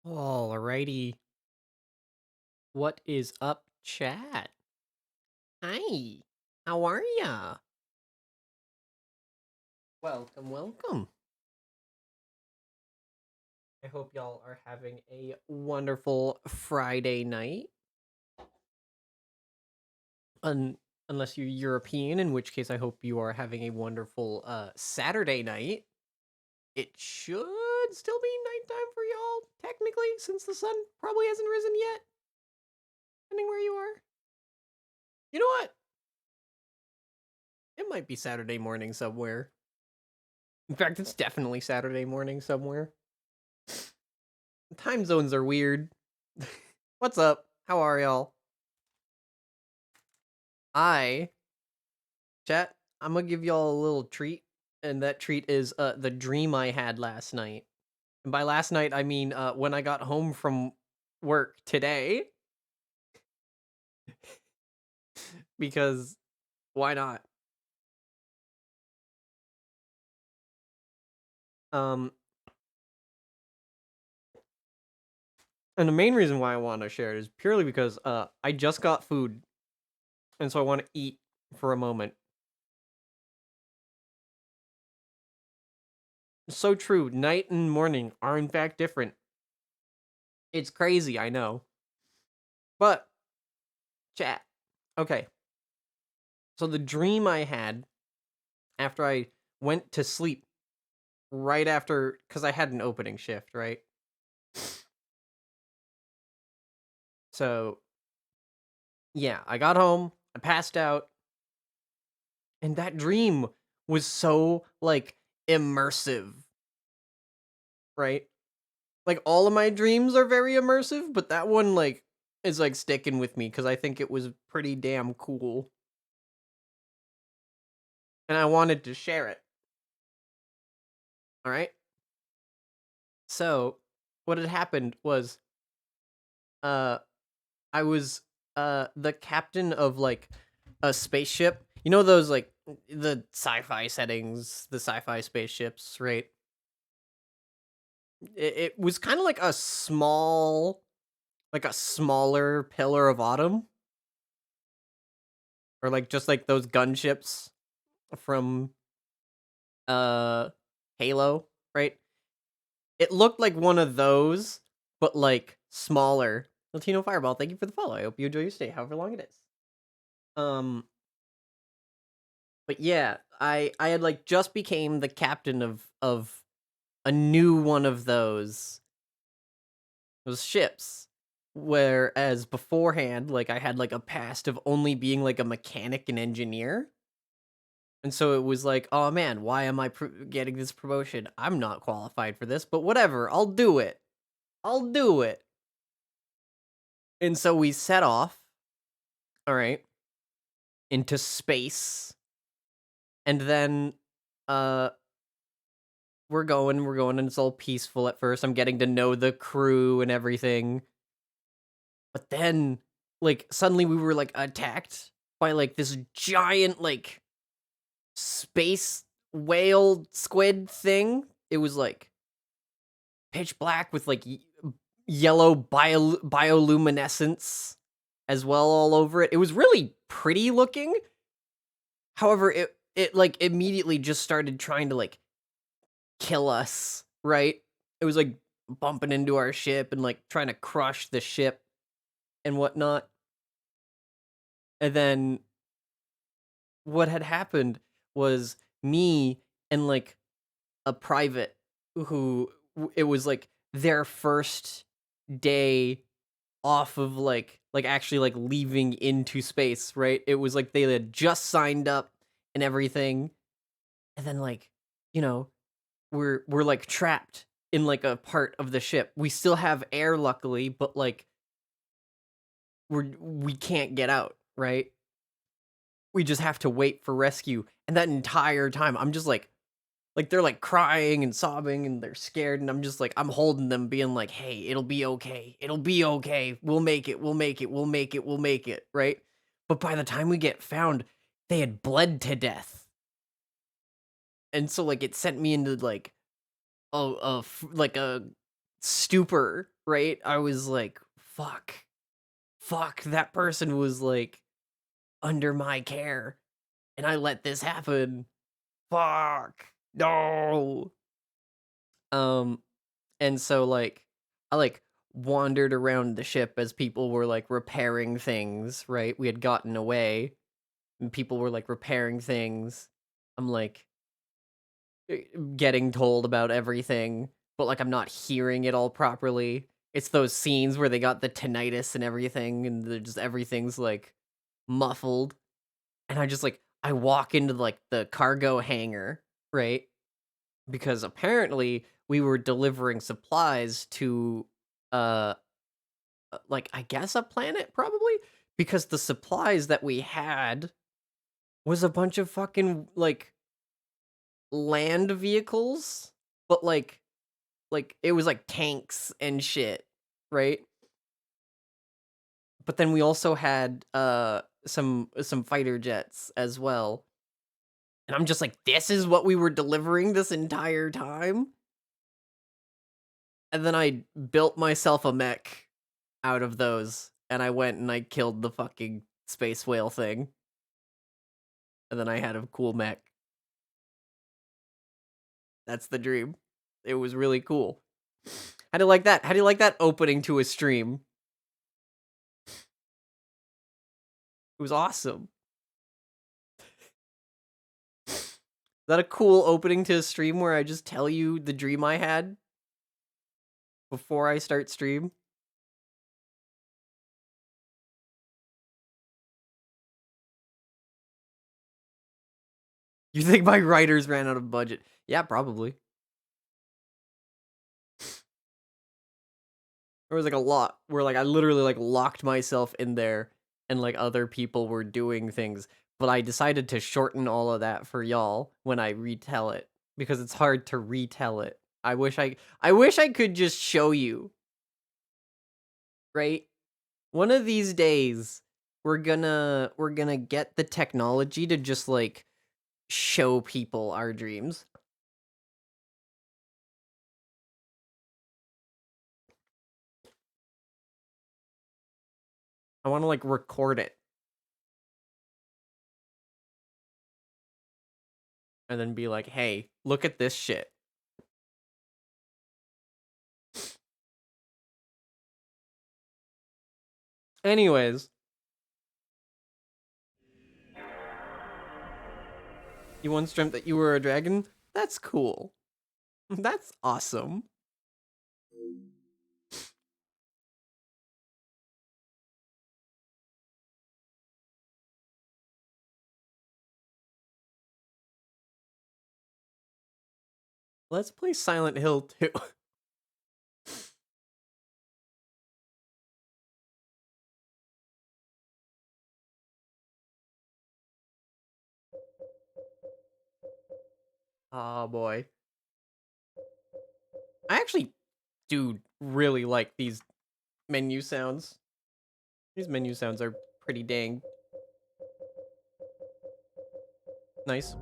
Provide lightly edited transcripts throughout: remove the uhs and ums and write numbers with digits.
Alrighty. What is up, chat? Hi. How are ya? Welcome, welcome. I hope y'all are having a wonderful Friday night. Unless you're European, in which case I hope you are having a wonderful Saturday night. It should still be nighttime for y'all, technically, since the sun probably hasn't risen yet. Depending where you are. You know what? It might be Saturday morning somewhere. In fact, it's definitely Saturday morning somewhere. Time zones are weird. What's up? How are y'all? I chat. I'm gonna give y'all a little treat, and that treat is the dream I had last night. And by last night, I mean when I got home from work today, because why not? Um, and the main reason why I want to share it is purely because I just got food, and so I want to eat for a moment. So true. Night and morning are in fact different. It's crazy, I know. But chat. Okay. So the dream I had after I went to sleep right after cuz I had an opening shift, right? So, yeah, I got home, I passed out, and that dream was so like immersive, right? Like all of my dreams are very immersive, but that one like is like sticking with me cuz I think it was pretty damn cool and I wanted to share it. All right? So, what had happened was uh I was the captain of like a spaceship. You know those like the sci-fi settings, the sci-fi spaceships, right? It was kind of like a smaller Pillar of Autumn, or like just like those gunships from uh Halo, right? It looked like one of those, but like smaller. Latino Fireball, thank you for the follow. I hope you enjoy your stay, however long it is. Um, but yeah, I had like just became the captain of a new one of those ships. Whereas beforehand, like I had like a past of only being like a mechanic and engineer. And so it was like, oh man, why am I getting this promotion? I'm not qualified for this, but whatever, I'll do it. I'll do it. And so we set off, all right, into space. And then uh we're going, and it's all peaceful at first. I'm getting to know the crew and everything. But then, like, suddenly we were like attacked by like this giant, like, space whale squid thing. It was like pitch black with like yellow bioluminescence as well all over it. It was really pretty looking. However, it like immediately just started trying to like kill us, right? It was like bumping into our ship and like trying to crush the ship and whatnot. And then what had happened was me and like a private who it was like their first day off of like actually like leaving into space, right? It was like they had just signed up and everything. And then like, you know, we're like trapped in like a part of the ship. We still have air luckily, but like we can't get out, right? We just have to wait for rescue. And that entire time I'm just like they're like crying and sobbing and they're scared and I'm just like I'm holding them being like, "Hey, it'll be okay. It'll be okay. We'll make it. We'll make it. We'll make it. We'll make it." Right? But by the time we get found, they had bled to death. And so like it sent me into like like a stupor right? I was like, fuck, that person was like under my care, and I let this happen. Fuck, no. Um, and so like, I like wandered around the ship as people were like repairing things, right? We had gotten away, and people were like repairing things. I'm like getting told about everything, but like I'm not hearing it all properly. It's those scenes where they got the tinnitus and everything, and just everything's like muffled. And I just like I walk into like the cargo hangar, right? Because apparently we were delivering supplies to uh like I guess a planet probably, because the supplies that we had was a bunch of fucking like land vehicles, but like it was like tanks and shit, right? But then we also had some fighter jets as well. And I'm just like, this is what we were delivering this entire time? And then I built myself a mech out of those, and I went and I killed the fucking space whale thing. And then I had a cool mech. That's the dream. It was really cool. How do you like that? How do you like that opening to a stream? It was awesome. Is that a cool opening to a stream where I just tell you the dream I had before I start stream? You think my writers ran out of budget? Yeah, probably. There was like a lot where like I literally like locked myself in there and like other people were doing things, but I decided to shorten all of that for y'all when I retell it because it's hard to retell it. I wish I could just show you, right? One of these days we're gonna get the technology to just like show people our dreams. I want to like record it and then be like, "Hey, look at this shit." Anyways, you once dreamt that you were a dragon? That's cool. That's awesome. Let's play Silent Hill 2. Oh boy. I actually do really like these menu sounds. These menu sounds are pretty dang nice.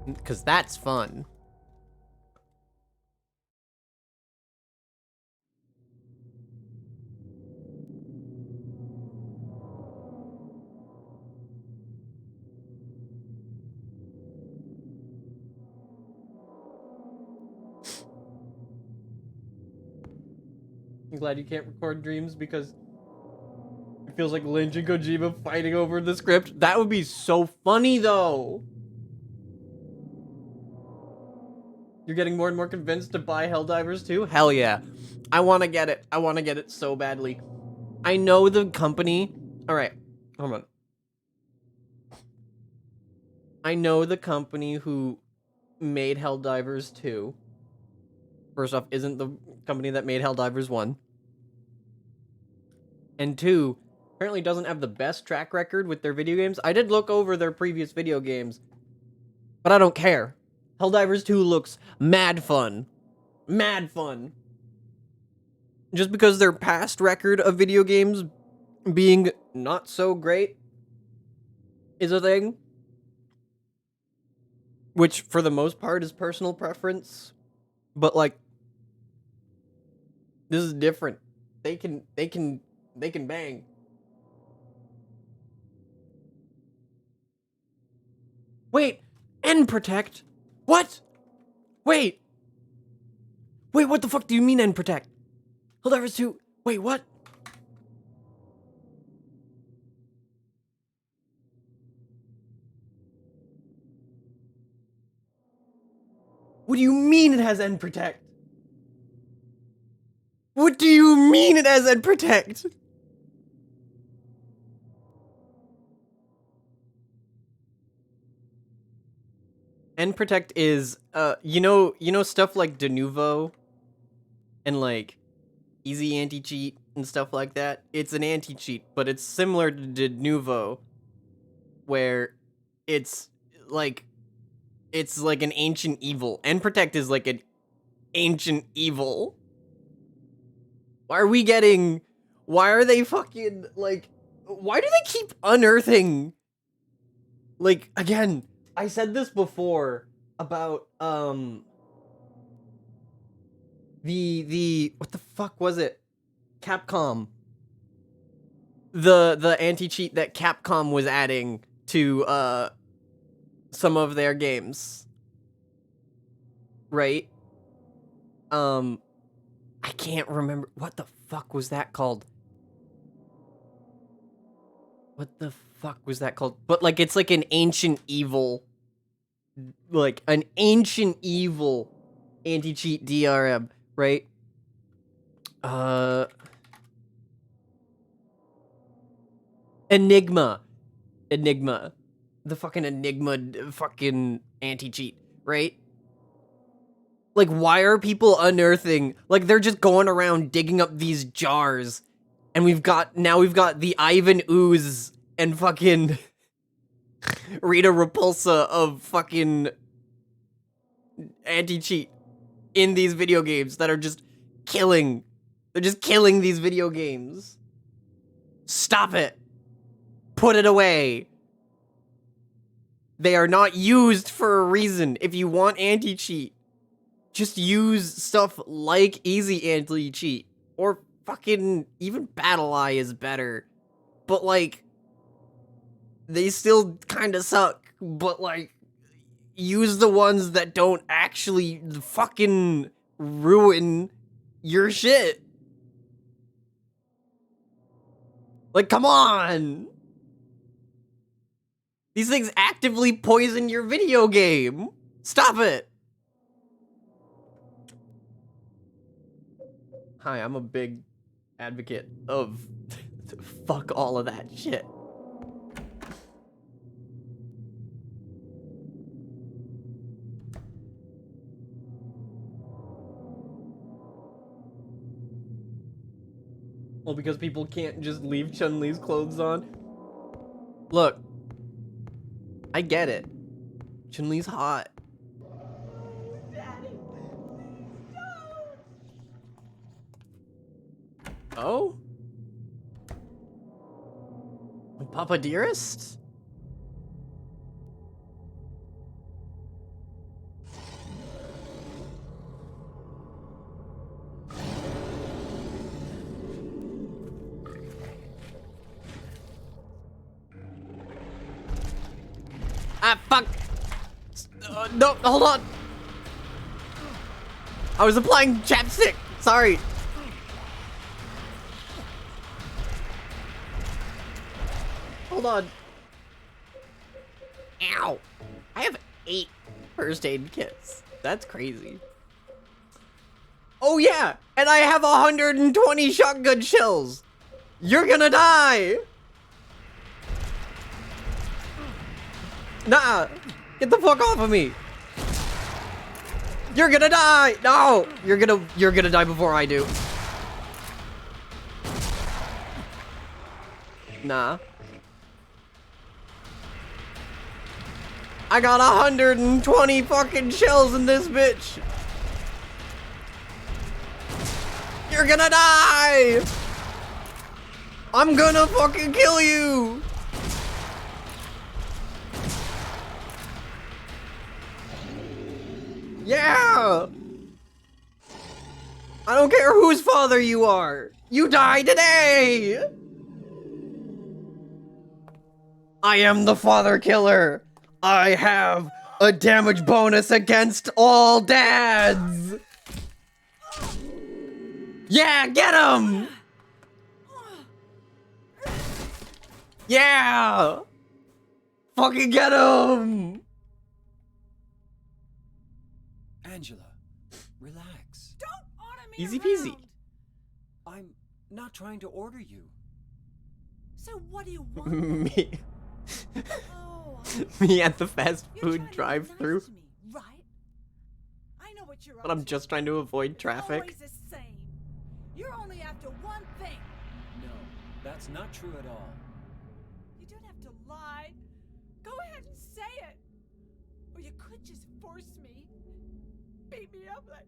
Because that's fun. I'm glad you can't record dreams because it feels like Lynch and Kojima fighting over the script. That would be so funny though. You're getting more and more convinced to buy Helldivers 2? Hell yeah. I want to get it. I want to get it so badly. I know the company. All right. Hold on. I know the company who made Helldivers 2. First off, isn't the company that made Helldivers 1. And 2, apparently doesn't have the best track record with their video games. I did look over their previous video games, but I don't care. Helldivers 2 looks mad fun. Mad fun. Just because their past record of video games being not so great is a thing, which for the most part is personal preference. But like This is different. They can bang. Wait, end protect? What? Wait, what the fuck do you mean end protect? Helldivers 2, wait, what? What do you mean it has end protect? What do you mean it has end protect? End protect is, you know stuff like de novo and like easy anti-cheat and stuff like that? It's an anti-cheat, but it's similar to de novo, where it's like an ancient evil. End protect is like an ancient evil. Why are they fucking, like, why do they keep unearthing? Like, again, I said this before about, the what the fuck was it? Capcom. The anti-cheat that Capcom was adding to, some of their games. Right? I can't remember. What the fuck was that called? What the fuck was that called? But, like, it's like an ancient evil. Like, an ancient evil anti-cheat DRM, right? Enigma. The fucking Enigma fucking anti-cheat, right? Like, why are people unearthing? Like, they're just going around digging up these jars. And we've got the Ivan Ooze and fucking Rita Repulsa of fucking anti-cheat in these video games that are just killing. They're just killing these video games. Stop it. Put it away. They are not used for a reason. If you want anti-cheat, just use stuff like easy anti-cheat. Or fucking even BattleEye is better. But, like, they still kind of suck. But, like, use the ones that don't actually fucking ruin your shit. Like, come on! These things actively poison your video game! Stop it! Hi, I'm a big advocate of fuck all of that shit. Well, because people can't just leave Chun-Li's clothes on. Look, I get it. Chun-Li's hot. Daddy, oh? Papa Dearest? Ah, fuck! No, hold on! I was applying chapstick! Sorry! Hold on. Ow! I have 8 first aid kits. That's crazy. Oh yeah! And I have 120 shotgun shells! You're gonna die! Nah! Get the fuck off of me! You're gonna die! No! You're gonna die before I do. Nah. I got 120 fucking shells in this bitch! You're gonna die! I'm gonna fucking kill you! Yeah! I don't care whose father you are. You die today. I am the father killer. I have a damage bonus against all dads. Yeah, get him. Yeah. Fucking get him. Angela, relax. Don't order me Easy around. peasy. I'm not trying to order you. So what do you want? Me. Oh, Me at the fast you're food trying to be drive-through. nice to me, right? I know what you're But I'm up to. just trying to avoid It's traffic. always the same. You're only after one thing. No, that's not true at all. You don't have to lie. Go ahead and say it. Or you could just force me. Beat me up like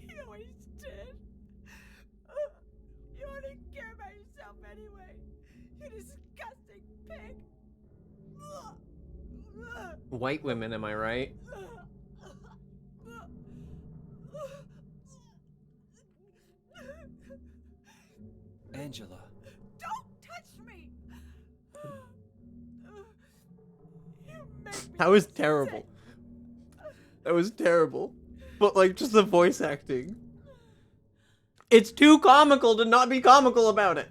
you always did. You only care about yourself anyway. You disgusting pig. White women, am I right? Angela, Don't touch me. You make me That was sick. terrible. That was terrible. But like, just the voice acting. It's too comical to not be comical about it.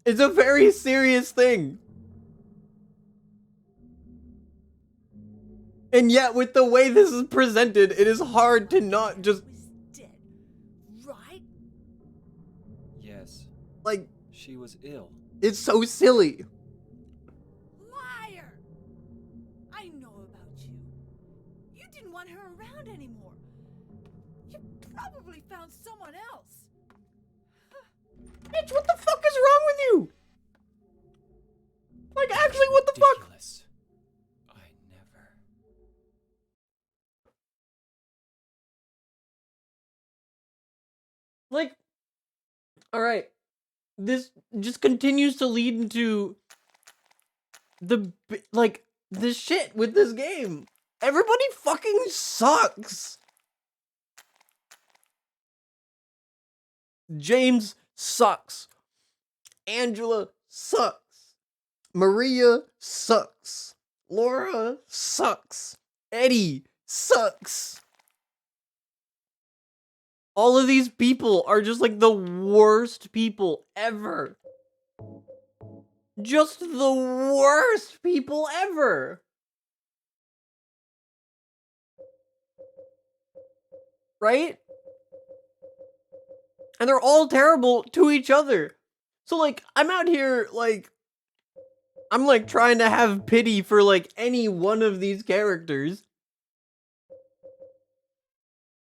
It's a very serious thing. And yet, with the way this is presented, it is hard to not just, Was dead, right? yes, like, she was ill. it's so silly. Liar! I know about you. You didn't want her around anymore. You probably found someone else. Bitch, what the fuck is wrong with you? Like, actually, what the fuck? Ridiculous. I never. Like, alright. This just continues to lead into this shit with this game. Everybody fucking sucks. James sucks. Angela sucks. Maria sucks. Laura sucks. Eddie sucks. All of these people are just like the worst people ever. Just the worst people ever. Right? And they're all terrible to each other. So like, I'm out here like, I'm like trying to have pity for like any one of these characters.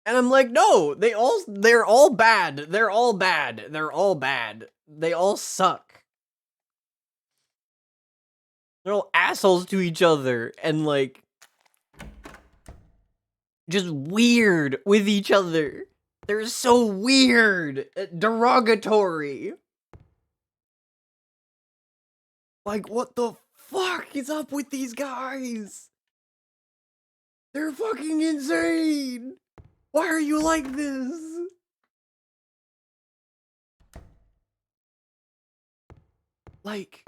And I'm like, no, they're all bad. They're all bad. They're all bad. They all suck. They're all assholes to each other and like just weird with each other. They're so weird, derogatory. Like, what the fuck is up with these guys? They're fucking insane. Why are you like this? Like,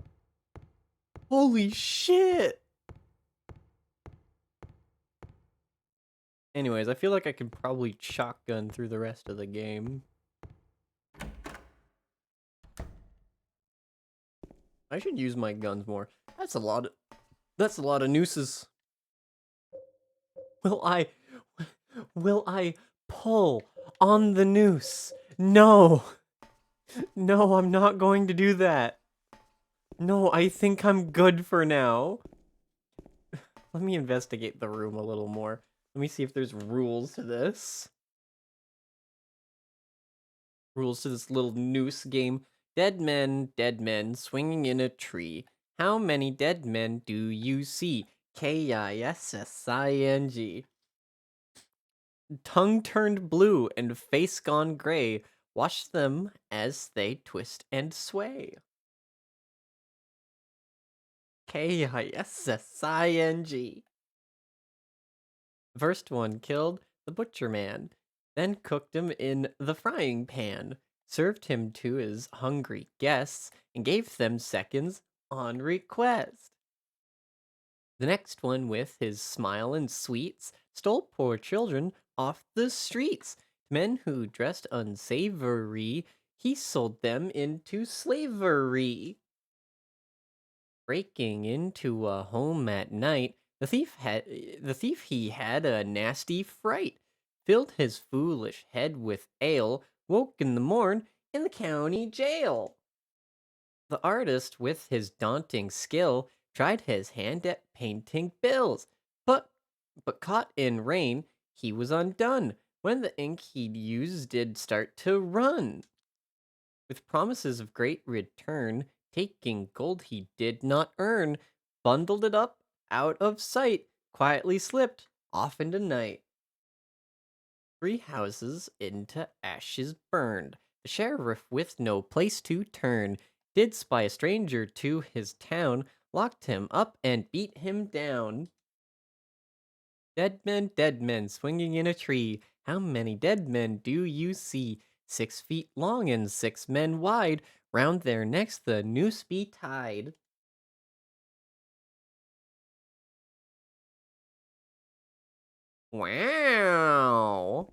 holy shit. Anyways, I feel like I could probably shotgun through the rest of the game. I should use my guns more. That's a lot of nooses. Will I pull on the noose? No. No, I'm not going to do that. No, I think I'm good for now. Let me investigate the room a little more. Let me see if there's rules to this. Rules to this little noose game. Dead men, swinging in a tree. How many dead men do you see? Kissing. Tongue turned blue and face gone gray. Watch them as they twist and sway. Kissing. First one killed the butcher man. then cooked him in the frying pan, served him to his hungry guests, and gave them seconds on request. The next one, with his smile and sweets, stole poor children off the streets. Men who dressed unsavory, he sold them into slavery. Breaking into a home at night, the thief he had a nasty fright, filled his foolish head with ale, woke in the morn in the county jail. The artist, with his daunting skill, tried his hand at painting bills, but caught in rain, he was undone when the ink he'd used did start to run. With promises of great return, taking gold he did not earn, bundled it up out of sight, quietly slipped off into night. 3 houses into ashes burned. The sheriff, with no place to turn, did spy a stranger to his town, locked him up and beat him down. Dead men, swinging in a tree. How many dead men do you see? 6 feet long and 6 men wide. Round their necks the noose be tied. Wow.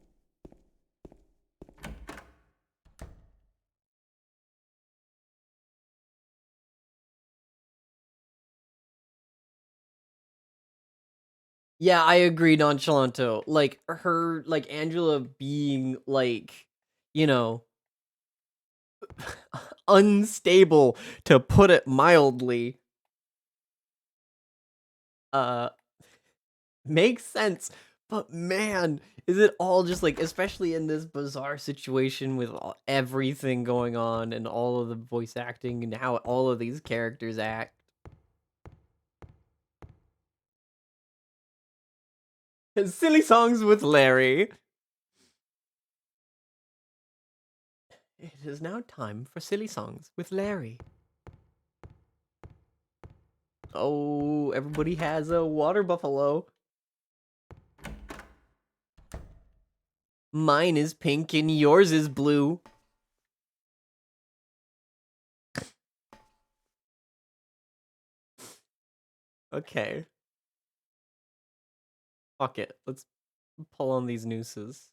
Yeah, I agree, Nonchalanto. Like her, like Angela being like, you know, unstable, to put it mildly, uh makes sense. But man, is it all just like, especially in this bizarre situation with everything going on and all of the voice acting and how all of these characters act. Silly songs with Larry. It is now time for silly songs with Larry. Oh, everybody has a water buffalo. Mine is pink and yours is blue. Okay. Fuck it. Let's pull on these nooses.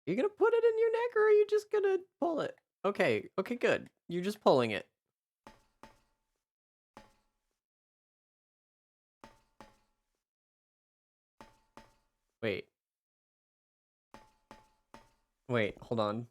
You gonna put it in your neck, or are you just gonna pull it? Okay, okay, good. You're just pulling it. Wait. Wait, hold on.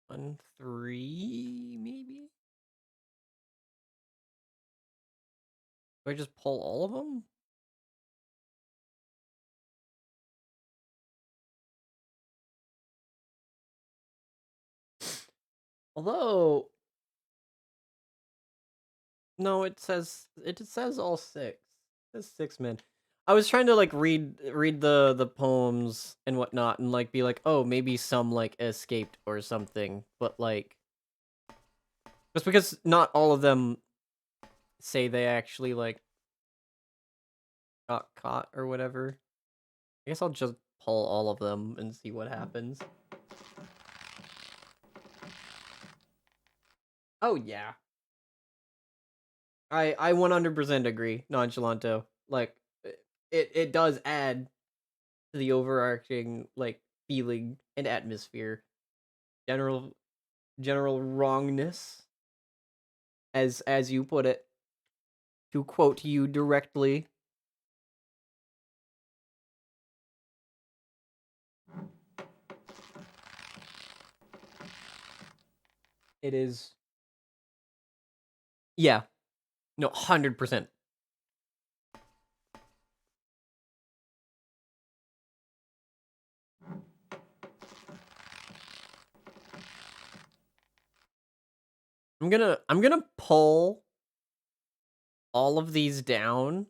One, three, maybe? Do I just pull all of them? Although, no, it says all six. It says 6 men. I was trying to like read the poems and whatnot, and like be like, oh, maybe some like escaped or something, but like just because not all of them say they actually like got caught or whatever. I guess I'll just pull all of them and see what happens. Oh yeah. I 100% agree, Nonchalanto. Like it does add to the overarching like feeling and atmosphere. General general wrongness, as you put it, to quote you directly. It is, yeah. No, 100%. I'm gonna pull all of these down,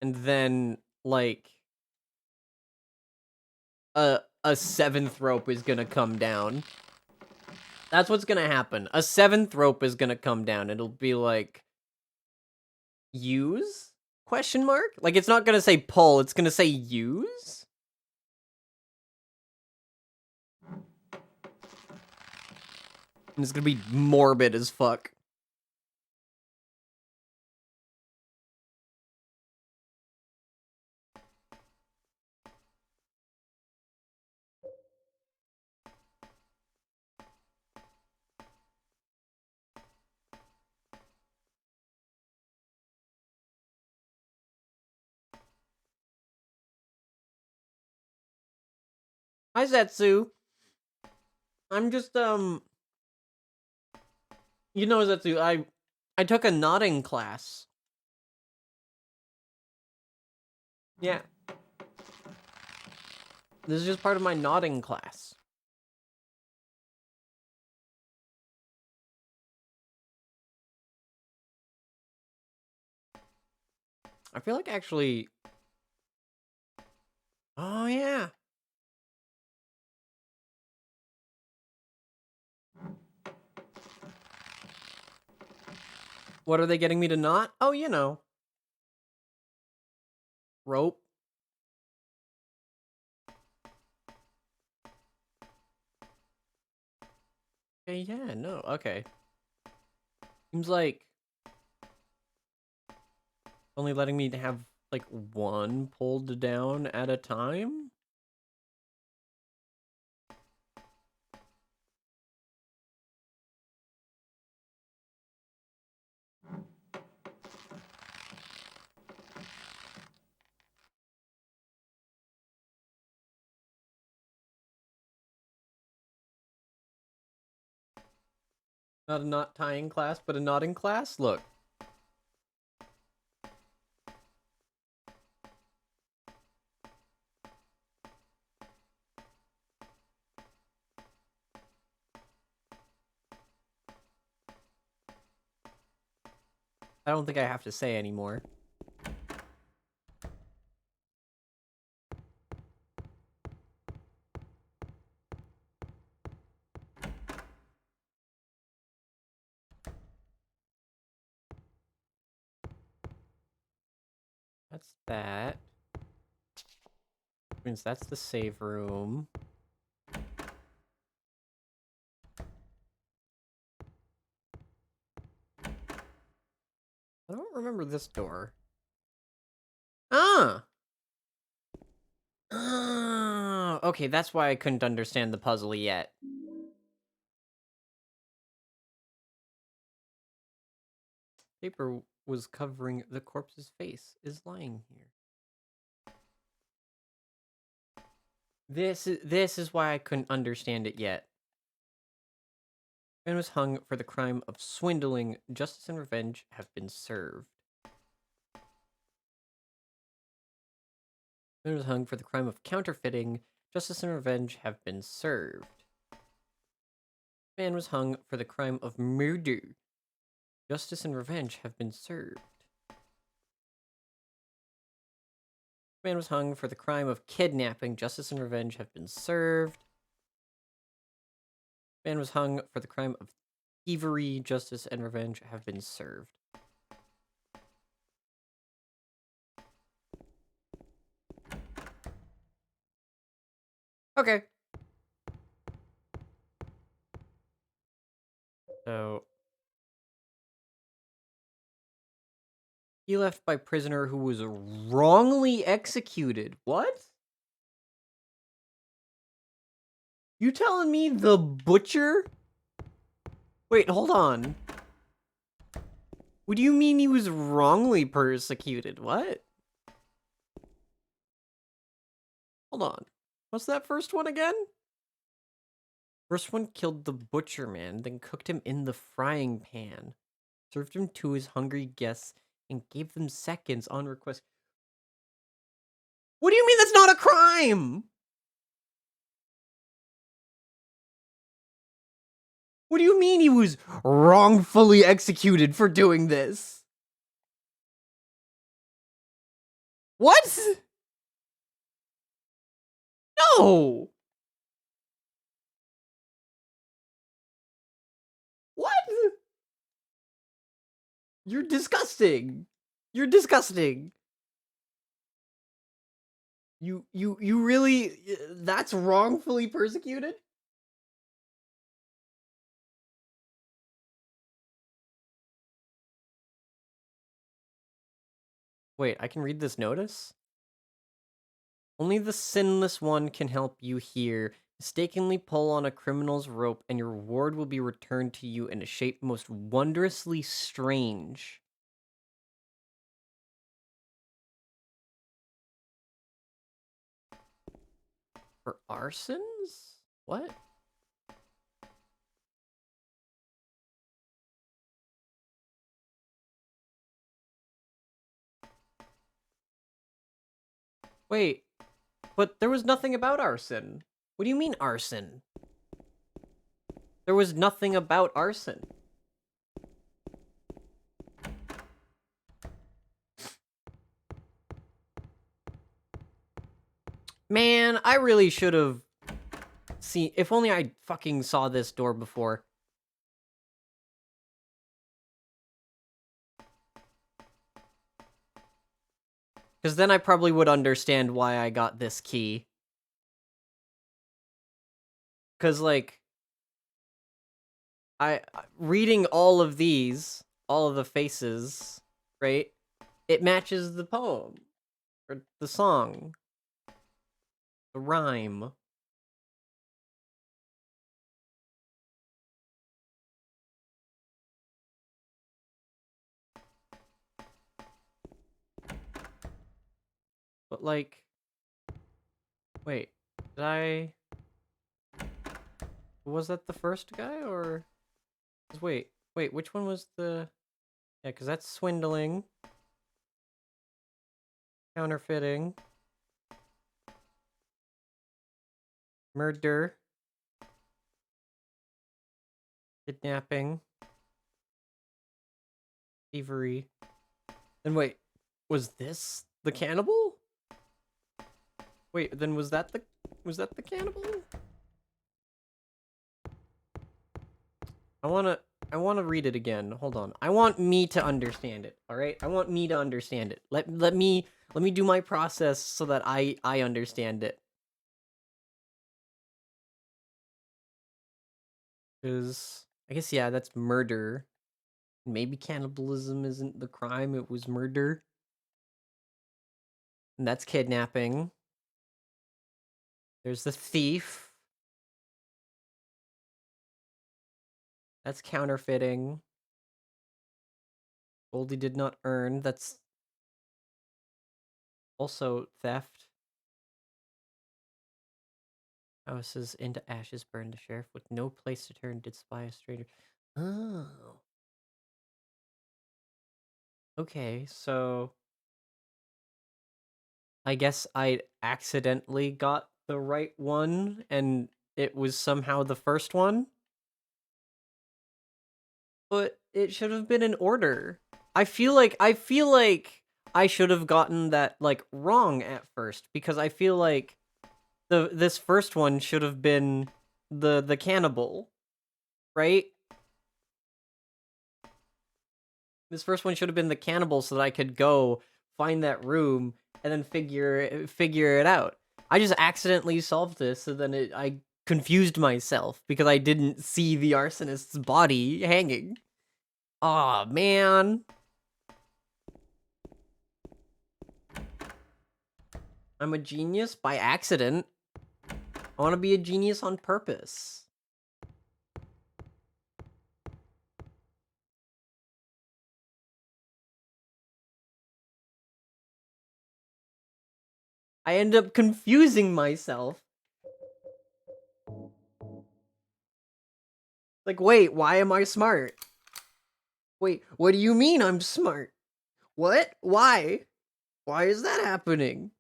and then like a seventh rope is gonna come down. That's what's gonna happen. A seventh rope is gonna come down. It'll be like use question mark? Like it's not gonna say pull, it's gonna say use? And it's gonna be morbid as fuck. Hi Zetsu. I'm just you know Zetsu, I took a nodding class. Yeah. This is just part of my nodding class. I feel like actually... Oh, yeah. What are they getting me to knot? Oh, you know. Rope. Okay, yeah, no, okay. Seems like... only letting me have, like, one pulled down at a time? Not a knot tying class, but a knotting class? Look. I don't think I have to say anymore. That's that. Means that's the save room. I don't remember this door. Ah! Ah! Okay, that's why I couldn't understand the puzzle yet. Paper was covering the corpse's face is lying here. This is why I couldn't understand it yet. Man was hung for the crime of swindling. Justice and revenge have been served. Man was hung for the crime of counterfeiting. Justice and revenge have been served. Man was hung for the crime of murder. Justice and revenge have been served. Man was hung for the crime of kidnapping. Justice and revenge have been served. Man was hung for the crime of thievery. Justice and revenge have been served. Okay. So... he left by prisoner who was wrongly executed. What? You telling me the butcher? Wait, hold on. What do you mean he was wrongly persecuted? What? Hold on. What's that first one again? First one killed the butcher man, then cooked him in the frying pan, served him to his hungry guests, and gave them seconds on request. What do you mean that's not a crime? What do you mean he was wrongfully executed for doing this? What? No! What? You're disgusting. You're disgusting. You really, that's wrongfully persecuted? Wait, I can read this notice? Only the sinless one can help you here. Mistakenly pull on a criminal's rope, and your reward will be returned to you in a shape most wondrously strange. For arsons? What? Wait, but there was nothing about arson. What do you mean arson? There was nothing about arson. Man, I really should have seen. If only I fucking saw this door before. Because then I probably would understand why I got this key. Because, like, reading all of these, all of the faces, right? It matches the poem. Or the song. The rhyme. But, like... Wait, did I... Was that the first guy, or... Wait, which one was the... Yeah, because that's swindling. Counterfeiting. Murder. Kidnapping. Thievery. And wait, was this the cannibal? Wait, then was that the cannibal? I wanna read it again. Hold on. I want me to understand it, alright? I want me to understand it. Let me do my process so that I understand it. Cause I guess yeah, that's murder. Maybe cannibalism isn't the crime, it was murder. And that's kidnapping. There's the thief. That's counterfeiting. Goldie did not earn. That's also theft. Houses into ashes burned. The sheriff with no place to turn did spy a stranger. Oh. Okay, so... I guess I accidentally got the right one, and it was somehow the first one? But it should have been in order. I feel like I should have gotten that, like, wrong at first, because I feel like this first one should have been the cannibal, right? This first one should have been the cannibal so that I could go find that room and then figure it out. I just accidentally solved this, so then I confused myself because I didn't see the arsonist's body hanging. Aw, man. I'm a genius by accident. I want to be a genius on purpose. I end up confusing myself. Like, wait, why am I smart? Wait, what do you mean I'm smart? What? Why? Why is that happening?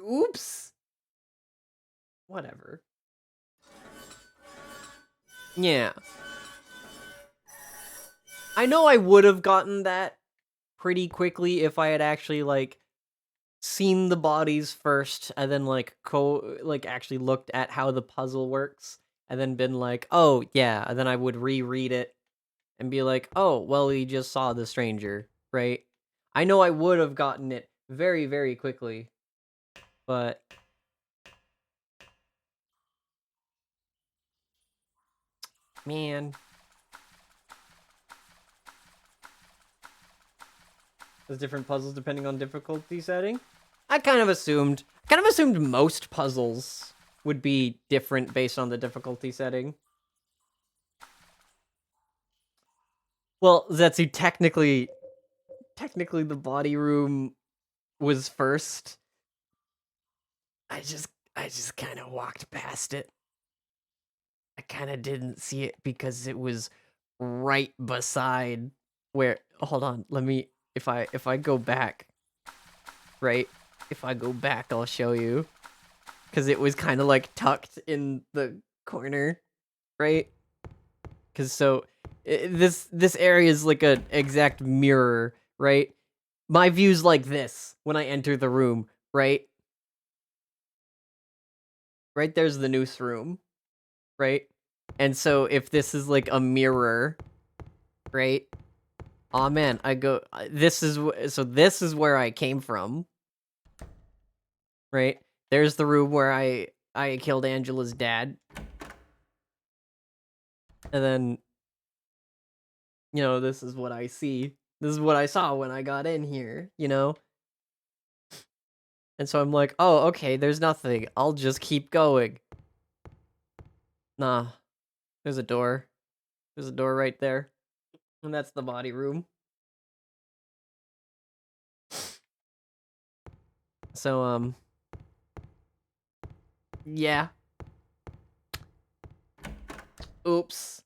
Oops. Whatever. Yeah. I know I would have gotten that pretty quickly if I had actually, like, seen the bodies first and then, like, actually looked at how the puzzle works and then been like, "Oh, yeah," and then I would reread it and be like, "Oh, well, we just saw the stranger," right? I know I would have gotten it very, very quickly, but man, there's different puzzles depending on difficulty setting. I kind of assumed most puzzles would be different based on the difficulty setting. Well, Zetsu, technically the body room was first. I just kind of walked past it. I kind of didn't see it because it was right beside where, hold on, let me, if I go back, right? If I go back, I'll show you. Cuz it was kind of like tucked in the corner, right? Cuz so this area is like a exact mirror, right? My view's like this when I enter the room, right? Right there's the noose room, right? And so if this is like a mirror, right? Oh man, I go. This is where I came from, right? There's the room where I killed Angela's dad, and then this is what I see. This is what I saw when I got in here, and so I'm like, oh, okay, there's nothing. I'll just keep going. Nah, there's a door. There's a door right there, and that's the body room. So yeah. Oops.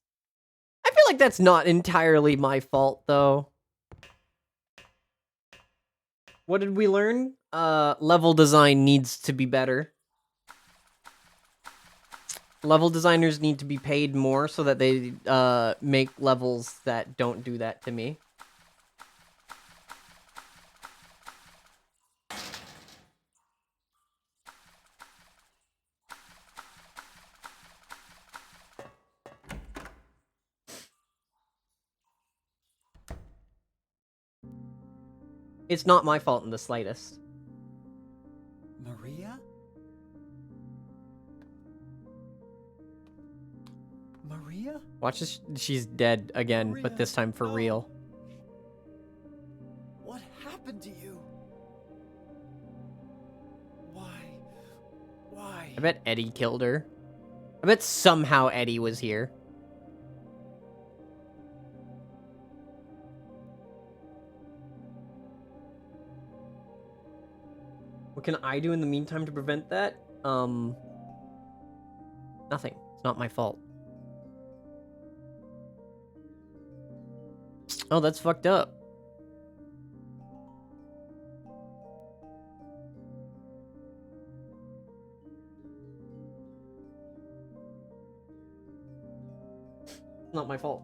I feel like that's not entirely my fault, though. What did we learn? Level design needs to be better. Level designers need to be paid more so that they, make levels that don't do that to me. It's not my fault in the slightest. Maria? Maria? Watch this. She's dead again, Maria, but this time for no. real. What happened to you? Why? I bet Eddie killed her. I bet somehow Eddie was here. What can I do in the meantime to prevent that? Nothing. It's not my fault. Oh, that's fucked up. Not my fault.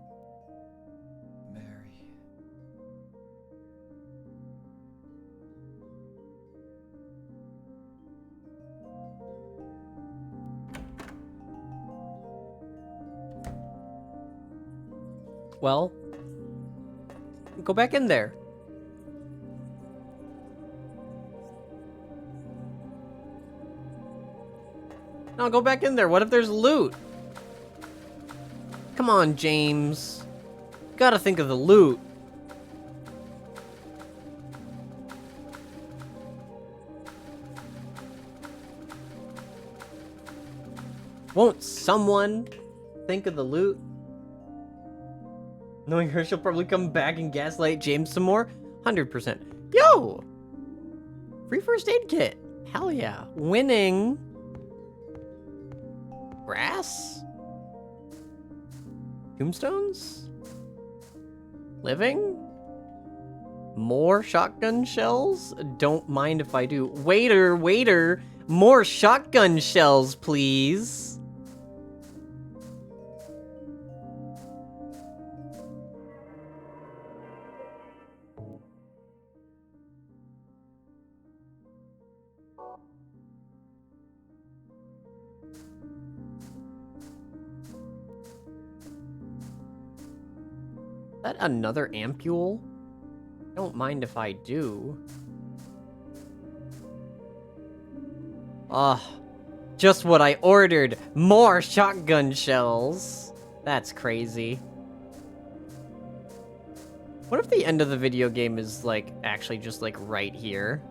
Mary. Well, go back in there. No, go back in there. What if there's loot? Come on, James. You gotta think of the loot. Won't someone think of the loot? Knowing her, she'll probably come back and gaslight James some more? 100%. Yo! Free first aid kit. Hell yeah. Winning. Grass? Tombstones? Living? More shotgun shells? Don't mind if I do. Waiter, waiter! More shotgun shells, please. That another ampule? Don't mind if I do. Ah, just what I ordered! More shotgun shells! That's crazy. What if the end of the video game is, like, actually just, like, right here?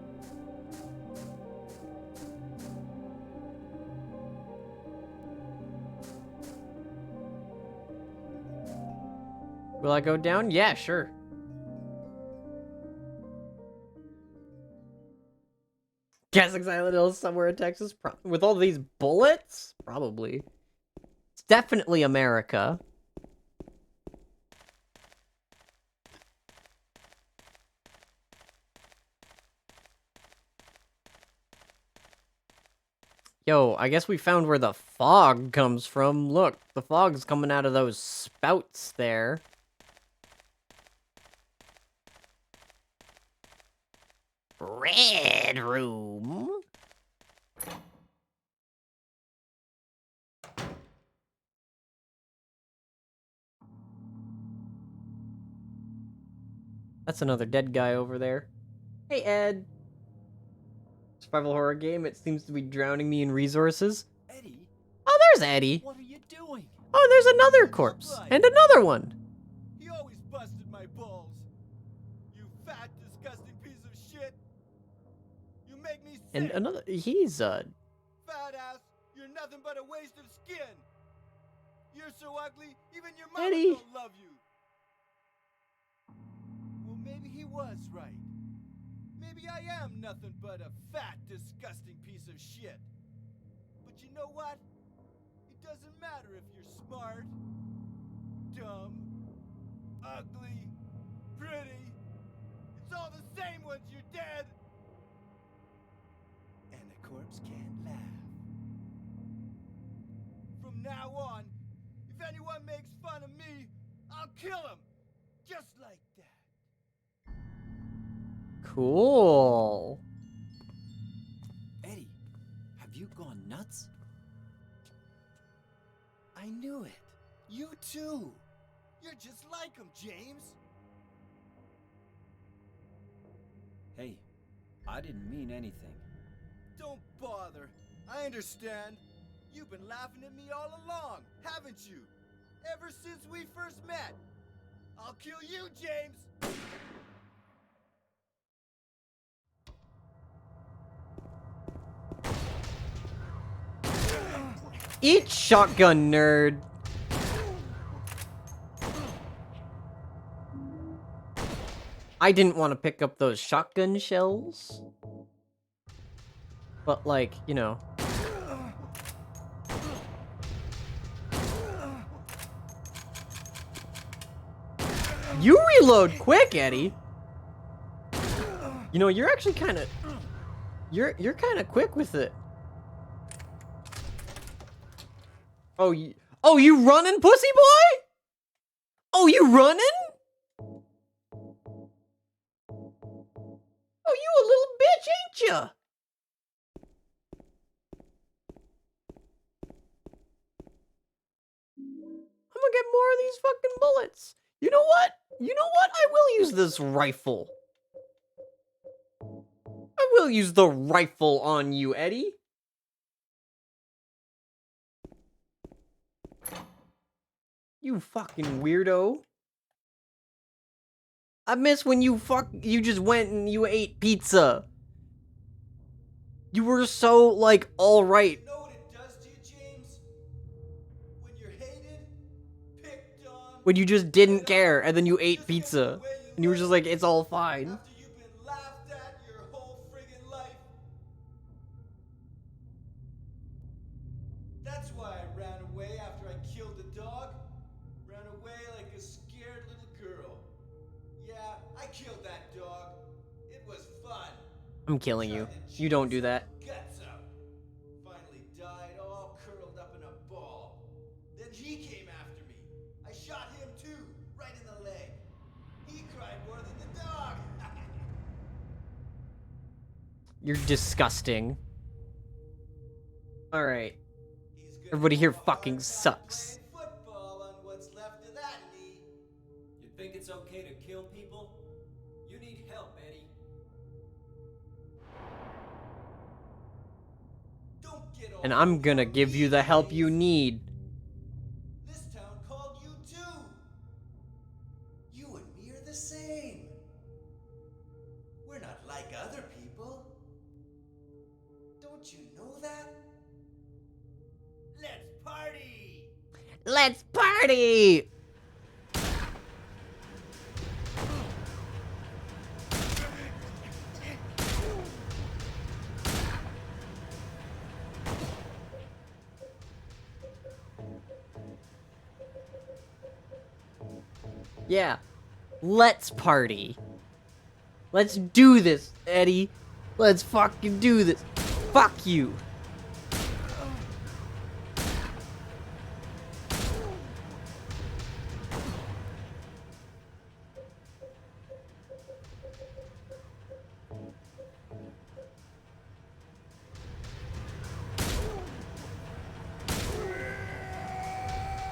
Will I go down? Yeah, sure. Guessing Silent Hill is somewhere in Texas? With all these bullets? Probably. It's definitely America. Yo, I guess we found where the fog comes from. Look, the fog's coming out of those spouts there. Red room. That's another dead guy over there. Hey, Ed. Survival horror game. It seems to be drowning me in resources. Eddie, Oh, there's Eddie. what are you doing? Oh, there's another corpse. And another one. He always busted my balls. You fat, disgusting piece of shit. You make me sick. And another. He's, Fat ass, you're nothing but a waste of skin. You're so ugly, even your mama Eddie. don't love you. Well, maybe he was right. Maybe I am nothing but a fat, disgusting piece of shit. But you know what? It doesn't matter if you're smart, dumb, ugly, pretty. It's all the same once you're dead. And the corpse can't laugh. From now on, if anyone makes fun of me, I'll kill him. Just like that. cool. Eddie, have you gone nuts? I knew it. You too. You're just like him, James. Hey, I didn't mean anything. Don't bother. I understand. You've been laughing at me all along, haven't you? Ever since we first met. I'll kill you, James. Eat shotgun, nerd. I didn't want to pick up those shotgun shells. But, like, you know. You reload quick, Eddie. You know, you're actually kind of... You're kind of quick with it. Oh, you running, pussy boy? Oh, you running? Oh, you a little bitch, ain't ya? I'm gonna get more of these fucking bullets. You know what? You know what? I will use this rifle. I will use the rifle on you, Eddie. You fucking weirdo. I miss when you just went and you ate pizza. You were so, like, alright. You know what it does to you, James? When you're hated, picked on, When you just didn't care, and then you ate pizza. And you were just like, it's all fine. after you've been laughed at your whole friggin' life. That's why I ran away after I killed the dog. Ran away like a scared little girl. Yeah, I killed that dog. It was fun. I'm killing you. Tried to You don't chew do that. some guts out. Finally died all curled up in a ball. Then he came after me. I shot him too, right in the leg. He cried more than the dog. You're disgusting. Alright. He's gonna Everybody here have a hard fucking time sucks. playing football on what's left of that knee. You Think it's okay to kill people? You need help, Eddie. Don't get all And I'm over gonna on give me, you the help you Ace. need. This town called you too. You and me are the same. We're not like other people. Don't you know that? Let's party! Let's party! Yeah, let's party. Let's do this, Eddie. Let's fucking do this. Fuck you.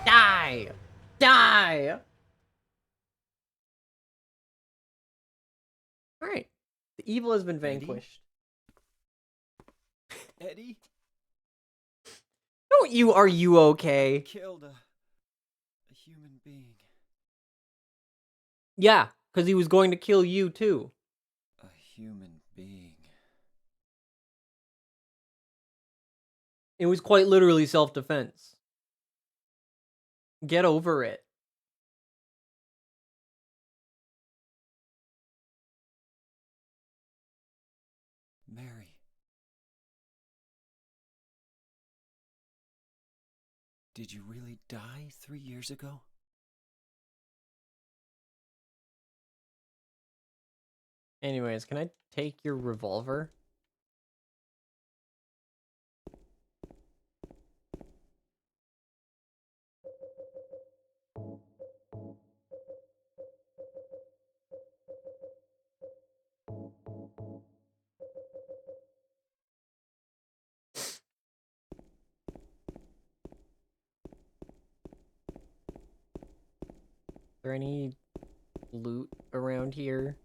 Die! Die! Alright. The evil has been vanquished. Eddie? Are you okay? Killed a human being. Yeah, because he was going to kill you too. A human being. It was quite literally self-defense. Get over it. Mary. Did you really die 3 years ago? Anyways, can I take your revolver? Is there any loot around here?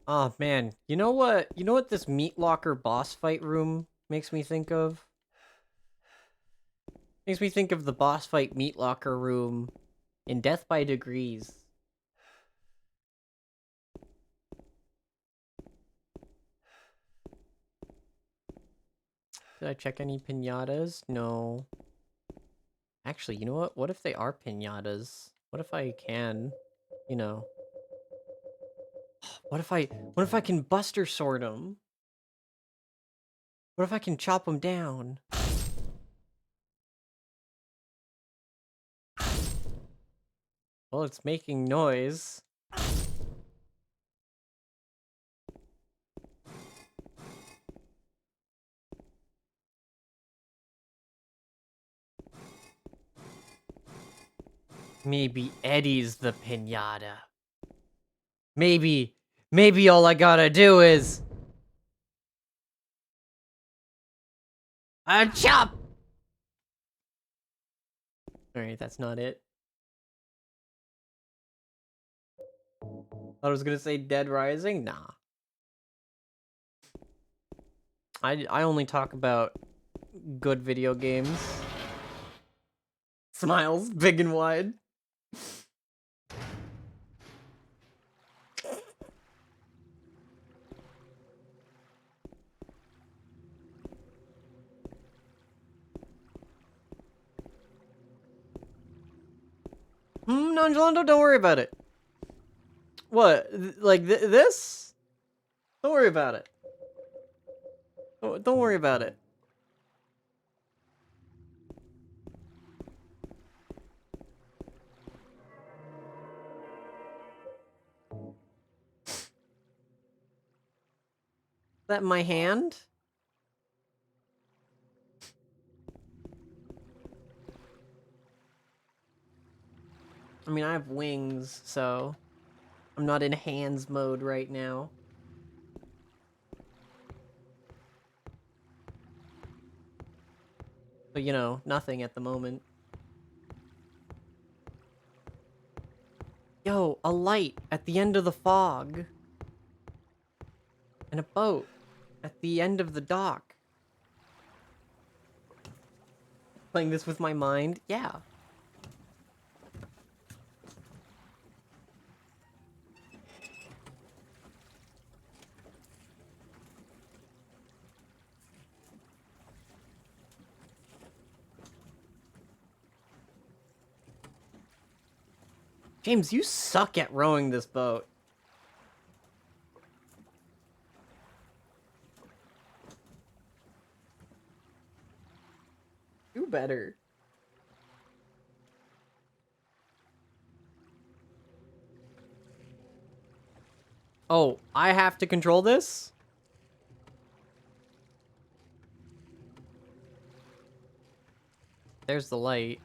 Oh man, you know what? You know what this meat locker boss fight room makes me think of? Makes me think of the boss fight meat locker room in Death by Degrees. Did I check any piñatas? No. Actually, you know what? What if they are piñatas? What if I can, you know? What if I can Buster Sword them? What if I can chop them down? Well, it's making noise. Maybe Eddie's the piñata. Maybe all I gotta do is... chop! Alright, that's not it. I was gonna say Dead Rising? Nah. I only talk about good video games. Smiles, big and wide. Nonchalant, don't worry about it. What? Like this? Don't worry about it. Don't worry about it. Is that my hand? I mean, I have wings, so I'm not in hands mode right now. So, you know, nothing at the moment. Yo, a light at the end of the fog. And a boat at the end of the dock. Playing this with my mind? Yeah. James, you suck at rowing this boat. Do better. Oh, I have to control this? There's the light.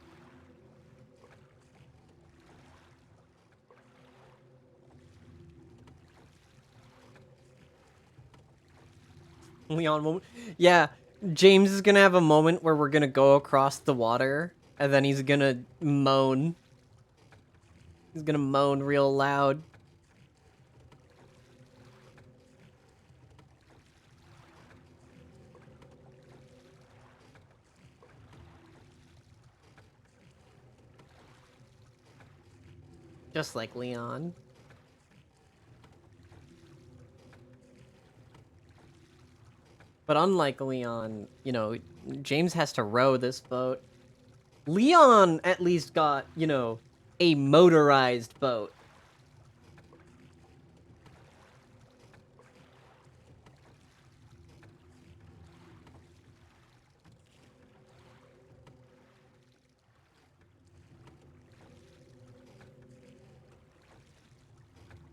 Leon moment. Yeah, James is gonna have a moment where we're gonna go across the water, and then he's gonna moan. He's gonna moan real loud. Just like Leon. But unlike Leon, you know, James has to row this boat. Leon at least got, you know, a motorized boat.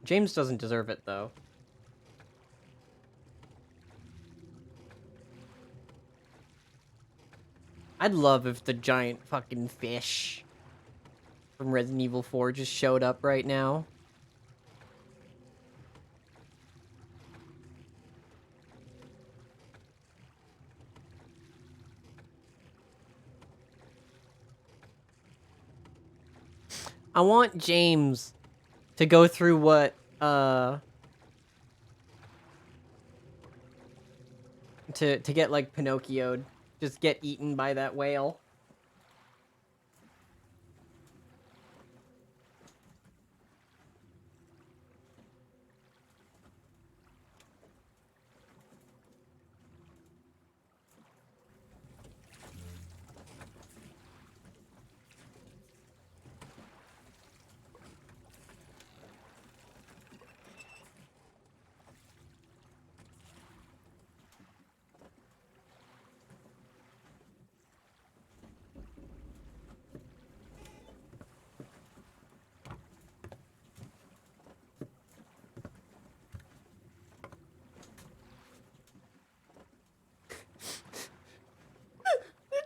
James doesn't deserve it, though. I'd love if the giant fucking fish from Resident Evil 4 just showed up right now. I want James to go through what, to get, like, Pinocchio'd. Just get eaten by that whale.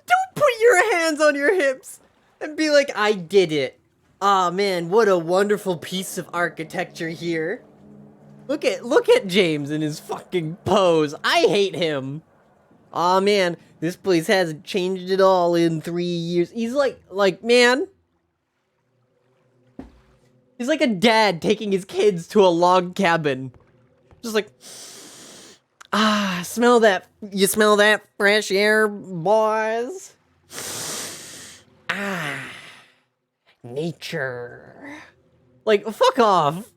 Don't put your hands on your hips and be like, I did it. Aw, man, what a wonderful piece of architecture here. Look at James in his fucking pose. I hate him. Aw, man, this place hasn't changed at all in 3 years. He's like, man. He's like a dad taking his kids to a log cabin. Just like, ah, smell that. You smell that fresh air, boys? Ah, nature. Like, fuck off.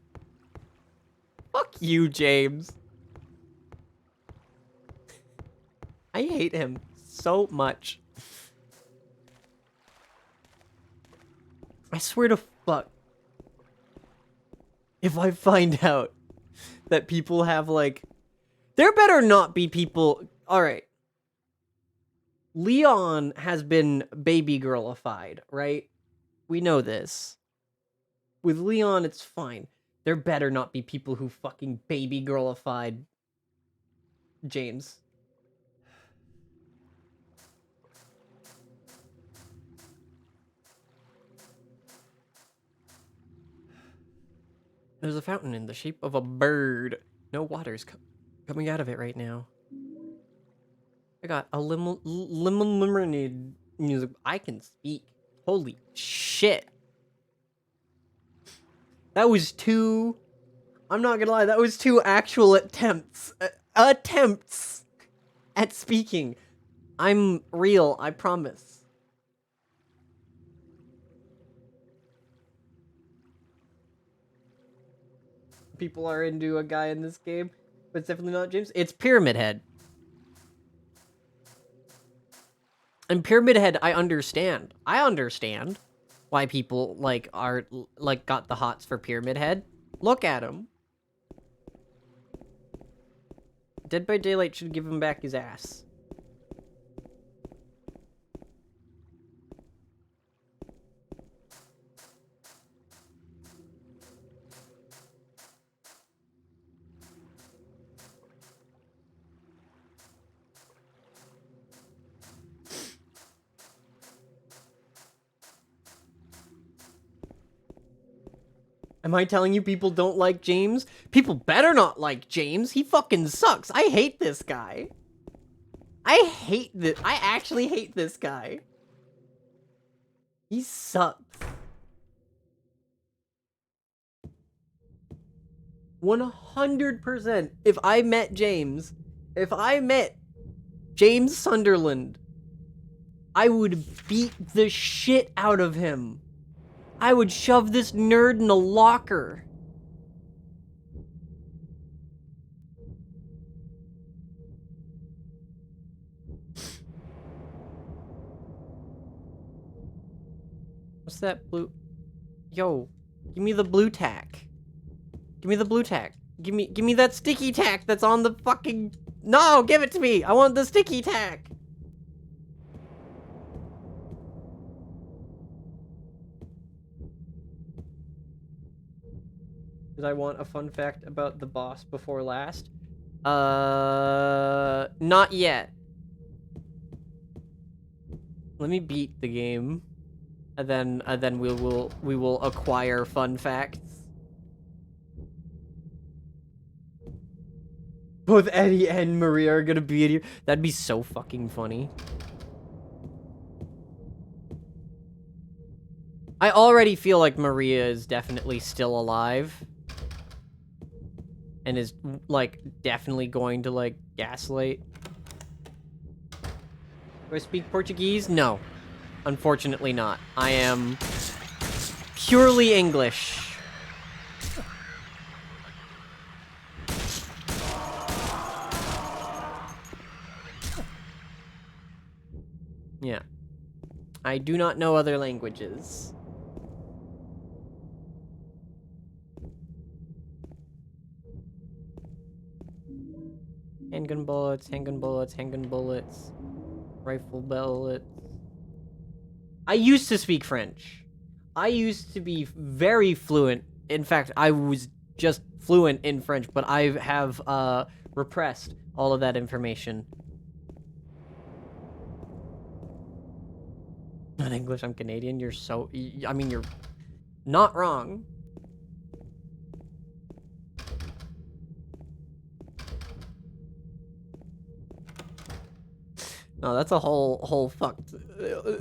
Fuck you, James. I hate him so much. I swear to fuck. If I find out that people have, like... There better not be people... Alright. Leon has been baby girlified, right? We know this. With Leon, it's fine. There better not be people who fucking baby girlified James. There's a fountain in the shape of a bird. No water's coming out of it right now. I got a lemon lemonade. And he was like, I can speak. Holy shit. That was two... I'm not gonna lie, that was two actual attempts. Attempts at speaking. I'm real, I promise. People are into a guy in this game, but it's definitely not James. It's Pyramid Head. And Pyramid Head, I understand. I understand why people, like, are, like, got the hots for Pyramid Head. Look at him. Dead by Daylight should give him back his ass. Am I telling you people don't like James? People better not like James. He fucking sucks. I hate this guy. I actually hate this guy. He sucks. 100%. If I met James Sunderland, I would beat the shit out of him. I would shove this nerd in a locker. What's that blue? Yo, give me the blue tack. Give me the blue tack. Give me that sticky tack that's on the fucking... No, give it to me. I want the sticky tack. Did I want a fun fact about the boss before last? Not yet. Let me beat the game, and then we will acquire fun facts. Both Eddie and Maria are gonna be in here. That'd be so fucking funny. I already feel like Maria is definitely still alive. And is, like, definitely going to, like, gaslight. Do I speak Portuguese? No. Unfortunately not. I am purely English. Yeah. I do not know other languages. Handgun bullets, handgun bullets, handgun bullets, rifle bullets. I used to speak French. I used to be very fluent. In fact, I was just fluent in French, but I have repressed all of that information. Not English, I'm Canadian. You're so... I mean, you're not wrong. No, that's a whole fucked...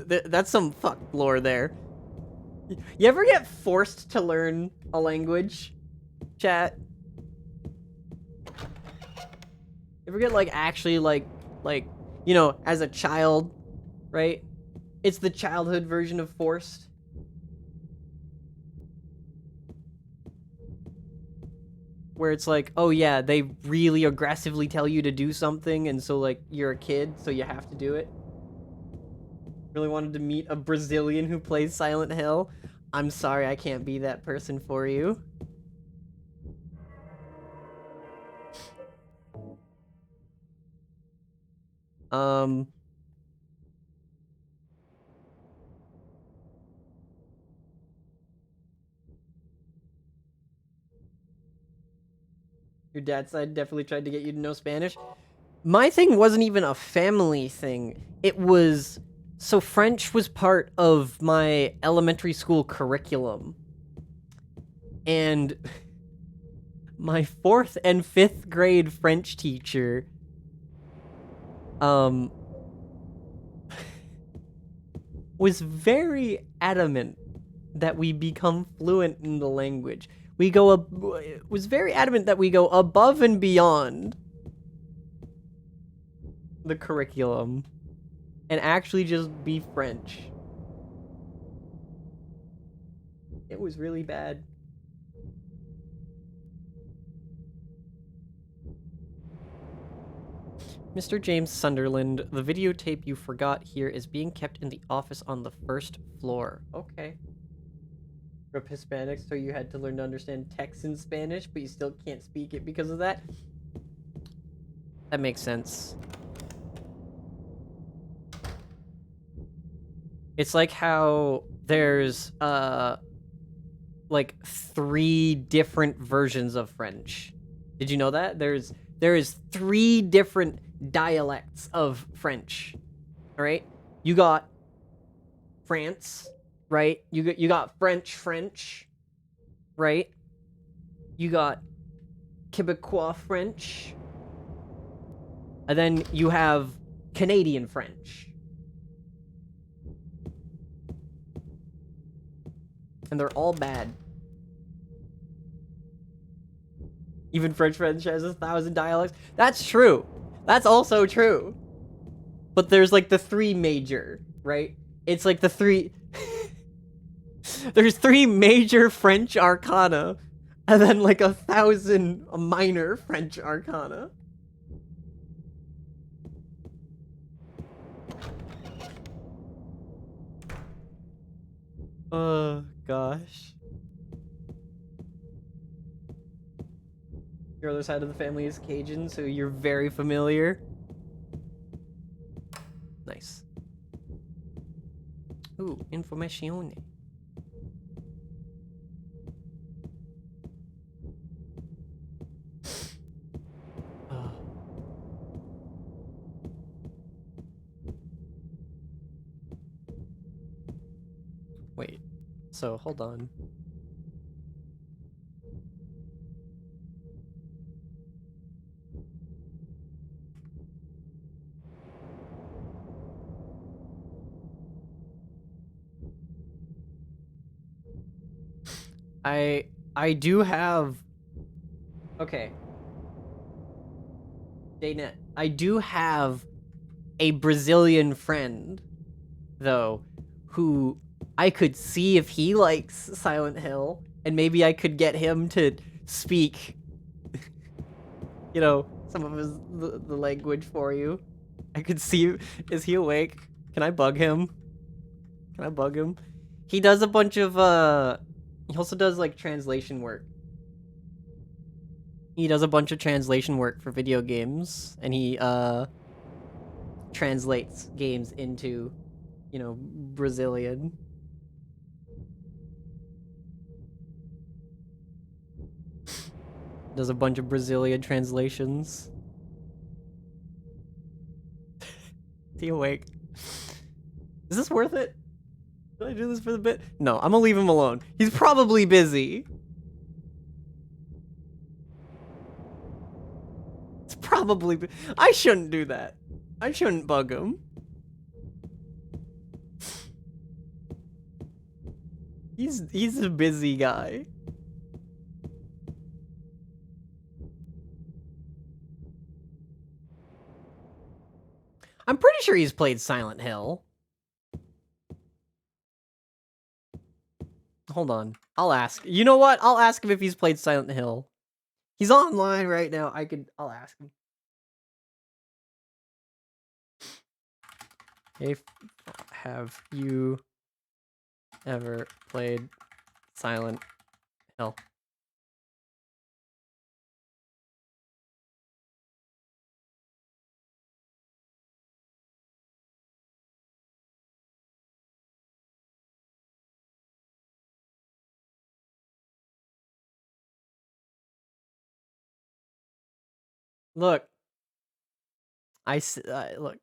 That's some fucked lore there. You ever get forced to learn a language, chat? You ever get, like, actually, like, you know, as a child, right? It's the childhood version of forced. Where it's like, oh yeah, they really aggressively tell you to do something, and so, like, you're a kid, so you have to do it. Really wanted to meet a Brazilian who plays Silent Hill. I'm sorry, I can't be that person for you. Your dad's side definitely tried to get you to know Spanish. My thing wasn't even a family thing. It was... So French was part of my elementary school curriculum. And my 4th and 5th grade French teacher, was very adamant that we become fluent in the language. Was very adamant that we go above and beyond the curriculum and actually just be French. It was really bad. Mr. James Sunderland, the videotape you forgot here is being kept in the office on the first floor. Okay. From Hispanics, so you had to learn to understand text in Spanish, but you still can't speak it because of that? That makes sense. It's like how there's, like 3 different versions of French. Did you know that? There is 3 different dialects of French. All right? You got France, right? You got French, right? You got Quebecois French. And then you have Canadian French. And they're all bad. Even French has 1,000 dialects. That's true. That's also true. But there's like the 3 major, right? It's like the 3... There's 3 major French arcana, and then like 1,000 minor French arcana. Oh, gosh. Your other side of the family is Cajun, so you're very familiar. Nice. Ooh, information. Wait, so hold on. I do have... Okay. Dana, I do have a Brazilian friend, though, who I could see if he likes Silent Hill, and maybe I could get him to speak, you know, some of the language for you. I could see, is he awake? Can I bug him? Can I bug him? He does a bunch of, he also does, like, translation work. He does a bunch of translation work for video games, and he, translates games into, you know, Brazilian. Does a bunch of Brazilian translations. Is he awake? Is this worth it? Did I do this for the bit? No, I'm gonna leave him alone. He's probably busy. It's probably... I shouldn't do that. I shouldn't bug him. He's a busy guy. I'm pretty sure he's played Silent Hill. Hold on. I'll ask. You know what? I'll ask him if he's played Silent Hill. He's online right now. I'll ask him. If have you ever played Silent Hill? Look. Look.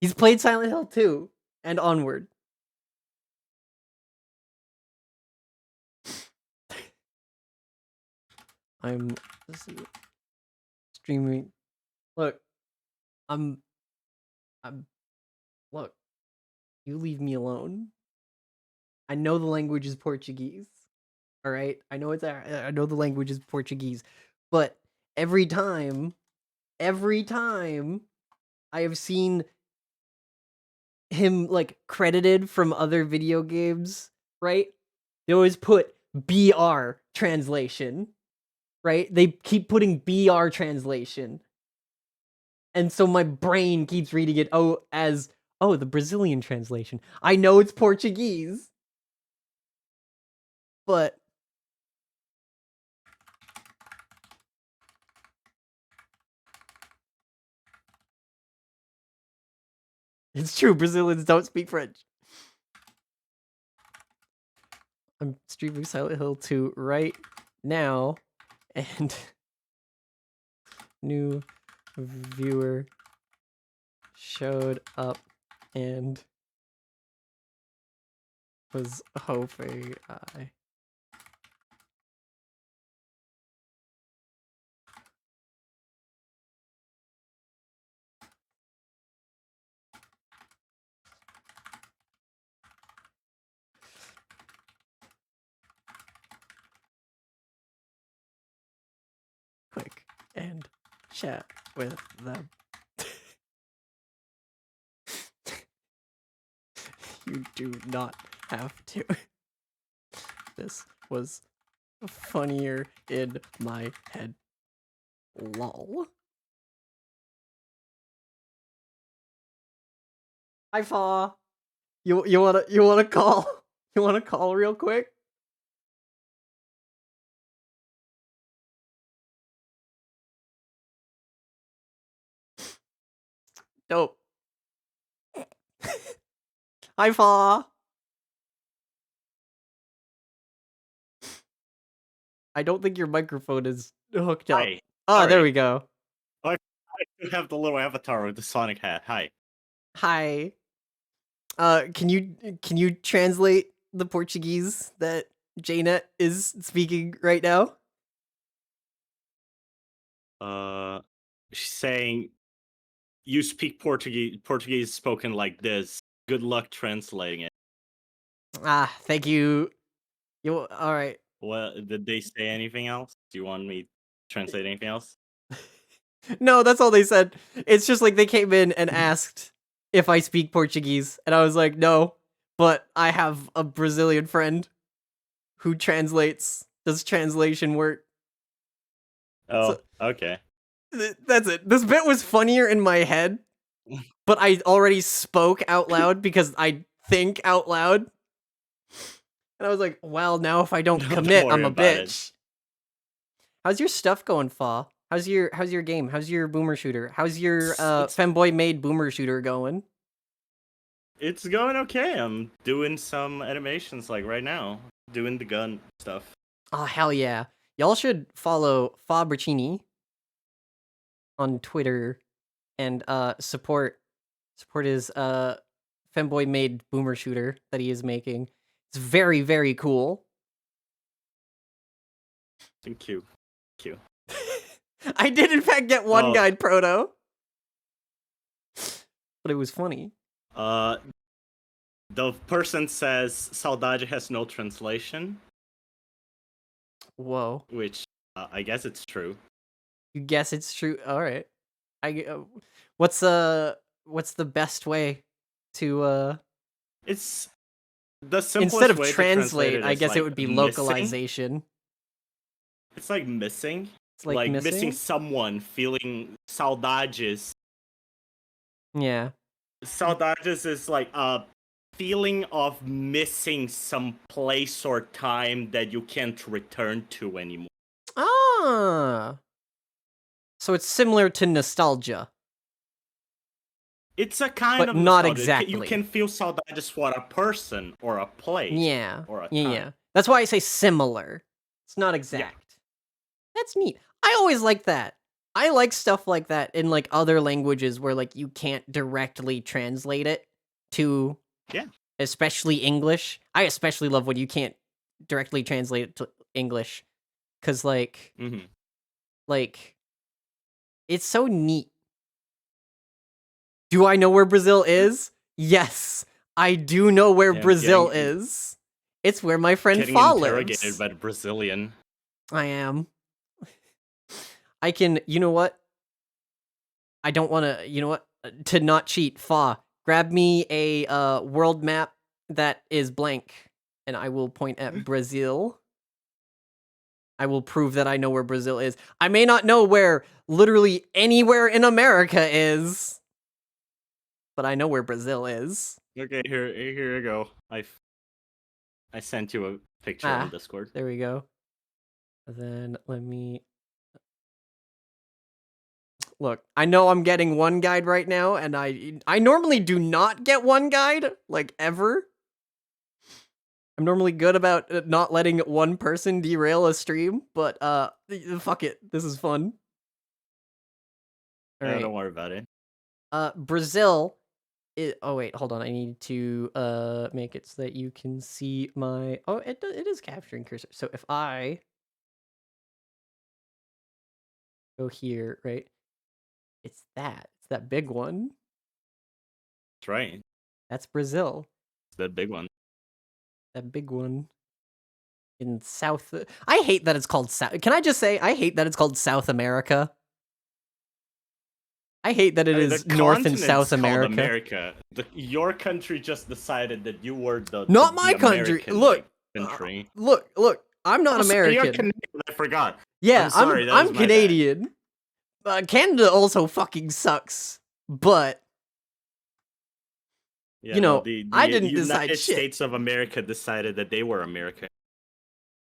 He's played Silent Hill 2 and Onward. I'm streaming. Look. I'm look. You leave me alone. I know the language is Portuguese. All right, I know I know the language is Portuguese, but every time I have seen him like credited from other video games, right? They always put BR translation, right? They keep putting BR translation. And so my brain keeps reading it as the Brazilian translation. I know it's Portuguese, but it's true. Brazilians don't speak French. I'm streaming Silent Hill 2 right now, and new viewer showed up and was hoping I. Click and chat with them. You do not have to. This was funnier in my head. Lol. Hi, Fa. You wanna call? You wanna call real quick? Dope. Hi, Fa. I don't think your microphone is hooked up. Hi. There Sorry. we go. I have the little avatar with the Sonic hat. Hi. Hi. Can you translate the Portuguese that Janet is speaking right now? She's saying you speak Portuguese spoken like this. Good luck translating it. Thank you. All right. Well, did they say anything else? Do you want me to translate anything else? No, that's all they said. It's just like they came in and asked if I speak Portuguese, and I was like, no, but I have a Brazilian friend who does translation work. Oh, So, okay. that's it. This bit was funnier in my head, but I already spoke out loud because I think out loud. And I was like, well, now if I don't Don't commit, I'm worry a about it. bitch. How's your stuff going, Fa? How's your game? How's your boomer shooter? How's your femboy made boomer shooter going? It's going okay. I'm doing some animations like right now. Doing the gun stuff. Oh, hell yeah. Y'all should follow Fa Bracini on Twitter and support his femboy made boomer shooter that he is making. It's very, very cool. Thank you. Thank you. I did in fact get one Oh. guide proto. But it was funny. The person says Saudade has no translation, Whoa. which I guess it's true. You guess it's true. All right. What's the best way to It's the simplest instead of way to translate, it I is, guess it like, would be missing. localization. It's like missing. It's like missing someone, feeling saudades. Yeah. Saudades is like a feeling of missing some place or time that you can't return to anymore. Ah. So it's similar to nostalgia. It's a kind But of not nostalgia. exactly. You can feel saudades for a person or a place. Yeah. Or a Yeah, time. yeah. That's why I say similar. It's not exact. That's neat. I always like that. I like stuff like that in like other languages where like you can't directly translate it to especially English. I especially love when you can't directly translate it to English cuz like like it's so neat. Do I know where Brazil is? Yes. I do know where Yeah, Brazil getting is. It's where my friend getting Fa interrogated lives. by the Brazilian. I am. I can. You know what? I don't want to. You know what? To not cheat, Fa, grab me a world map that is blank, and I will point at Brazil. I will prove that I know where Brazil is. I may not know where literally anywhere in America is, but I know where Brazil is. Okay, here you go. I sent you a picture on Ah, Discord. there we go. Then let me look. I know I'm getting one guide right now, and I normally do not get one guide, like, ever. I'm normally good about not letting one person derail a stream, but fuck it. This is fun. All right. Don't worry about it. Brazil. Oh wait, hold on. I need to make it so that you can see my. Oh, it is capturing cursor. So if I go here, right? It's that big one. That's right. That's Brazil. It's that big one. That big one in South. I hate that it's called South. Can I just say I hate that it's called South America? I hate that it I mean, is the North and continent's South called America. America. Your country just decided that you were Not the my country. American, Look, country. look. I'm not Oh, sorry, you're American. Canadian. I forgot. Yeah, I'm sorry. That I'm was my bad. Canadian. Canada also fucking sucks, but Yeah, you no, know, the I didn't decide United shit. States of America decided that they were America.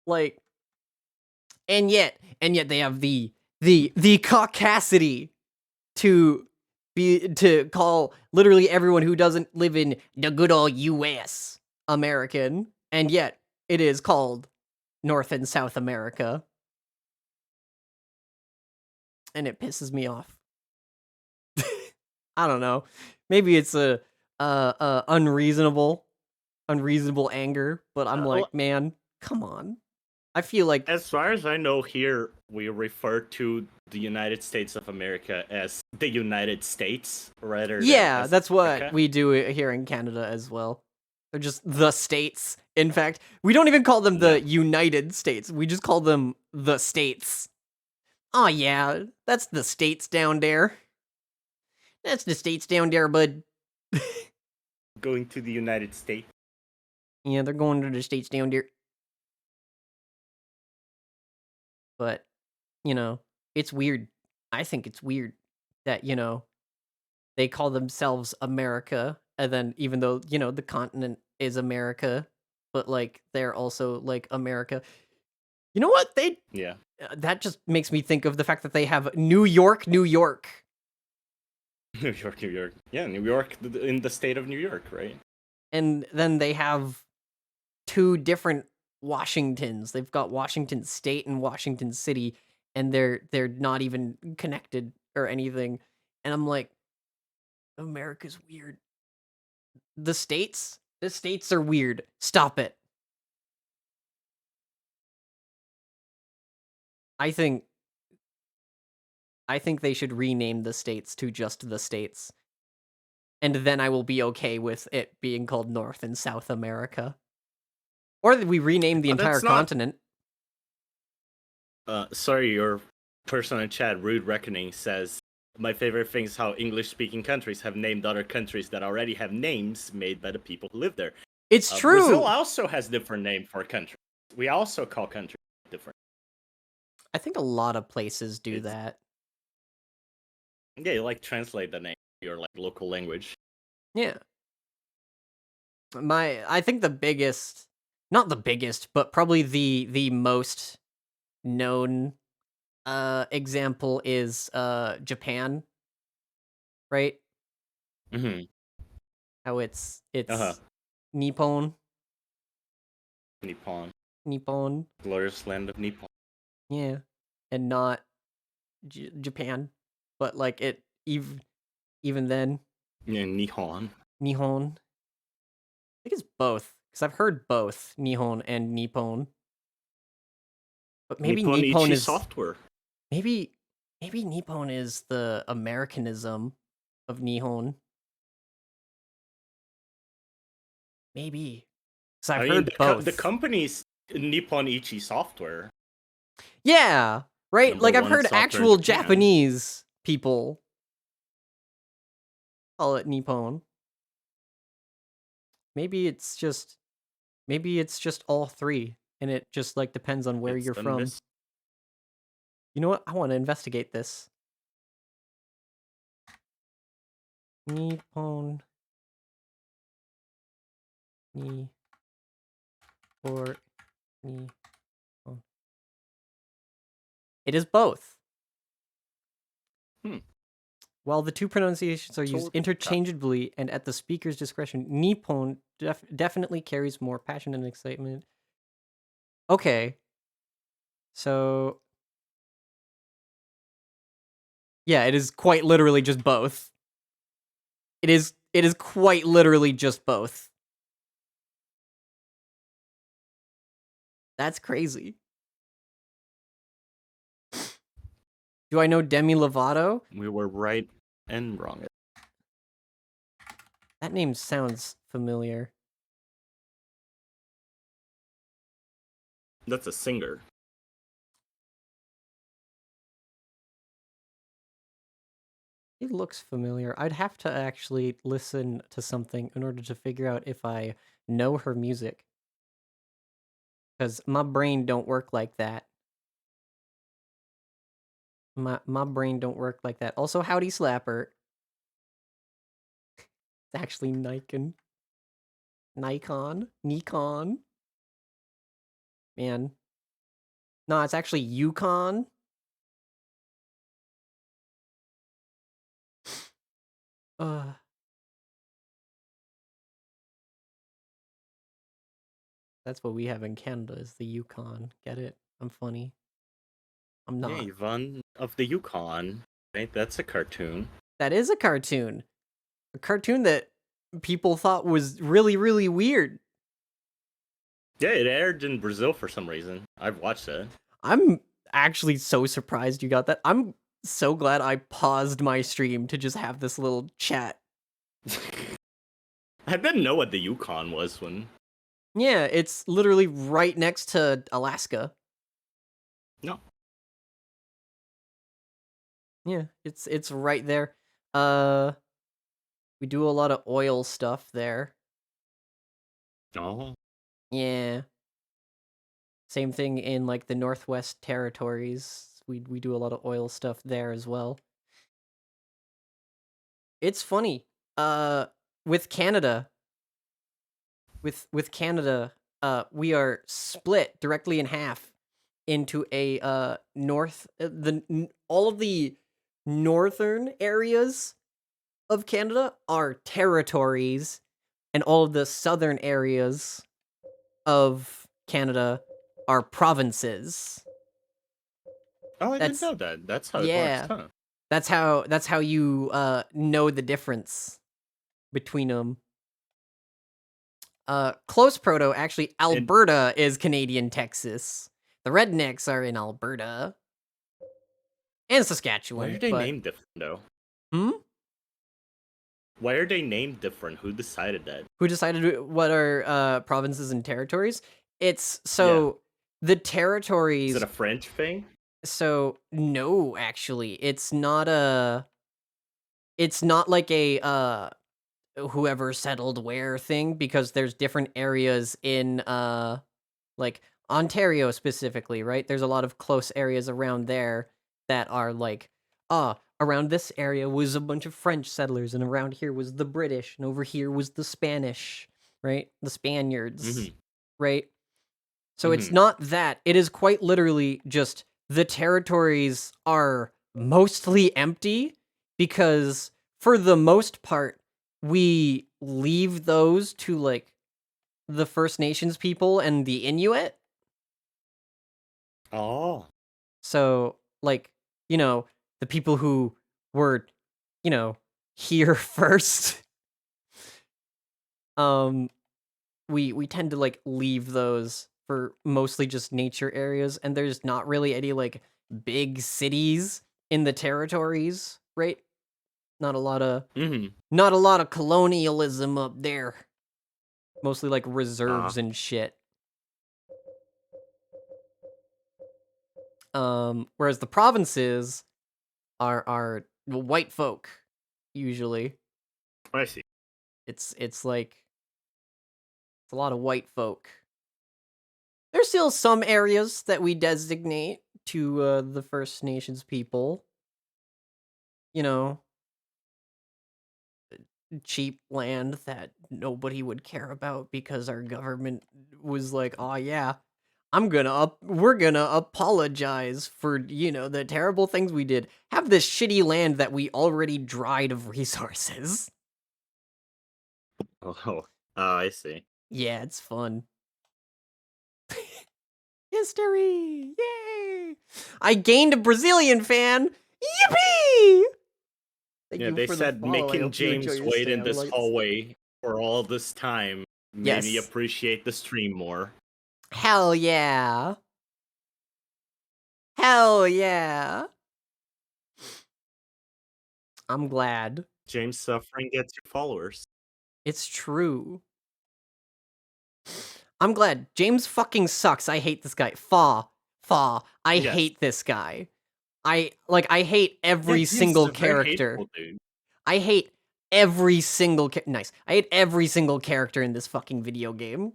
Like, and yet they have the caucasity to call literally everyone who doesn't live in the good old U.S. American, and yet it is called North and South America, and it pisses me off. I don't know. Maybe it's a unreasonable anger, but I'm Well, like, man, come on. I feel like as far as I know, here we refer to the United States of America as the United States rather than yeah, as that's what America. we do here in Canada as well. They're just the states. In fact, we don't even call them the United States. We just call them the states. Oh yeah, that's the states down there. That's the states down there, bud. Going to the United States. Yeah, they're going to the states down there. But, you know, it's weird. I think it's weird that, you know, they call themselves America, and then even though, you know, the continent is America, but like they're also like America. You know what? Yeah. That just makes me think of the fact that they have New York, New York. New York, New York. Yeah, New York in the state of New York, right? And then they have two different Washingtons. They've got Washington State and Washington City, and they're not even connected or anything. And I'm like, America's weird. The states are weird. Stop it. I think they should rename the states to just the states. And then I will be okay with it being called North and South America. Or that we rename the entire continent. Sorry, your person in chat, Rude Reckoning, says, my favorite thing is how English-speaking countries have named other countries that already have names made by the people who live there. It's true! Brazil also has different name for countries. We also call countries different. I think a lot of places do that. Yeah, you like translate the name to your like local language. Yeah. I think the biggest, not the biggest, but probably the most known example is Japan, right? Mm-hmm. How it's Uh-huh. Nippon, Nippon. Glorious land of Nippon. yeah, and not Japan, but like it even then Yeah, Nihon. Nihon. I think it's both because I've heard both Nihon and Nippon. But maybe Nippon Nipponichi is software. maybe Nippon is the Americanism of Nihon. Maybe. So I've I mean, heard both. the company's Nippon Ichi Software. Yeah, right? Number Like I've one in heard software in actual Japan. Japanese people call it Nippon. Maybe it's just all three, and it just like depends on where It's you're the from. You know what? I want to investigate this. Nippon ni or Nippon. It is both. Hmm. While the two pronunciations are used So- interchangeably and at the speaker's discretion, Nippon definitely carries more passion and excitement. Okay. So yeah, it is quite literally just both. It is quite literally just both. That's crazy. Do I know Demi Lovato? We were right and wrong. That name sounds familiar. That's a singer. It looks familiar. I'd have to actually listen to something in order to figure out if I know her music. Because my brain don't work like that. My brain don't work like that. Also, Howdy Slapper. It's actually Nikon. Nikon. Man. No, it's actually Yukon. Uh. That's what we have in Canada is the Yukon. Get it? I'm funny. I'm not. Yeah, Yvonne of the Yukon. Right, that's a cartoon. That is a cartoon. A cartoon that people thought was really, really weird. Yeah, it aired in Brazil for some reason. I've watched it. I'm actually so surprised you got that. I'm so glad I paused my stream to just have this little chat. I didn't know what the Yukon was when. Yeah, it's literally right next to Alaska. No. Yeah, it's right there. We do a lot of oil stuff there. Oh. Yeah. Same thing in like the Northwest Territories. We do a lot of oil stuff there as well. It's funny. With Canada, with Canada, we are split directly in half into a all of the northern areas of Canada are territories, and all of the southern areas of Canada are provinces. Oh, I didn't That's know that. That's how it works, yeah. huh? That's how you know the difference between them. Close proto, actually, Alberta is Canadian Texas. The rednecks are in Alberta and Saskatchewan. Why are they but... named different, though? Hmm? Why are they named different? Who decided that? Who decided what are provinces and territories? It's so the territories. Is it a French thing? So no, actually, it's not a. It's not like a whoever settled where thing, because there's different areas in like Ontario specifically, right? There's a lot of close areas around there that are like, around this area was a bunch of French settlers, and around here was the British, and over here was the Spanish, right? The Spaniards, right? So it's not that. It is quite literally just the territories are mostly empty because for the most part, we leave those to like the First Nations people and the Inuit. Oh. So, like, the people who were, here first. We tend to like leave those for mostly just nature areas, and there's not really any like big cities in the territories, right? Not a lot of colonialism up there. Mostly like reserves and shit. Whereas the provinces are white folk usually. I see. It's like it's a lot of white folk. There's still some areas that we designate to the First Nations people. You know, cheap land that nobody would care about because our government was like, "Oh yeah, we're gonna apologize for, the terrible things we did. Have this shitty land that we already dried of resources." Oh, I see. Yeah, it's fun. History! Yay! I gained a Brazilian fan! Yippee! Thank Yeah, you they for the said follow. I making hope you enjoy James your wait stay in on this Lights. hallway for all this time made me Yes. appreciate the stream more. Hell yeah. Hell yeah. I'm glad. James suffering gets you followers. It's true. I'm glad. James fucking sucks. I hate this guy. Fa. I Yes. hate this guy. I hate Yeah, every James is single a very character. hateful dude. I hate every single nice. I hate every single character in this fucking video game.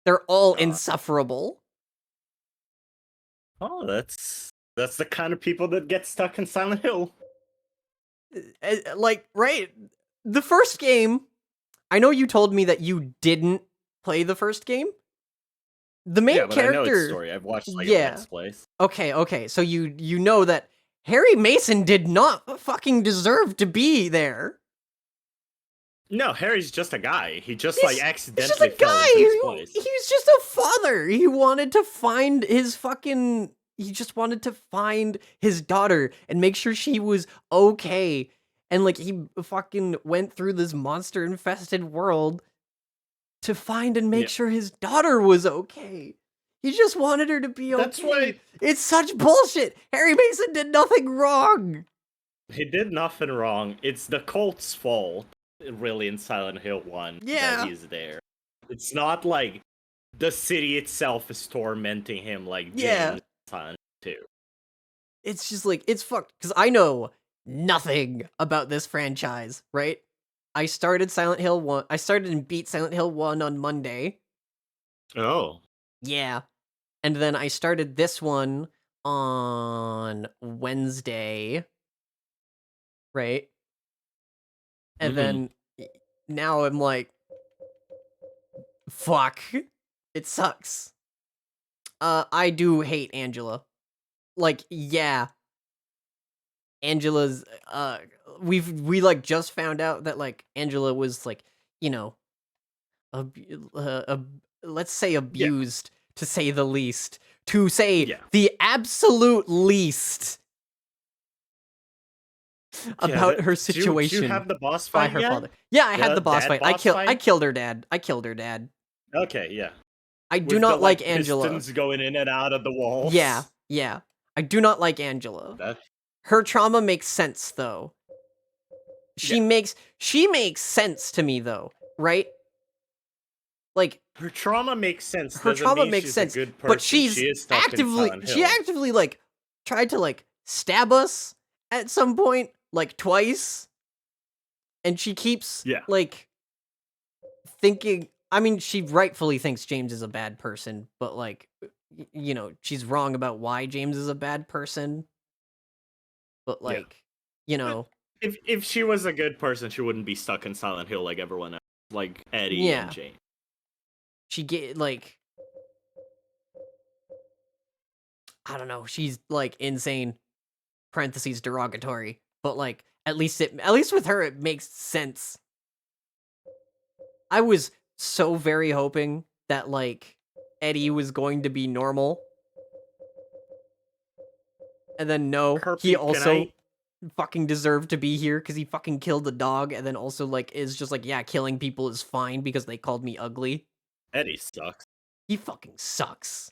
They're all insufferable. Oh, that's the kind of people that get stuck in Silent Hill. Like, right? The first game, I know you told me that you didn't play the first game. The main Yeah, but character, I know its story. I've watched like yeah. Let's Plays. Okay. So you know that Harry Mason did not fucking deserve to be there. No, Harry's just a guy. He just He's accidentally just a fell guy. into this place. He was just a father. He wanted to find he just wanted to find his daughter and make sure she was okay. And like he fucking went through this monster infested world to find and make sure his daughter was okay. He just wanted her to be okay. That's right. It's such bullshit. Harry Mason did nothing wrong. He did nothing wrong. It's the cult's fault, really, in Silent Hill 1 that he's there. It's not like the city itself is tormenting him like James Silent 2. It's just like, it's fucked. Because I know nothing about this franchise, right? I started Silent Hill 1. I started and beat Silent Hill 1 on Monday. Oh. Yeah. And then I started this one on Wednesday. Right? And then now I'm like, fuck. It sucks. I do hate Angela. Like, yeah. Angela's we like just found out that like Angela was like, let's say abused to say the least. To say the absolute least about her situation. Did you have the boss by fight her yet? father. Yeah, I had the boss fight. I killed her dad. Okay, yeah. I do not like Angela. Pistons going in and out of the walls. Yeah. I do not like Angela. Her trauma makes sense though. She makes sense to me though, right? Like her trauma makes sense. Her trauma makes sense, a good person. but she actively like tried to like stab us at some point, like twice, and she keeps like thinking. I mean, she rightfully thinks James is a bad person, but like, she's wrong about why James is a bad person. But like, if she was a good person, she wouldn't be stuck in Silent Hill like everyone else, like Eddie and James. She like, I don't know. She's like insane. Parentheses derogatory, but like at least with her it makes sense. I was so very hoping that like Eddie was going to be normal. And then no, he also fucking deserved to be here because he fucking killed the dog, and then also like is just like, yeah, killing people is fine because they called me ugly. Eddie sucks. He fucking sucks.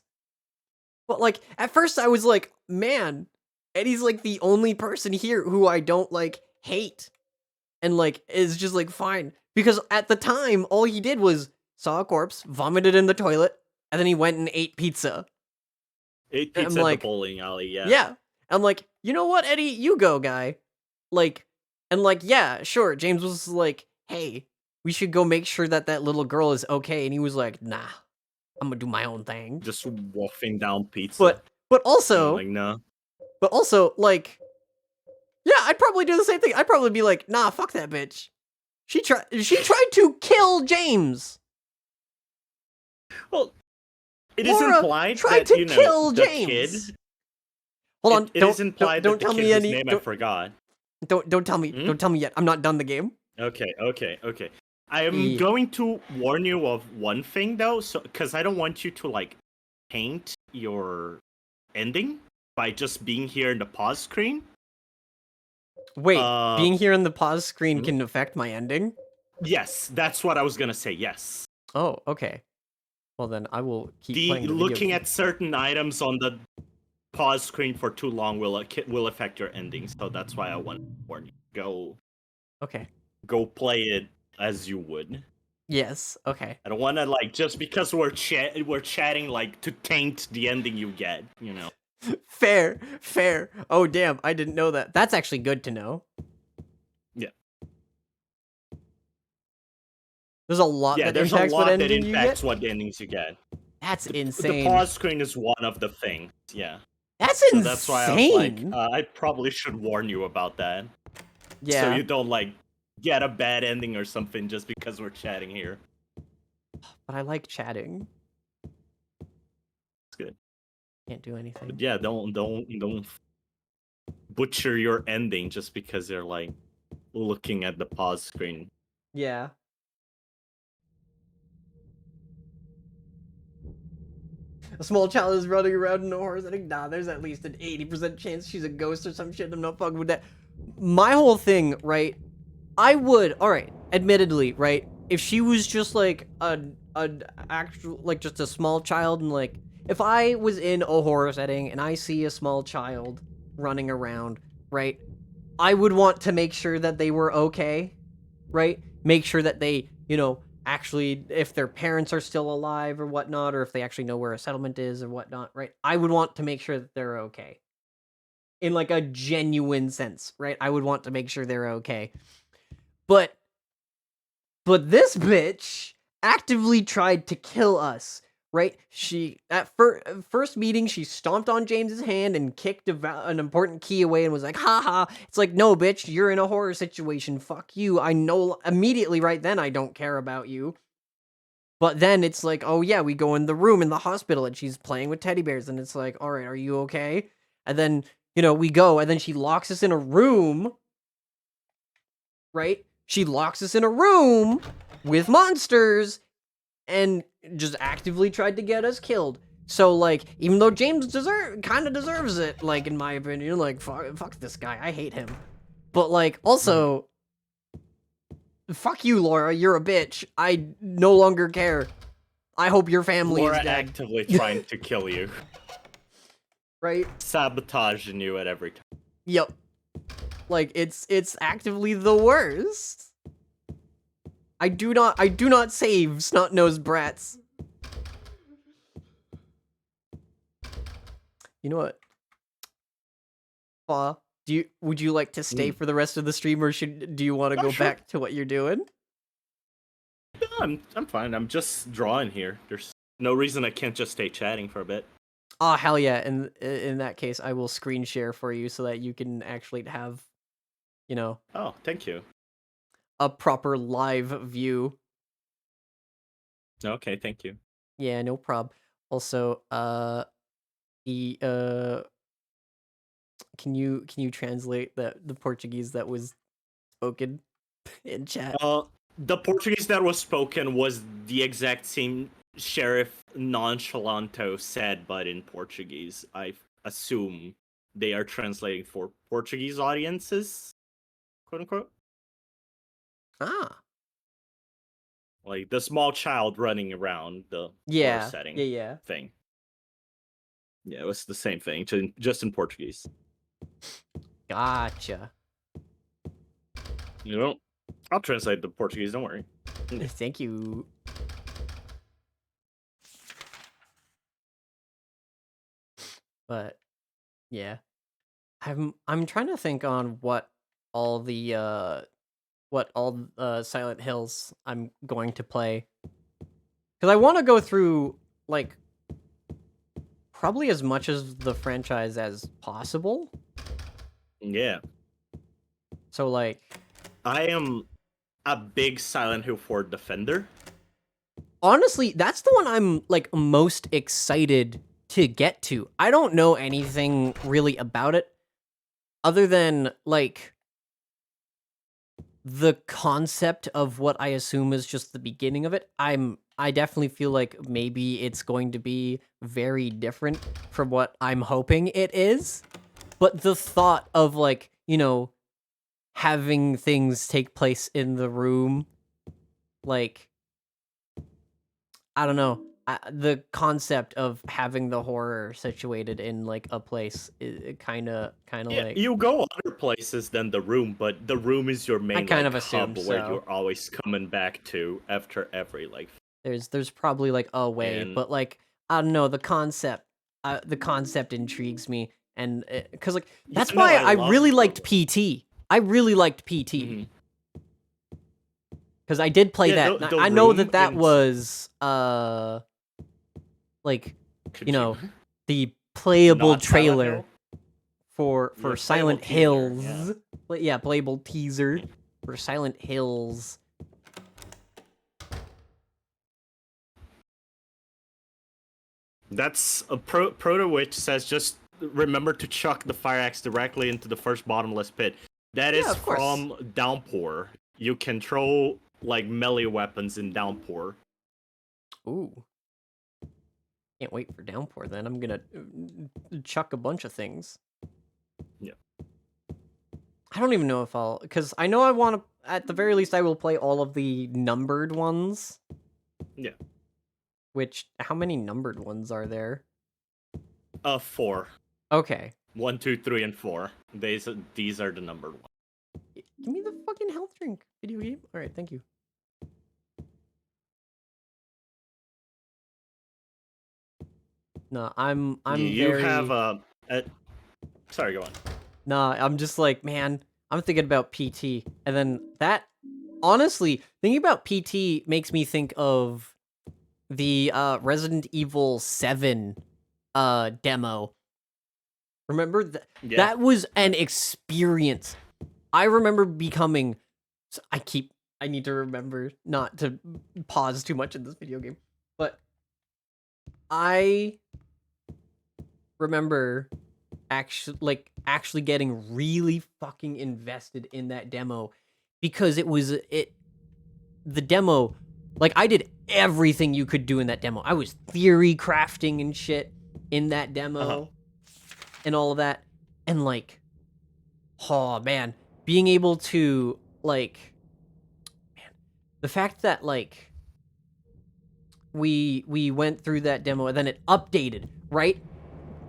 But like at first I was like, man, Eddie's like the only person here who I don't like hate. And like is just like fine. Because at the time, all he did was saw a corpse, vomited in the toilet, and then he went and ate pizza. Ate And I'm pizza at the like, bowling alley, yeah. yeah. I'm like, you know what, Eddie? You go, guy. Like, and like, yeah, sure. James was like, hey, we should go make sure that that little girl is okay. And he was like, nah, I'm gonna do my own thing. Just wolfing down pizza. But I'm also, like, no. like, yeah, I'd probably do the same thing. I'd probably be like, nah, fuck that bitch. She tried to kill James. Well, it is Laura implied tried that, to you know, kill the James. kid... Hold on, It is implied don't that tell the me kid, whose any. name I forgot. Don't tell me. Don't tell me yet. I'm not done the game. Okay. I am Yeah. going to warn you of one thing, though, so because I don't want you to, like, paint your ending by just being here in the pause screen. Wait, being here in the pause screen Mhm. can affect my ending? Yes, that's what I was gonna say, yes. Oh, okay. Well then, I will keep playing the video. Looking at certain items on the pause screen for too long will affect your ending, so that's why I want to warn you. Okay. Go play it as you would. Yes. Okay. I don't want to, like, just because we're chatting, like, to taint the ending you get, you know. Fair. Oh damn, I didn't know that. That's actually good to know. Yeah. There's a lot that there's impacts a lot what that ending you impacts get. what endings you get. That's The insane. pause screen is one of the things. Yeah. That's So insane. that's why I was like, I probably should warn you about that. Yeah. So you don't, like, get a bad ending or something just because we're chatting here. But I like chatting. It's good. Can't do anything. But yeah, don't butcher your ending just because you're, like, looking at the pause screen. Yeah. A small child is running around in a horse. I think, nah, there's at least an 80% chance she's a ghost or some shit. I'm not fucking with that. My whole thing, right? I would, alright, admittedly, right? If she was just like an actual, like just a small child, and like, if I was in a horror setting and I see a small child running around, right? I would want to make sure that they were okay, right? Make sure that they, you know, actually, if their parents are still alive or whatnot, or if they actually know where a settlement is or whatnot, right? I would want to make sure that they're okay. In like a genuine sense, right? I would want to make sure they're okay. But this bitch actively tried to kill us, right? She, at first meeting, she stomped on James's hand and kicked an important key away and was like, haha. It's like, no, bitch, you're in a horror situation. Fuck you. I know immediately right then I don't care about you. But then it's like, oh yeah, we go in the room in the hospital and she's playing with teddy bears and it's like, all right, are you okay? And then, you know, we go and then she locks us in a room, right? She locks us in a room with monsters and just actively tried to get us killed. So, like, even though James kind of deserves it, like, in my opinion, like, fuck this guy, I hate him. But, like, also, fuck you, Laura, you're a bitch. I no longer care. I hope your family Laura is dead. actively trying to kill you. Right? Sabotaging you at every time. Yep. Like, it's actively the worst. I do not save snot-nosed brats. You know what? Would you like to stay for the rest of the stream, or do you want to go sure. back to what you're doing? No, I'm fine. I'm just drawing here. There's no reason I can't just stay chatting for a bit. Oh, hell yeah. In that case, I will screen share for you so that you can actually have, you know... Oh, thank you. A proper live view. Okay, thank you. Yeah, no prob. Also, can you translate the Portuguese that was spoken in chat? The Portuguese that was spoken was the exact same Sheriff Nonchalanto said, but in Portuguese. I assume they are translating for Portuguese audiences, quote unquote. Ah. Like the small child running around the horror setting thing. Yeah, it was the same thing, just in Portuguese. Gotcha. You know, I'll translate the Portuguese, don't worry. Thank you. But yeah. I'm trying to think on what all Silent Hills I'm going to play. Cuz I want to go through like probably as much of the franchise as possible. Yeah. So like I am a big Silent Hill 4 defender. honestly, that's the one I'm like most excited to get to. I don't know anything really about it other than like the concept of what I assume is just the beginning of it. I definitely feel like maybe it's going to be very different from what I'm hoping it is. But the thought of like, having things take place in the room, like I don't know. The concept of having the horror situated in like a place, kind of Yeah, like you go other places than the room, but the room is your I main kind like of assumed hub where so. you're always coming back to after every like. There's probably like a way, And but like I don't know, the concept intrigues me, and because like yeah, that's no, why I I really love liked the. PT. I really liked PT Mhm. because I did play Yeah, that. the I know room that that in was like Kojima, the playable not Silent trailer Hill. for Yeah, playable Silent teaser. Hills. Yeah. Yeah, playable teaser for Silent Hills. That's a proto witch says just remember to chuck the fire axe directly into the first bottomless pit. That Yeah, is of course. from Downpour. You can throw like melee weapons in Downpour. Ooh. Can't wait for Downpour then. I'm gonna chuck a bunch of things. Yeah. I don't even know if I'll... Because I know I want to... At the very least, I will play all of the numbered ones. Yeah. Which... How many numbered ones are there? 4. Okay. 1, 2, 3, and 4. These are the numbered ones. Give me the fucking health drink, video game. Alright, thank you. No, I'm You very... have a... Sorry, go on. Nah, I'm just like, man, I'm thinking about PT. And then that... Honestly, thinking about PT makes me think of the Resident Evil 7 demo. Remember Yeah. that was an experience. I remember becoming I need to remember not to pause too much in this video game. But I remember actually getting really fucking invested in that demo because the demo, like I did everything you could do in that demo. I was theory crafting and shit in that demo and all of that. And like, oh man, being able to like, man, the fact that like we went through that demo and then it updated, right?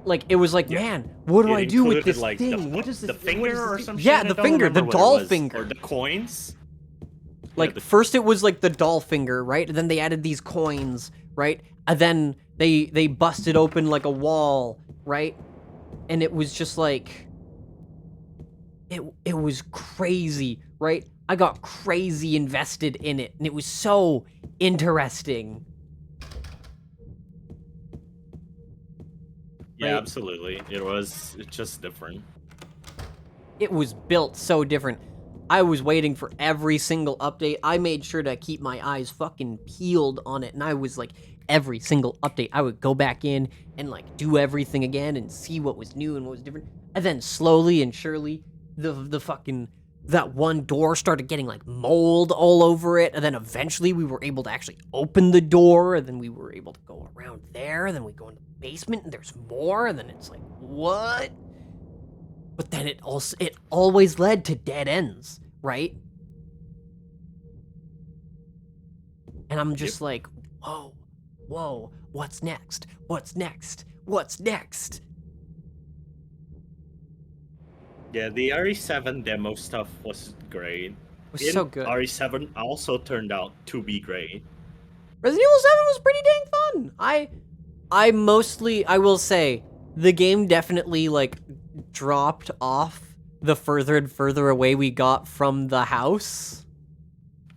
Like it was like, Yeah. man, what do It I do with included, this like, thing? What is this? The finger or some shit? Yeah, I the don't finger, the remember what it doll was. finger. Or the coins? Like first it was like the doll finger, right? And then they added these coins, right? And then they busted open like a wall, right? And it was just like it was crazy, right? I got crazy invested in it, and it was so interesting. Yeah, right? absolutely. It's just different. It was built so different. I was waiting for every single update. I made sure to keep my eyes fucking peeled on it, and I was like, every single update, I would go back in and like do everything again and see what was new and what was different. And then slowly and surely, the fucking that one door started getting like mold all over it, and then eventually we were able to actually open the door, and then we were able to go around there, and then we go in the basement and there's more, and then it's like, what? But then it always led to dead ends, right? And I'm just like, whoa, what's next? What's next? What's next? Yeah, the RE7 demo stuff was great. was so in good. RE7 also turned out to be great. Resident Evil 7 was pretty dang fun. I will say, the game definitely, like, dropped off the further and further away we got from the house.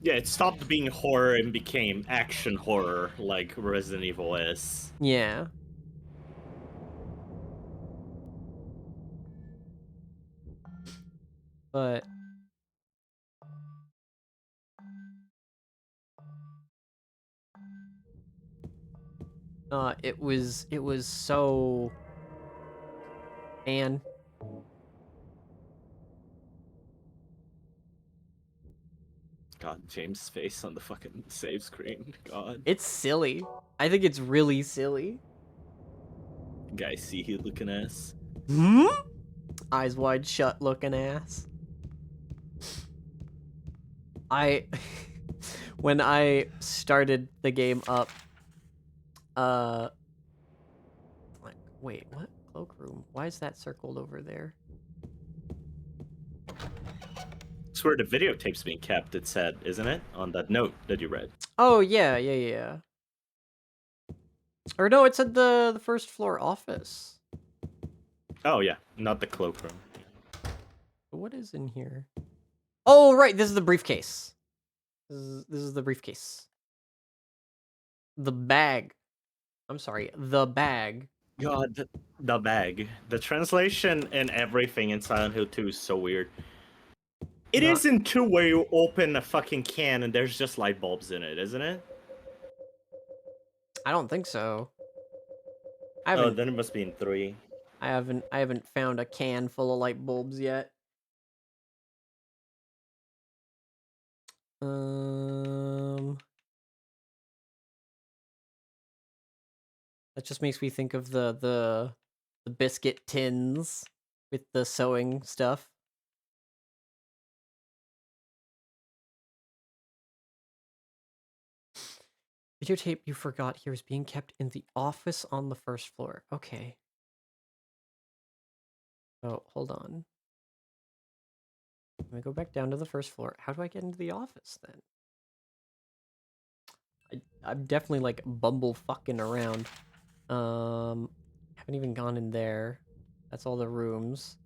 Yeah, it stopped being horror and became action horror like Resident Evil is. Yeah. But it was so, man. God, James' face on the fucking save screen. God. It's silly. I think it's really silly. Guy see he looking ass. Hmm? Eyes wide shut looking ass. When I started the game up, like, wait, what? Cloakroom? Why is that circled over there? It's where the videotape's being kept, it said, isn't it? On that note that you read. Oh, yeah. Or no, it said the first floor office. Oh yeah, not the cloakroom. What is in here? Oh, right, this is the briefcase. This is the briefcase. The bag. I'm sorry, the bag. God, the bag. The translation and everything in Silent Hill 2 is so weird. It Not- isn't 2 where you open a fucking can and there's just light bulbs in it, isn't it? I don't think so. I Oh, haven't then it must be in 3. I haven't found a can full of light bulbs yet. That just makes me think of the biscuit tins with the sewing stuff. Videotape you forgot here is being kept in the office on the first floor. Okay. Oh, hold on. Let me go back down to the first floor. How do I get into the office then? I'm definitely like bumble fucking around. Haven't even gone in there. That's all the rooms.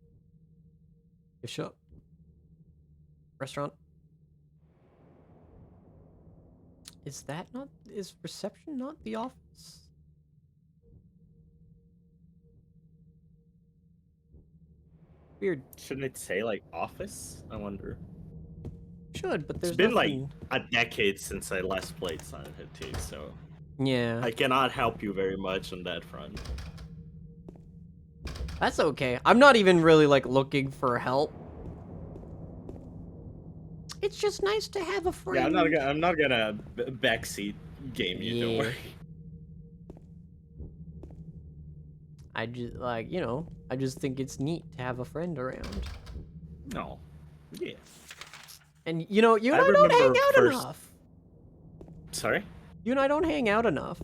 Gift shop. Restaurant. Is reception not the office? Weird. Shouldn't it say like office? I wonder. Should, but It's there's been nothing. like a decade since I last played Silent Hill 2, so Yeah. I cannot help you very much on that front. That's okay. I'm not even really like looking for help. It's just nice to have a friend. Yeah, I'm not gonna backseat game you, don't Yeah. worry. I just like, I just think it's neat to have a friend around. No. Yeah. And you and I I don't hang remember out first- enough. Sorry? You and I don't hang out enough.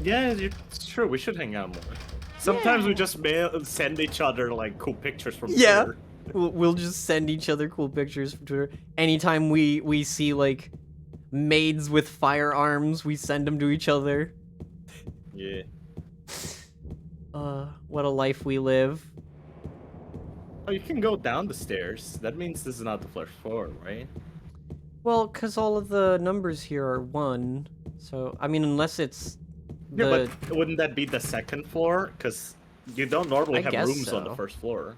Yeah, it's true. We should hang out more. Sometimes we Yeah. just send each other like cool pictures from Yeah. Twitter. We'll just send each other cool pictures from Twitter. Anytime we see like maids with firearms, we send them to each other. Yeah. What a life we live. Oh, you can go down the stairs. That means this is not the first floor, right? Well, because all of the numbers here are 1. So, I mean, unless it's Yeah, the... but wouldn't that be the second floor? Because you don't normally I have guess rooms on the so. first floor.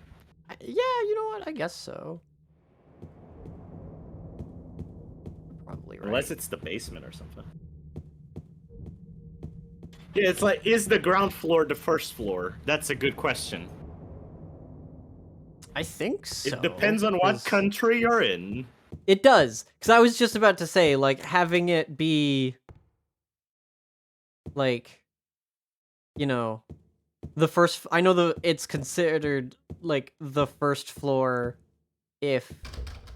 Yeah, you know what? I guess so. Probably right. Unless it's the basement or something. Yeah, it's like, is the ground floor the first floor? That's a good question. I think so. It depends on what 'cause- country you're in. It does. Because I was just about to say, like, having it be... like, the first... I know it's considered, like, the first floor if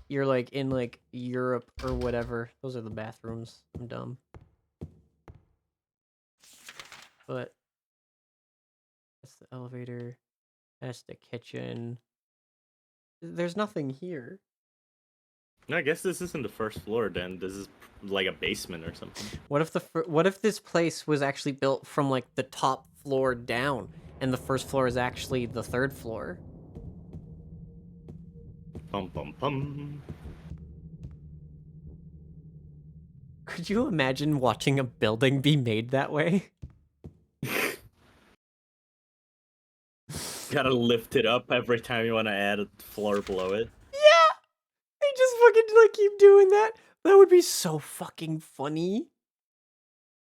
you're, like, in, like, Europe or whatever. Those are the bathrooms. I'm dumb. But... that's the elevator. That's the kitchen. There's nothing here. No, I guess this isn't the first floor. Then this is like a basement or something. What if this place was actually built from like the top floor down, and the first floor is actually the third floor? Pum pum pum. Could you imagine watching a building be made that way? Gotta lift it up every time you want to add a floor below it. Yeah, they just fucking like keep doing that. That would be so fucking funny.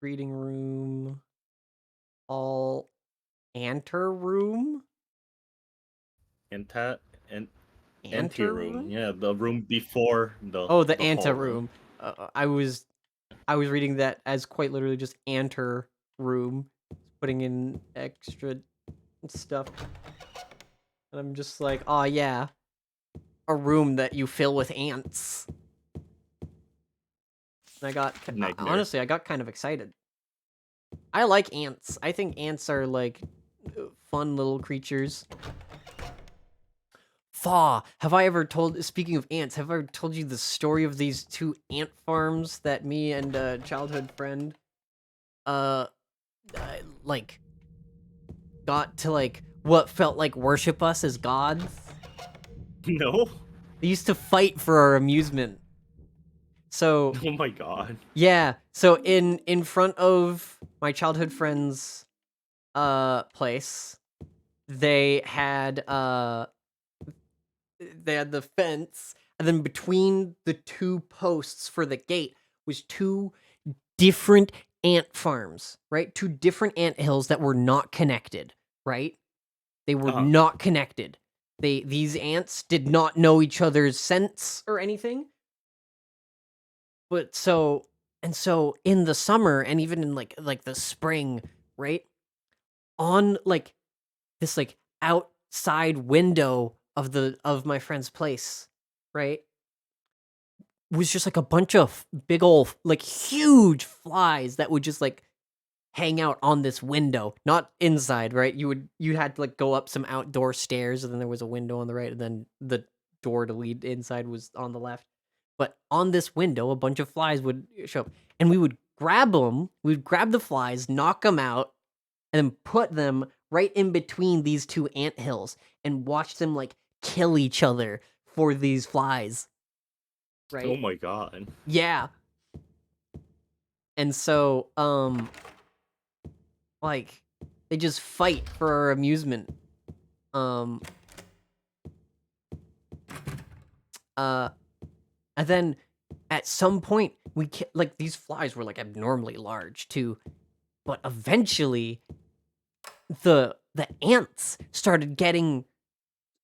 Reading room, all ante room, Anta and ante Anteroom. room. Yeah, the room before the Oh, the ante hall room. room. I was reading that as quite literally just ante room, putting in extra stuff, and I'm just like, oh yeah, a room that you fill with ants. And I got Nightmare. honestly, I got kind of excited. I like ants. I think ants are like fun little creatures. Faw, have I ever told, speaking of ants, have I ever told you the story of these two ant farms that me and a childhood friend, like, got to, like, what felt like worship us as gods? No. They used to fight for our amusement. So, Oh my god. yeah, so in front of my childhood friend's, place, they had the fence, and then between the two posts for the gate was two different ant farms, right? Two different ant hills that were not connected, right? They were not connected. These ants did not know each other's scents or anything. But so in the summer and even in like the spring, right? On like this like outside window of my friend's place, right? Was just like a bunch of big old like huge flies that would just like hang out on this window, not inside, right? You had to like go up some outdoor stairs, and then there was a window on the right, and then the door to lead inside was on the left. But on this window, a bunch of flies would show up, and we would grab them. We'd grab the flies, knock them out, and then put them right in between these two ant hills and watch them like kill each other for these flies. Right? Oh my god. Yeah. And so, like, they just fight for our amusement. And then at some point, like, these flies were like abnormally large too. But eventually, the ants started getting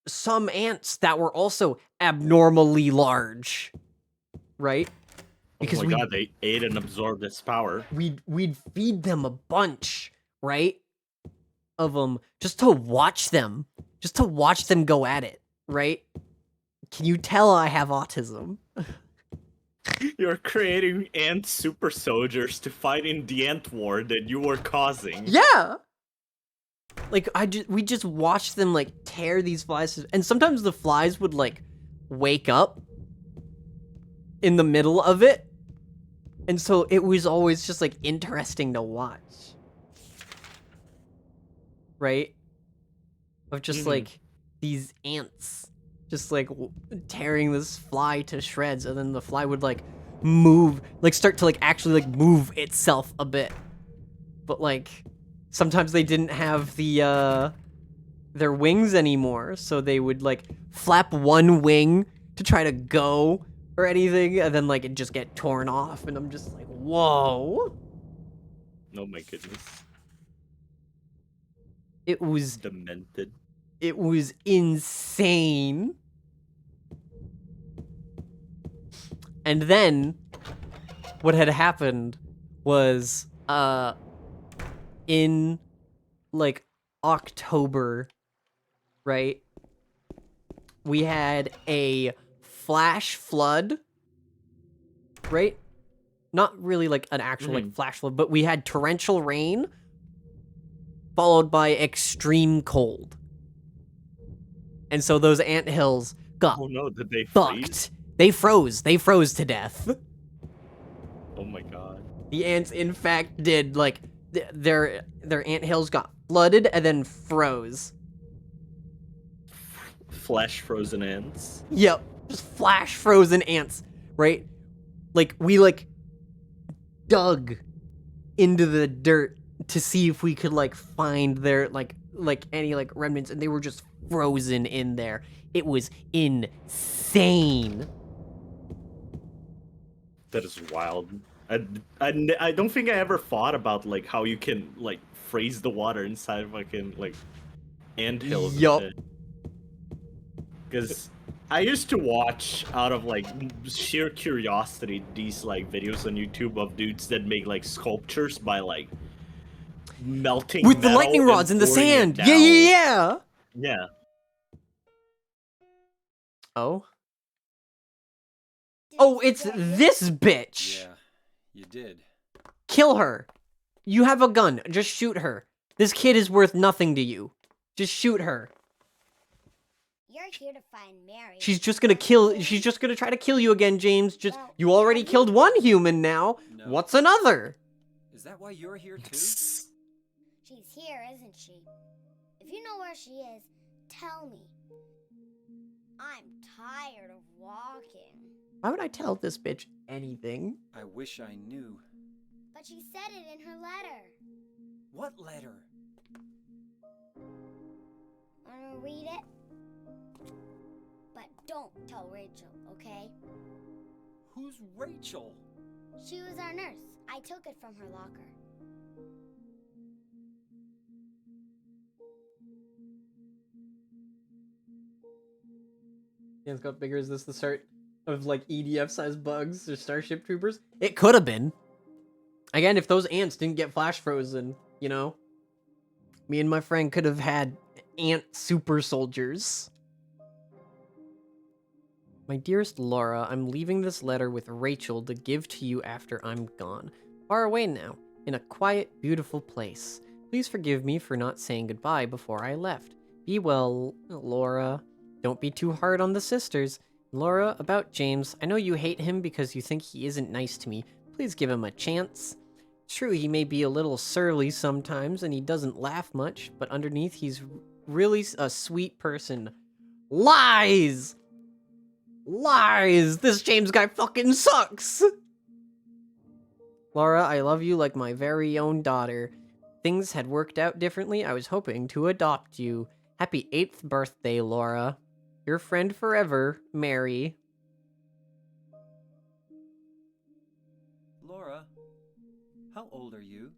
some ants that were also abnormally large, right? Oh my god, they ate and absorbed its power. We'd feed them a bunch, right? Of them just to watch them go at it, right? Can you tell I have autism? You're creating ant super soldiers to fight in the ant war that you were causing. Yeah. Like we just watched them like tear these flies, and sometimes the flies would like wake up in the middle of it. And so it was always just like interesting to watch. Right? Of just like these ants just like tearing this fly to shreds, and then the fly would like move, like start to like actually like move itself a bit. But like sometimes they didn't have the their wings anymore, so they would like flap one wing to try to go or anything, and then like it just get torn off, and I'm just like, whoa. Oh my goodness. It was demented. It was insane. And then what had happened was in like October, right? We had a flash flood, right? Not really like an actual like flash flood, but we had torrential rain followed by extreme cold. And so those anthills got oh no, did they fucked. freeze? They froze to death. Oh my god. The ants, in fact, did, like, their anthills got flooded and then froze. Flash frozen ants. Yep, just flash frozen ants, right? Like, we, like, dug into the dirt to see if we could, like, find their, like any, like, remnants, and they were just frozen in there. It was insane. That is wild. I don't think I ever thought about, like, how you can, like, freeze the water inside fucking, like, anthills. Yup. Because I used to watch, out of, like, sheer curiosity, these, like, videos on YouTube of dudes that make, like, sculptures by, like, melting With the metal lightning rods in the pouring it sand. down. Yeah. Yeah. Oh? Oh, it's this bitch. Yeah, you did. Kill her. You have a gun. Just shoot her. This kid is worth nothing to you. Just shoot her. You're here to find Mary. She's just gonna try to kill you again, James. You already killed one human now. No. What's another? Is that why you're here too? She's here, isn't she? If you know where she is, tell me. I'm tired of walking. Why would I tell this bitch anything? I wish I knew. But she said it in her letter. What letter? Wanna read it? But don't tell Rachel, okay? Who's Rachel? She was our nurse. I took it from her locker. Ants got bigger. Is this the start of, like, EDF-sized bugs or Starship Troopers? It could have been. Again, if those ants didn't get flash frozen, you know? Me and my friend could have had ant super soldiers. My dearest Laura, I'm leaving this letter with Rachel to give to you after I'm gone. Far away now, in a quiet, beautiful place. Please forgive me for not saying goodbye before I left. Be well, Laura. Don't be too hard on the sisters. Laura, about James, I know you hate him because you think he isn't nice to me. Please give him a chance. True, he may be a little surly sometimes, and he doesn't laugh much, but underneath he's really a sweet person. Lies! Lies! This James guy fucking sucks! Laura, I love you like my very own daughter. Things had worked out differently. I was hoping to adopt you. Happy 8th birthday, Laura. Your friend forever, Mary. Laura, how old are you?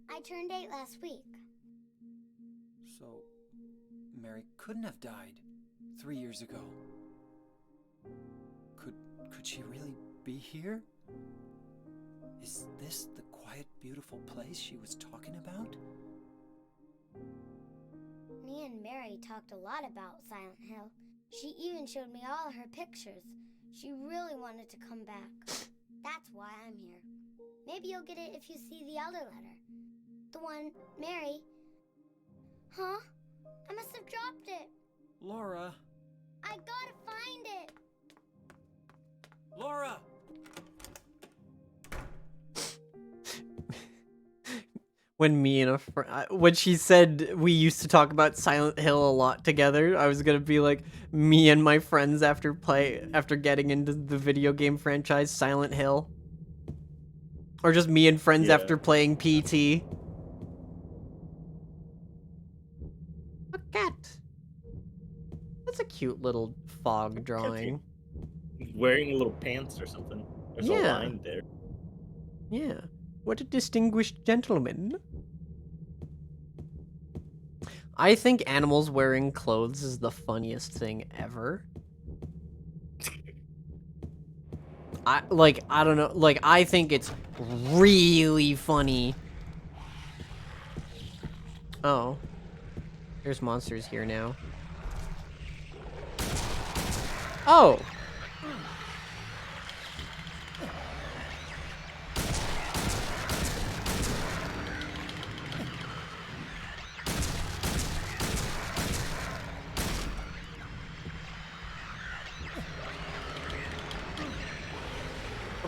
I turned 8 last week. So, Mary couldn't have died 3 years ago. Could she really be here? Is this the quiet, beautiful place she was talking about? Me and Mary talked a lot about Silent Hill. She even showed me all her pictures. She really wanted to come back. That's why I'm here. Maybe you'll get it if you see the other letter. The one, Mary. Huh? I must have dropped it. Laura! I gotta find it. Laura! When me and when she said we used to talk about Silent Hill a lot together, I was gonna be like, me and my friends after getting into the video game franchise Silent Hill. Or just me and friends after playing PT. A cat. That's a cute little fog drawing. Wearing little pants or something. There's a line there. Yeah. What a distinguished gentleman. I think animals wearing clothes is the funniest thing ever. I don't know, like, I think it's really funny. Oh. There's monsters here now. Oh!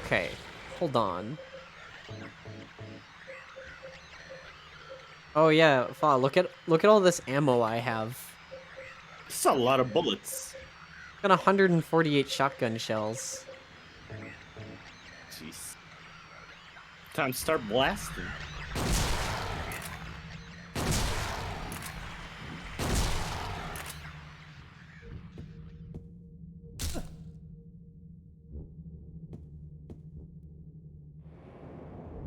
Okay, hold on. Oh yeah, Fa, look at all this ammo I have. It's a lot of bullets. Got 148 shotgun shells. Jeez. Time to start blasting.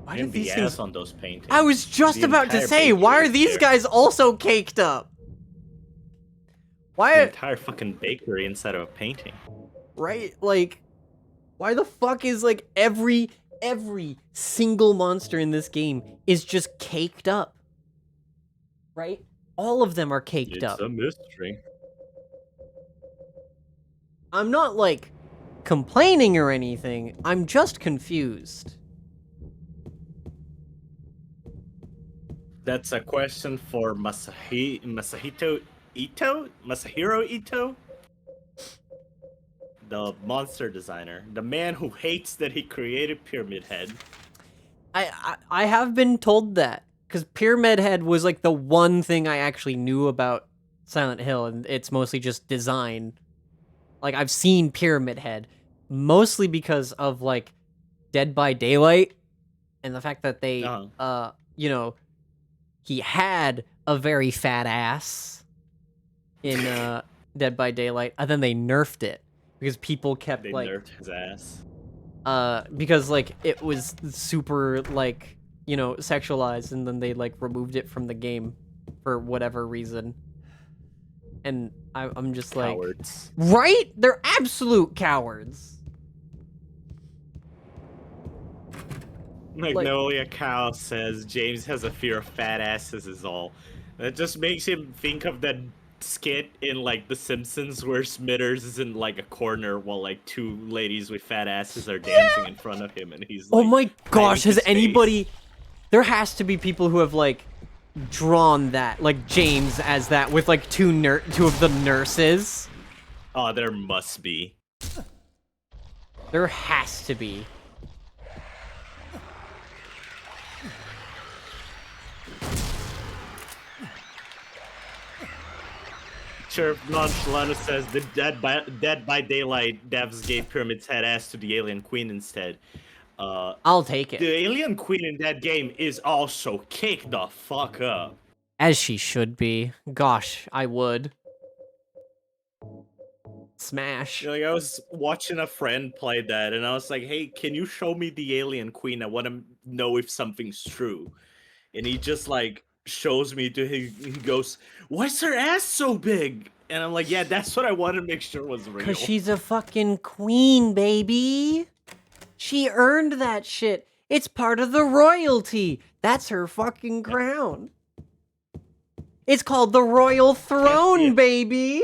Why And did the these ass things... on those paintings. I was just The about to entire say, bakery why are is these there. guys also caked up? The Why... entire fucking bakery inside of a painting. Right? Like, why the fuck is, like, every single monster in this game is just caked up? Right? All of them are caked It's up. a mystery. I'm not, like, complaining or anything. I'm just confused. That's a question for Masahiro Ito? The monster designer. The man who hates that he created Pyramid Head. I have been told that. Because Pyramid Head was, like, the one thing I actually knew about Silent Hill, and it's mostly just design. Like, I've seen Pyramid Head, mostly because of, like, Dead by Daylight, and the fact that they, you know, he had a very fat ass in, Dead by Daylight, and then they nerfed it, because people kept, They like... nerfed his ass. Because, like, it was super, like, you know, sexualized, and then they, like, removed it from the game for whatever reason. And I'm just like... Cowards. Right? They're absolute cowards! Magnolia Cow says James has a fear of fat asses is all. That just makes him think of that skit in like The Simpsons where Smithers is in like a corner while like two ladies with fat asses are dancing in front of him and he's like, oh my gosh, hiding has his anybody... face. There has to be people who have, like, drawn that, like, James as that with, like, two of the nurses. Oh, there must be. There has to be. Sheriff Nonchalana says the Dead by Daylight devs gave Pyramid's head ass to the Alien Queen instead. I'll take it. The Alien Queen in that game is also kicked the fuck up. As she should be. Gosh, I would. Smash. Like, I was watching a friend play that, and I was like, hey, can you show me the Alien Queen? I want to know if something's true. And he just, like, shows me he goes, why is her ass so big? And I'm like, yeah, that's what I wanted to make sure was real. Because she's a fucking queen, baby. She earned that shit. It's part of the royalty. That's her fucking crown. It's called the royal throne, baby.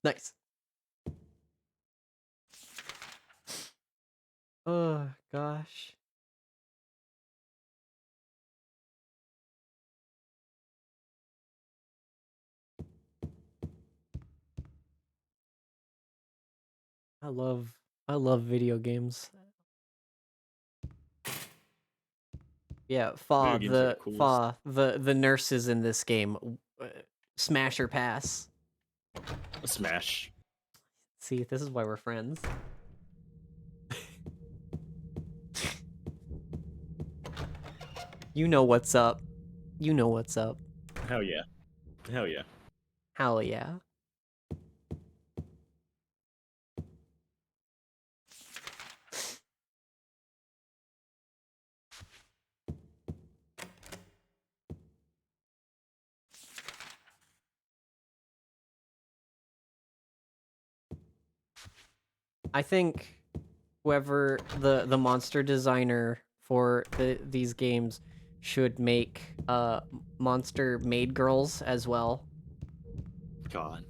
Nice. Oh, gosh. I love video games. Yeah, the nurses in this game, smash or pass. Smash. See, this is why we're friends. You know what's up. You know what's up. Hell yeah. Hell yeah. Hell yeah. I think whoever the monster designer for these games should make monster maid girls as well. God.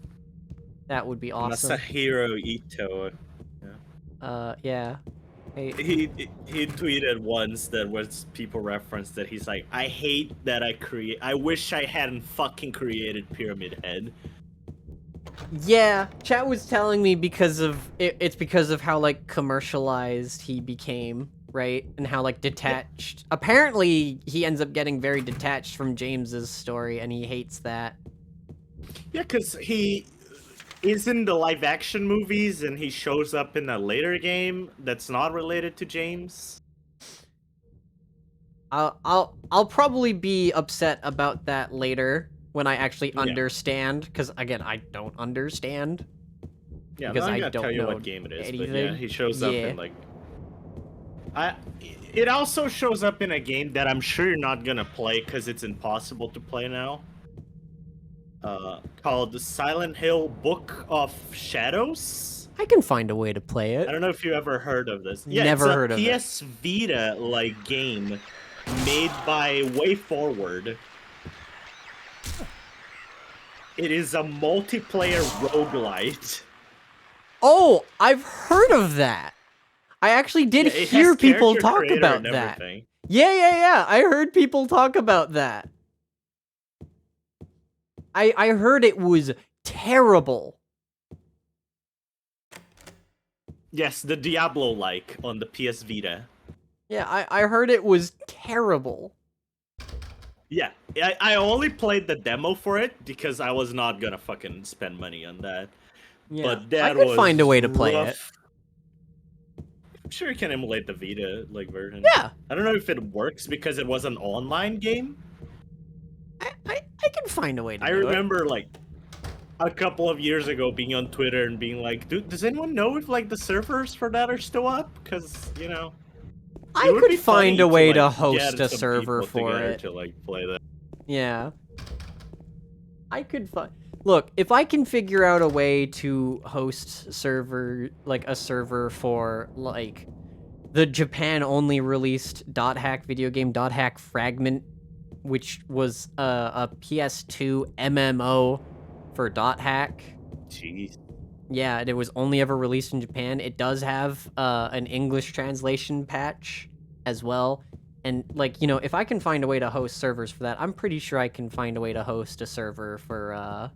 That would be awesome. Masahiro Ito. Yeah. Hey. He tweeted once that was people referenced that he's like, I hate that I wish I hadn't fucking created Pyramid Head. Yeah, chat was telling me because of it's because of how like commercialized he became, right? And how like detached. Apparently, he ends up getting very detached from James's story, and he hates that. Yeah, because he is in the live action movies and he shows up in a later game that's not related to James. I'll probably be upset about that later when I actually Yeah. understand, because again, I don't understand. Yeah, I'm Because not I gonna tell don't you know what game it is, but yeah, anything. he shows up Yeah. in like. It also shows up in a game that I'm sure you're not gonna play because it's impossible to play now. Called Silent Hill Book of Shadows. I can find a way to play I it. don't know if you ever heard of this. Yeah, it's Never a heard of it. PS Vita like game made by Way Forward. It is a multiplayer roguelite. Oh, I've heard of that. I actually did Yeah, it has hear people character talk creator and about that. everything. Yeah. I heard people talk about that. I heard it was terrible. Yes, the Diablo-like on the PS Vita. Yeah, I heard it was terrible. Yeah, I only played the demo for it because I was not gonna fucking spend money on that. Yeah, But I that could was find a way to play it. rough. I'm sure you can emulate the Vita like version. Yeah, I don't know if it works because it was an online game. I can find a way to I do it. remember like a couple of years ago being on Twitter and being like, "Dude, does anyone know if like the servers for that are still up? Because you know, it I would could be find funny a way to like, host get a some server people for together it. to like play that." Yeah. I could find. Look, if I can figure out a way to host a server for like the Japan only released .hack video game .hack Fragment, which was a PS2 MMO for .hack. Jeez. Yeah, and it was only ever released in Japan. It does have an English translation patch as well. And, like, you know, if I can find a way to host servers for that, I'm pretty sure I can find a way to host a server for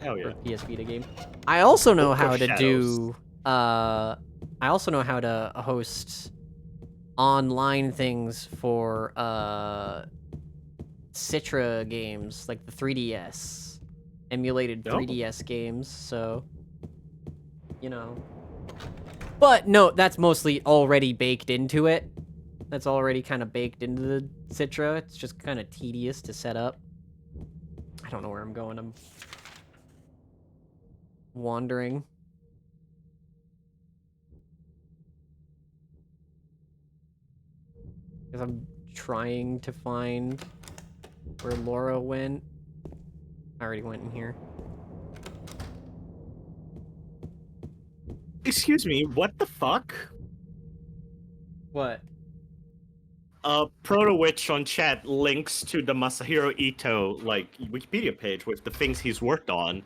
Hell yeah. PS Vita game. I also know Book of how to Shadows. do, I also know how to host online things for, Citra games, like the 3DS. Emulated Oh. 3DS games, so... You know. But no, that's mostly already baked into it. That's already kind of baked into the Citra. It's just kind of tedious to set up. I don't know where I'm going. I'm wandering. Because I'm trying to find where Laura went. I already went in here. Excuse me, what the fuck? What? Proto Witch on chat links to the Masahiro Ito like Wikipedia page with the things he's worked on,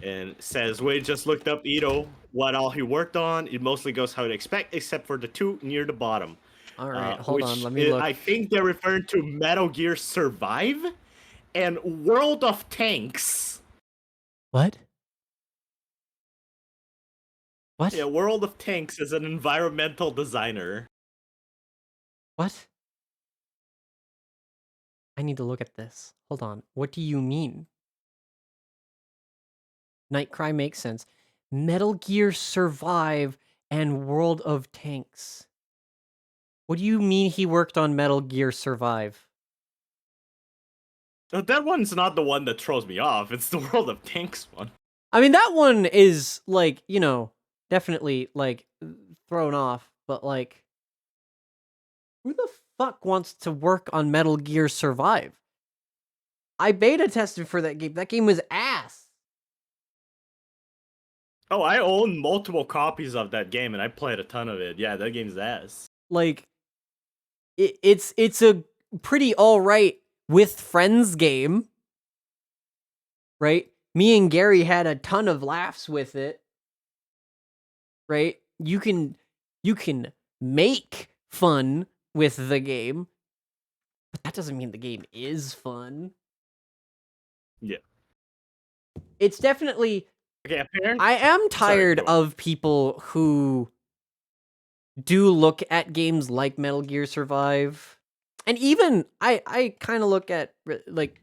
and says we just looked up Ito, what all he worked on. It mostly goes how to expect, except for the two near the bottom. All right, hold on. Which Let me look. I think they're referring to Metal Gear Survive and World of Tanks. What? What? Yeah, World of Tanks is an environmental designer. What? I need to look at this. Hold on. What do you mean? Nightcry makes sense. Metal Gear Survive and World of Tanks. What do you mean he worked on Metal Gear Survive? That one's not the one that throws me off. It's the World of Tanks one. I mean, that one is, like, you know, definitely, like, thrown off, but, like, who the fuck wants to work on Metal Gear Survive? I beta tested for that game. That game was ass. Oh, I own multiple copies of that game, and I played a ton of it. Yeah, that game's ass. Like, it's a pretty alright with friends game, right? Me and Gary had a ton of laughs with it, right? You can make fun with the game, but that doesn't mean the game is fun. Yeah. it's definitely... Okay, apparently... I am tired go on. of people who do look at games like Metal Gear Survive. And even, I kind of look at, like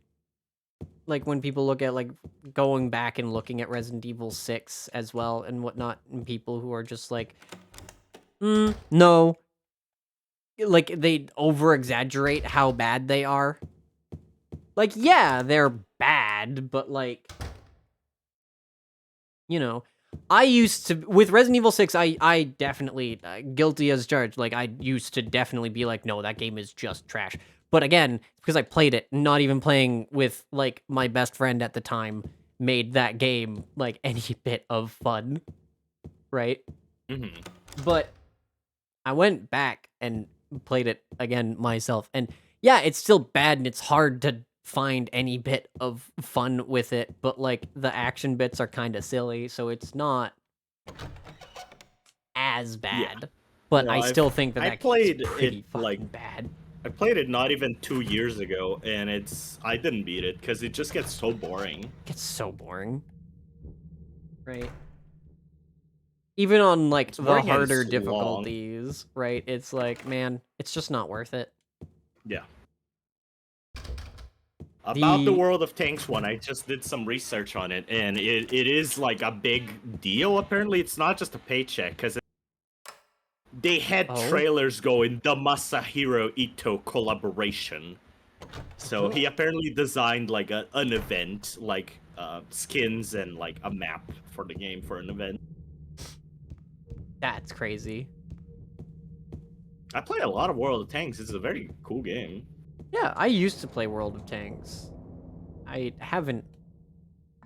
when people look at, like, going back and looking at Resident Evil 6 as well and whatnot, and people who are just like, no. Like, they over-exaggerate how bad they are. Like, yeah, they're bad, but, like, you know, I used to, with Resident Evil 6, I definitely, guilty as charged, like, I used to definitely be like, no, that game is just trash. But again, because I played it, not even playing with, like, my best friend at the time made that game, like, any bit of fun, right? Mm-hmm. But I went back and played it again myself, and yeah, it's still bad and it's hard to find any bit of fun with it, but like the action bits are kind of silly, so it's not as bad. But No, I still think that I that played game's pretty it, fucking like, bad. I played it not even 2 years ago, and I didn't beat it because it just gets so boring. It gets so boring, right? Even on like It's the boring and harder it's long. difficulties, right? It's like, man, it's just not worth it. Yeah. About the The World of Tanks one, I just did some research on it, and it is like a big deal. Apparently, it's not just a paycheck, because they had trailers going, the Masahiro Ito collaboration. So he apparently designed like an event, like skins and like a map for the game for an event. That's crazy. I play a lot of World of Tanks. It's a very cool game. Yeah, I used to play World of Tanks. I haven't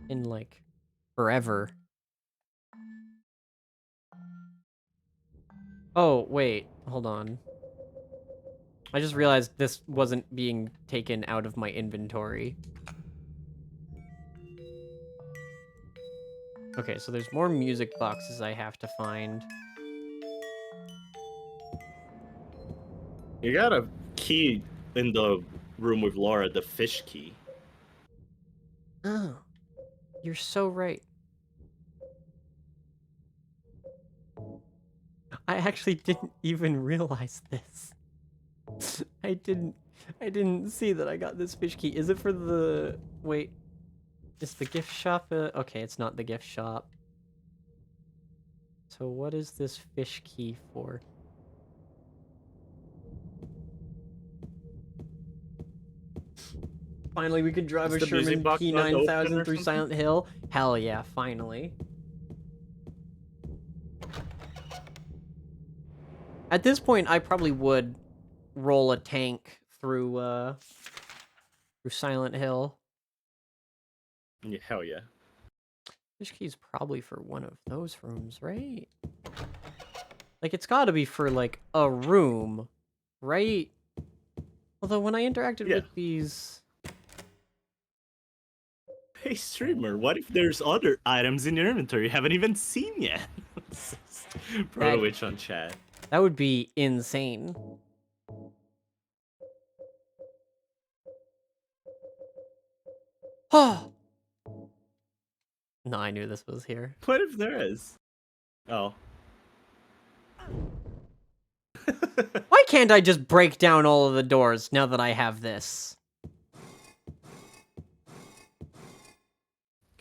in like forever. Oh, wait, hold on. I just realized this wasn't being taken out of my inventory. Okay, so there's more music boxes I have to find. You got a key in the room with Laura, the fish key. Oh, you're so right. I actually didn't even realize this. I didn't see that I got this fish key. Is it for the... Wait. Is the gift shop okay, it's not the gift shop. So what is this fish key for? Finally, we can drive a Sherman P9000 through Silent Hill. Hell yeah, finally. At this point, I probably would roll a tank through Silent Hill. Yeah, hell yeah. Fish key's probably for one of those rooms, right? Like, it's gotta be for, like, a room, right? Although, when I interacted with these... Hey, streamer, what if there's other items in your inventory you haven't even seen yet? Proto-Witch on chat. That would be insane. Oh! No, I knew this was here. What if there is? Oh. Why can't I just break down all of the doors now that I have this?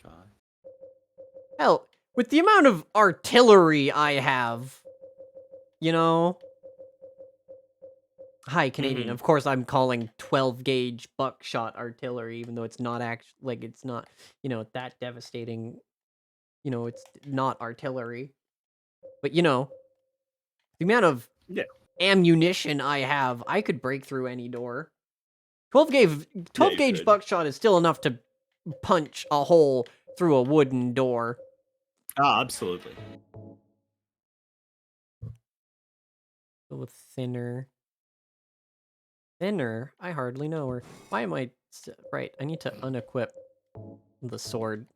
God. Hell, with the amount of artillery I have, you know? Hi, Canadian. Of course, I'm calling 12-gauge buckshot artillery, even though it's not actually, like, it's not, you know, that devastating. You know, it's not artillery. But, you know, the amount of ammunition I have, I could break through any door. 12-gauge buckshot is still enough to punch a hole through a wooden door. Ah, absolutely. With thinner. Thinner? I hardly know her. Why am I... Right, I need to unequip the sword.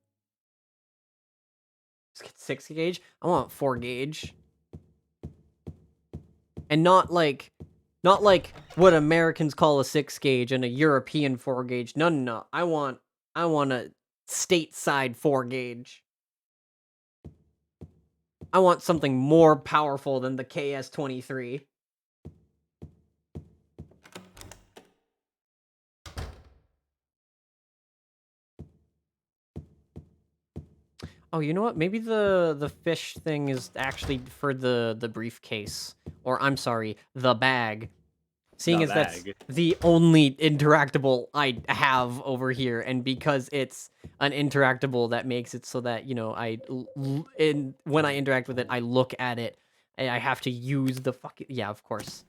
Let's get 6 gauge. I want 4 gauge. And not like what Americans call a 6 gauge and a European 4 gauge. No, no, no. I want a stateside 4-gauge. I want something more powerful than the KS-23. Oh, you know what? Maybe the fish thing is actually for the briefcase. Or, I'm sorry, the bag. Seeing as that's the only interactable I have over here, and because it's an interactable that makes it so that, you know, when I interact with it, I look at it, and I have to use the fucking... Yeah, of course.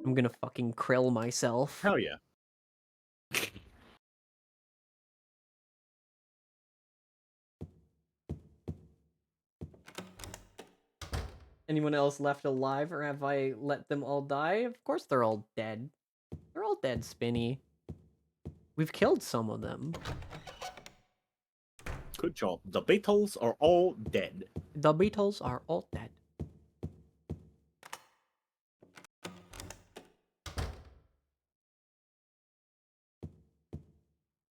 I'm gonna fucking krill myself. Hell yeah. Anyone else left alive, or have I let them all die? Of course they're all dead. They're all dead, Spinny. We've killed some of them. Good job. The Beatles are all dead. The Beatles are all dead.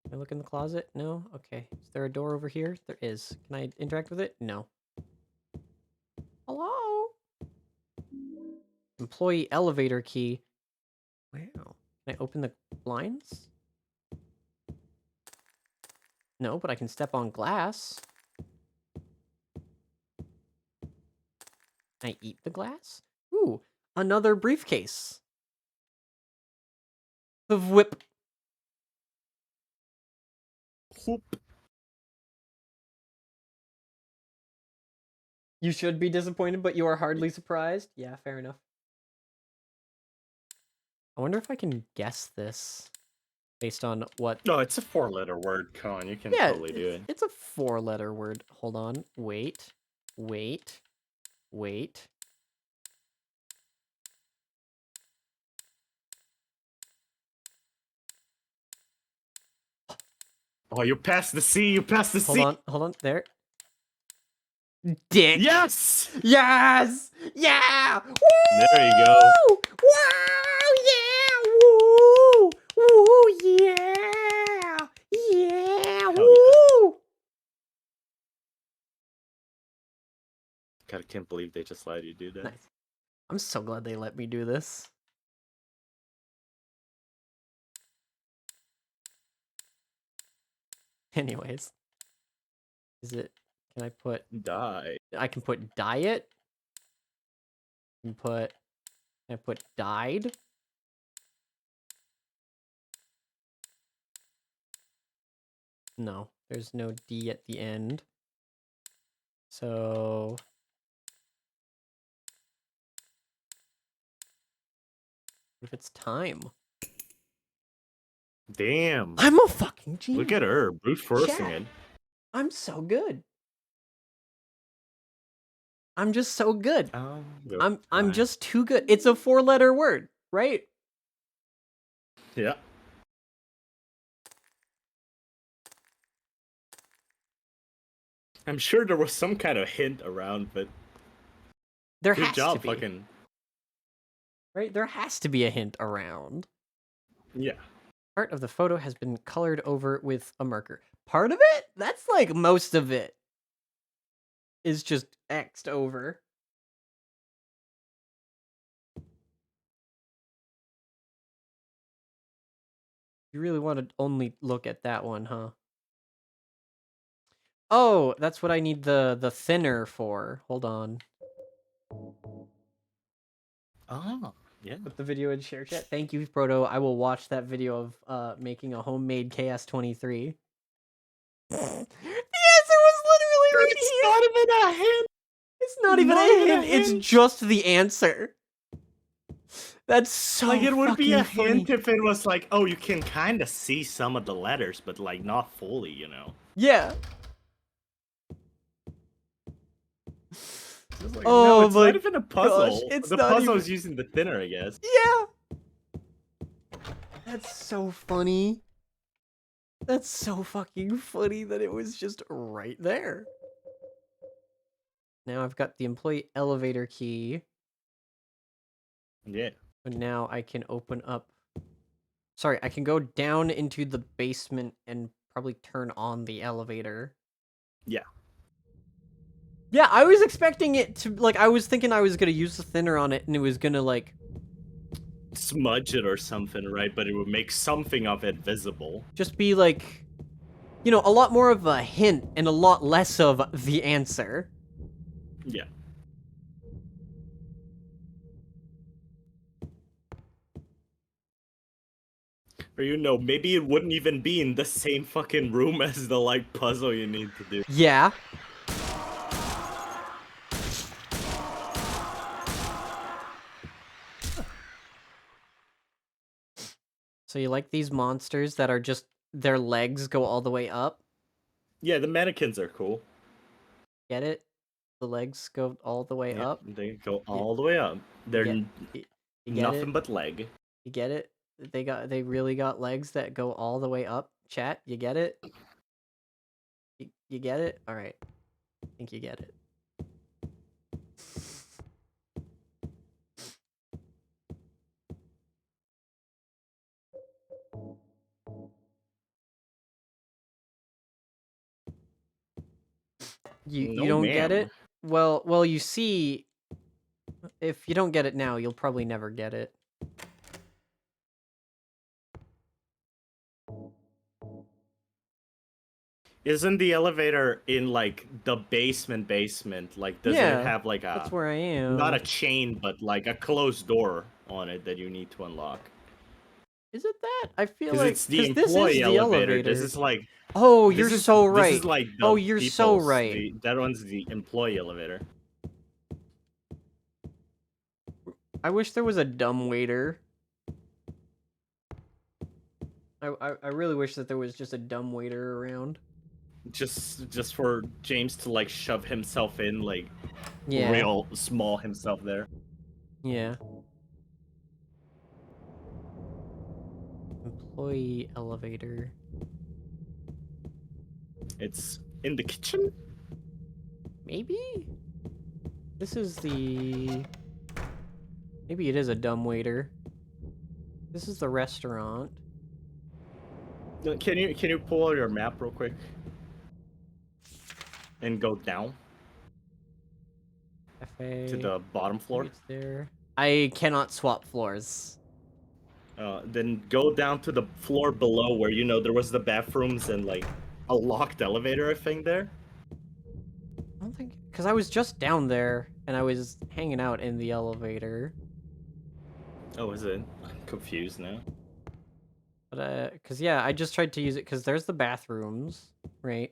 Can I look in the closet? No? Okay. Is there a door over here? There is. Can I interact with it? No. Hello? Employee elevator key. Wow. Can I open the blinds? No, but I can step on glass. Can I eat the glass? Ooh, another briefcase. The whip. Whoop. You should be disappointed, but you are hardly surprised. Yeah, fair enough. I wonder if I can guess this based on what... No, it's a 4-letter word, Con. You can totally do it. It's a 4-letter word. Hold on. Wait. Wait. Wait. Oh, you passed the C. You passed the C. Hold on. There. Dick. Yes! Yes! Yeah! Woo! There you go. Wow! Yeah! Woo! Woo! Yeah! Yeah! Hell Woo! God, I can't believe they just let you do that. Nice. I'm so glad they let me do this. Anyways. Is it... Can I put... Die. I can put diet. Can I put died? No, there's no D at the end. So... What if it's time? Damn. I'm a fucking genius. Look at her, brute forcing it. I'm so good. I'm just so good. I'm just too good. It's a 4-letter word, right? Yeah. I'm sure there was some kind of hint around, but There good has job, to be. fucking. Right? There has to be a hint around. Yeah. Part of the photo has been colored over with a marker. Part of it? That's like most of it. Is just X'd over. You really want to only look at that one, huh? Oh, that's what I need the thinner for. Hold on. Oh, yeah. Put the video in share chat. Thank you, Proto. I will watch that video of making a homemade KS-23. The answer was literally right It's here. not even a hint. It's not even a hint. It's just the answer. That's so like it would be a funny. hint if it was like, oh, you can kind of see some of the letters, but like not fully, you know. Yeah. Like, oh no, it's my not even a puzzle. gosh, it's the not puzzle even... is using the thinner, I guess. Yeah. That's so funny. That's so fucking funny that it was just right there. Now I've got the employee elevator key. Yeah. And now I can open up... Sorry, I can go down into the basement and probably turn on the elevator. Yeah. Yeah, I was expecting it to, like, I was thinking I was gonna use the thinner on it and it was gonna, like... Smudge it or something, right? But it would make something of it visible. Just be, like, you know, a lot more of a hint and a lot less of the answer. Yeah. Or, you know, maybe it wouldn't even be in the same fucking room as the, like, puzzle you need to do. Yeah. So you like these monsters that are just, their legs go all the way up? Yeah, the mannequins are cool. Get it? The legs go all the way Yeah, up? they go all the way up. They're You get nothing it? but leg. You get it? They really got legs that go all the way up? Chat, you get it? You get it? Alright. I think you get it. You No, don't get ma'am. it? Well, you see, if you don't get it now, you'll probably never get it. Isn't the elevator in, like, the basement? Like, does Yeah, it have, like, that's where I am. not a chain, but, like, a closed door on it that you need to unlock? Is it that? I feel Because like... it's the this is employee the elevator. This elevator. is, like... Oh, this you're is- so This right. is, like, the Oh, you're so right. that one's the employee elevator. I wish there was a dumb waiter. I really wish that there was just a dumb waiter around. Just for James to, like, shove himself in, like, Yeah. real small himself there. Yeah. Employee elevator. It's in the kitchen? Maybe? This is the... Maybe it is a dumb waiter. This is the restaurant. Can you pull out your map real quick? And go down Cafe. to the bottom floor? It's there. I cannot swap floors. Then go down to the floor below where, you know, there was the bathrooms and, like, a locked elevator, I think, there. I don't think... Because I was just down there, and I was hanging out in the elevator. Oh, is it? I'm confused now. But, because, yeah, I just tried to use it, because there's the bathrooms, right?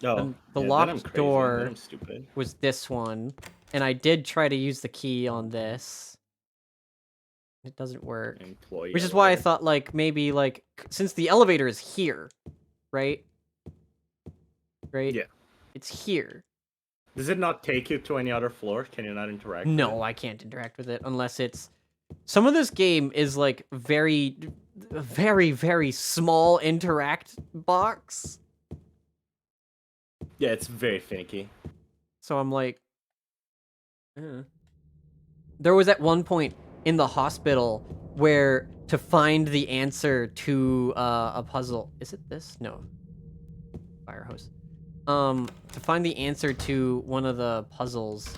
Oh, And the yeah, locked then I'm crazy. door Then I'm stupid. was this one, and I did try to use the key on this. It doesn't work. Employee Which is why I elevator. thought, like, maybe, like, since the elevator is here, right? Right? Yeah. It's here. Does it not take you to any other floor? Can you not interact with No, it? I can't interact with it unless it's... Some of this game is, like, very, very small interact box. Yeah, it's very finicky. So I'm like... There was at one point in the hospital where to find the answer to a puzzle... Is it this? No. Fire hose. To find the answer to one of the puzzles,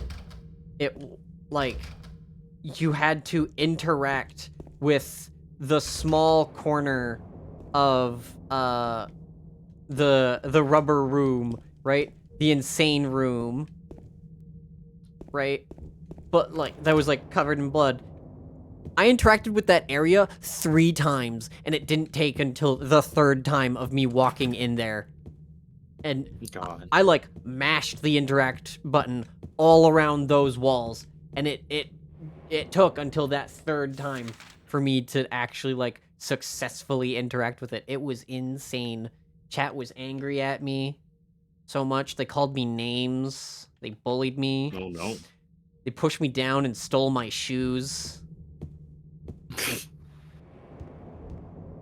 it, like, you had to interact with the small corner of, the rubber room, right? The insane room, right? But, like, that was, like, covered in blood. I interacted with that area 3 times, and it didn't take until the 3rd time of me walking in there. And God. I like mashed the interact button all around those walls, and it took until that 3rd time for me to actually like successfully interact with it. It was insane. Chat was angry at me so much. They called me names. They bullied me. Oh no. They pushed me down and stole my shoes.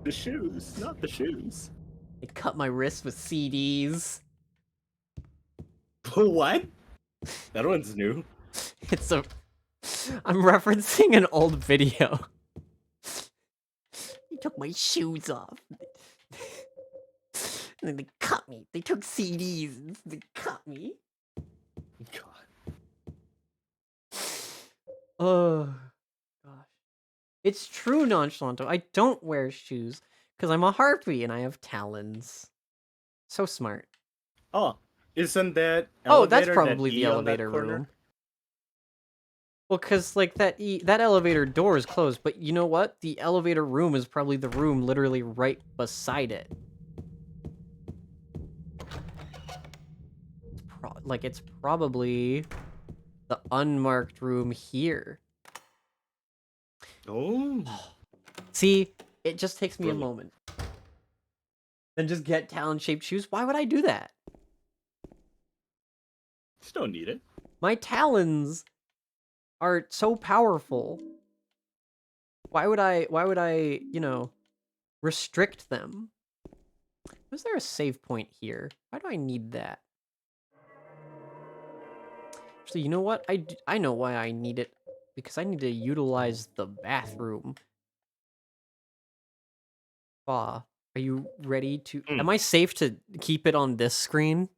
The shoes, not the shoes. They cut my wrists with CDs. What? That one's new. It's a... I'm referencing an old video. He took my shoes off. And then they cut me. They took CDs and they cut me. God. Oh, gosh. It's true, Nonchalanto. I don't wear shoes because I'm a harpy and I have talons. So smart. Oh, isn't that Oh, that's elevator that probably the E on that elevator corner? room. Well, because, like, that elevator door is closed, but you know what? The elevator room is probably the room literally right beside it. It's probably the unmarked room here. Oh. See, it just takes me a Brilliant. moment. Then just get talon-shaped shoes? Why would I do that? Just don't need it. My talons are so powerful. Why would I, you know, restrict them? Was there a save point here? Why do I need that? Actually, you know what? I know why I need it. Because I need to utilize the bathroom. Are you ready to... Am I safe to keep it on this screen?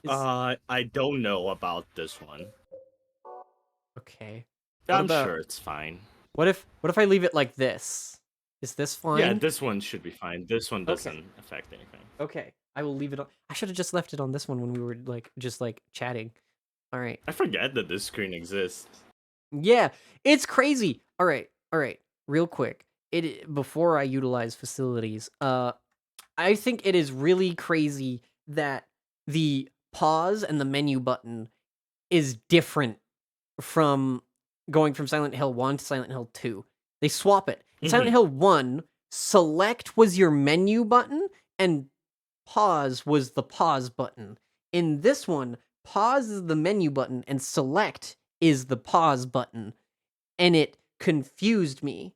I don't know about this one. Okay. I'm sure it's fine. What if I leave it like this? Is this fine? Yeah, this one should be fine. This one Okay. doesn't affect anything. Okay. I will leave it on. I should have just left it on this one when we were just chatting. All right. I forget that this screen exists. Yeah, it's crazy. All right. Real quick. Before I utilize facilities, I think it is really crazy that the pause and the menu button is different from going from Silent Hill 1 to Silent Hill 2. They swap it. In Silent Hill 1, select was your menu button and pause was the pause button. In this one, pause is the menu button and select is the pause button. And it confused me.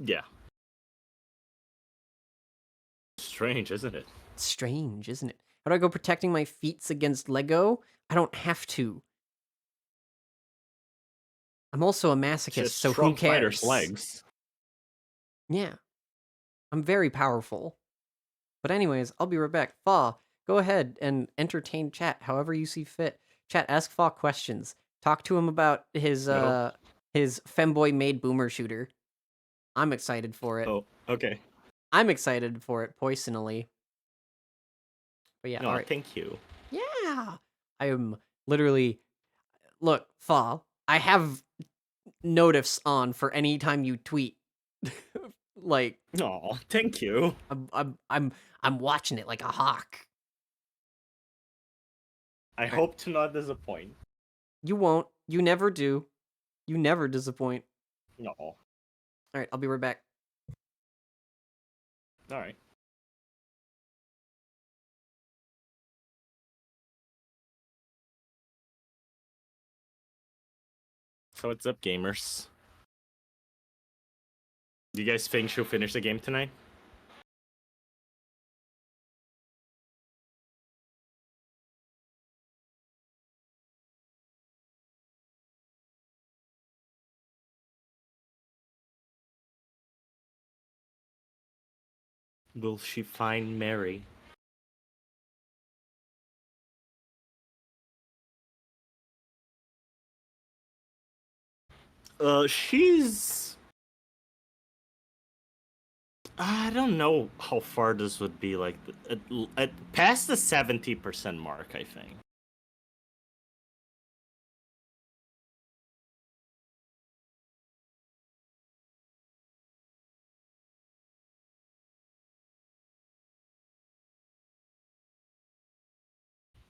Yeah. Strange, isn't it? Strange, isn't it? How do I go protecting my feet against Lego? I don't have to. I'm also a masochist, Just so who shrunk cares? fighter's legs. Yeah. I'm very powerful. But anyways, I'll be right back. Fa, go ahead and entertain chat however you see fit. Chat, ask Fa questions. Talk to him about his femboy made boomer shooter. I'm excited for it. Oh, okay. I'm excited for it personally. But yeah, No, all right. thank you. Yeah. I am literally... Look, Fa, I have notifs on for any time you tweet. Like... Oh, thank you. I'm watching it like a hawk. I hope to not disappoint. You won't. You never do. You never disappoint. No. Alright, I'll be right back. Alright. So what's up, gamers? Do you guys think she'll finish the game tonight? Will she find Mary? She's... I don't know how far this would be, like, at past the 70% mark, I think.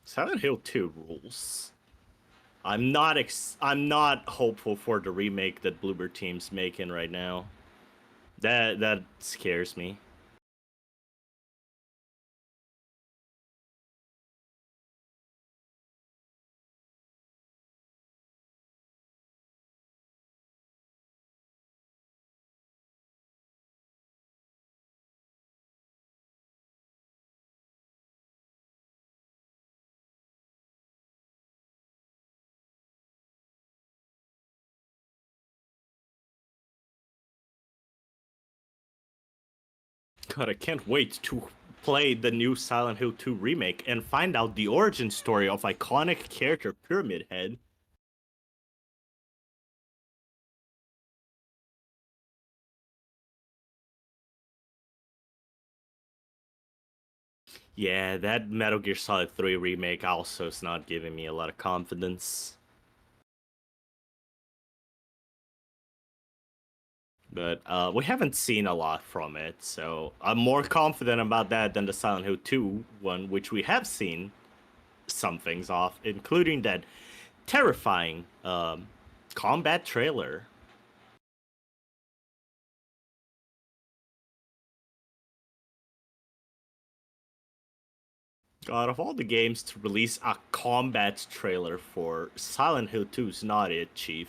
Silent Hill 2 rules. I'm not hopeful for the remake that Bloober Team's making right now. That scares me. God, I can't wait to play the new Silent Hill 2 remake and find out the origin story of iconic character Pyramid Head. Yeah, that Metal Gear Solid 3 remake also is not giving me a lot of confidence. But we haven't seen a lot from it, so I'm more confident about that than the Silent Hill 2 one, which we have seen some things off, including that terrifying combat trailer. God, of all the games to release a combat trailer for, Silent Hill 2 is not it, Chief.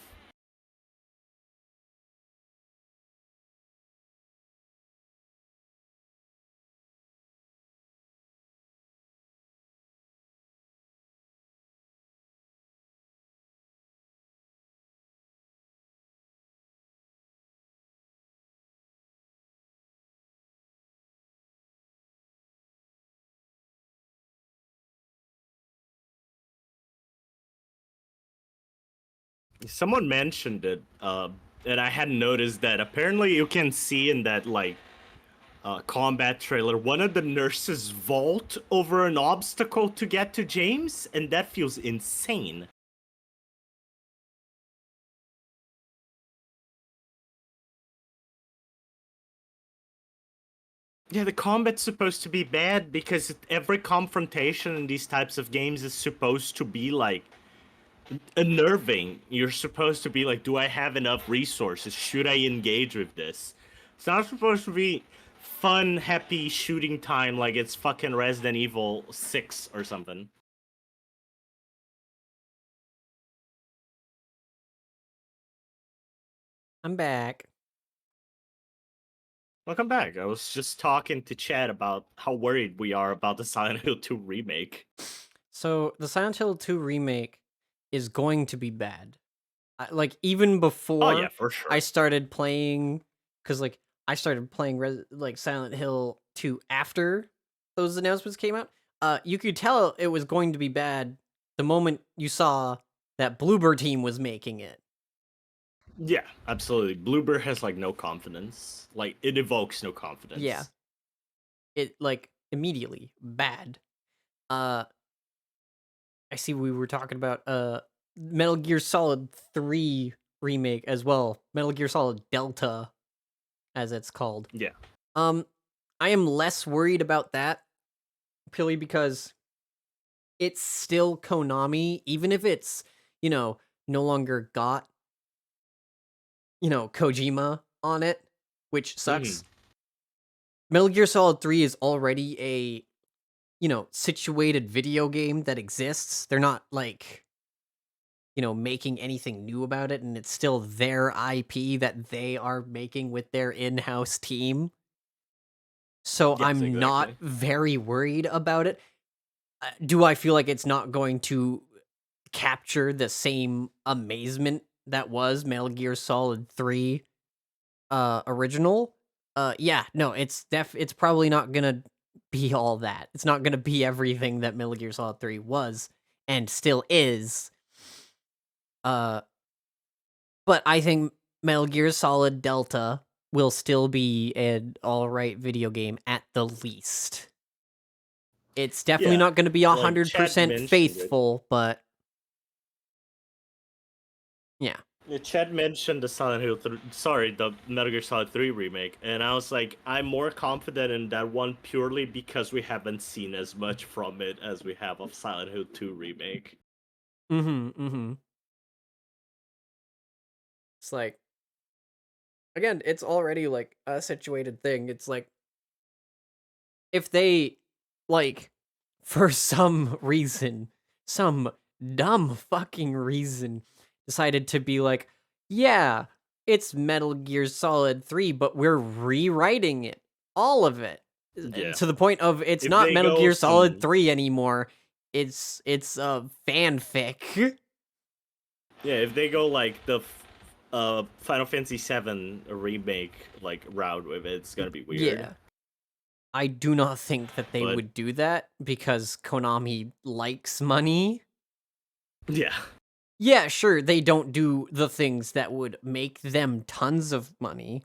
Someone mentioned it, and I hadn't noticed that apparently you can see in that, like, combat trailer, one of the nurses vault over an obstacle to get to James, and that feels insane. Yeah, the combat's supposed to be bad because every confrontation in these types of games is supposed to be like unnerving. You're supposed to be like, do I have enough resources? Should I engage with this? It's not supposed to be fun, happy shooting time like it's fucking Resident Evil 6 or something. I'm back. Welcome back. I was just talking to Chad about how worried we are about the Silent Hill 2 remake. So the Silent Hill 2 remake is going to be bad. Like even before Oh yeah, for sure. I started playing, because like I started playing like Silent Hill 2 after those announcements came out. You could tell it was going to be bad the moment you saw that Bloober Team was making it. Yeah, absolutely. Bloober has like no confidence. Like it evokes no confidence. Yeah. It like immediately bad. I see we were talking about Metal Gear Solid 3 remake as well. Metal Gear Solid Delta, as it's called. Yeah. I am less worried about that purely because it's still Konami, even if it's, no longer got, Kojima on it, which sucks. Metal Gear Solid 3 is already a, situated video game that exists. They're not like, making anything new about it, and it's still their IP that they are making with their in-house team. So Yes, I'm not exactly. very worried about it. Do I feel like it's not going to capture the same amazement that was Metal Gear Solid 3 original? Yeah, no, it's probably not gonna be all that. It's not gonna be everything that Metal Gear Solid 3 was and still is. But I think Metal Gear Solid Delta will still be an alright video game at the least. It's definitely Yeah, not going to be like Chad 100% mentioned it. faithful, but yeah. Yeah, Chad mentioned the the Metal Gear Solid 3 remake, and I was like, I'm more confident in that one purely because we haven't seen as much from it as we have of Silent Hill 2 remake. Mm-hmm. It's like, again, it's already like a situated thing. It's like, if they, like, for some reason, some dumb fucking reason, decided to be like, yeah, it's Metal Gear Solid 3, but we're rewriting it. All of it. Yeah. To the point of it's If not they Metal go Gear Solid the- 3 anymore. It's fanfic. Yeah, if they go like the Final Fantasy 7 remake like route with it, it's gonna be weird. Yeah. I do not think that they But- would do that because Konami likes money. Yeah. Yeah, sure, they don't do the things that would make them tons of money.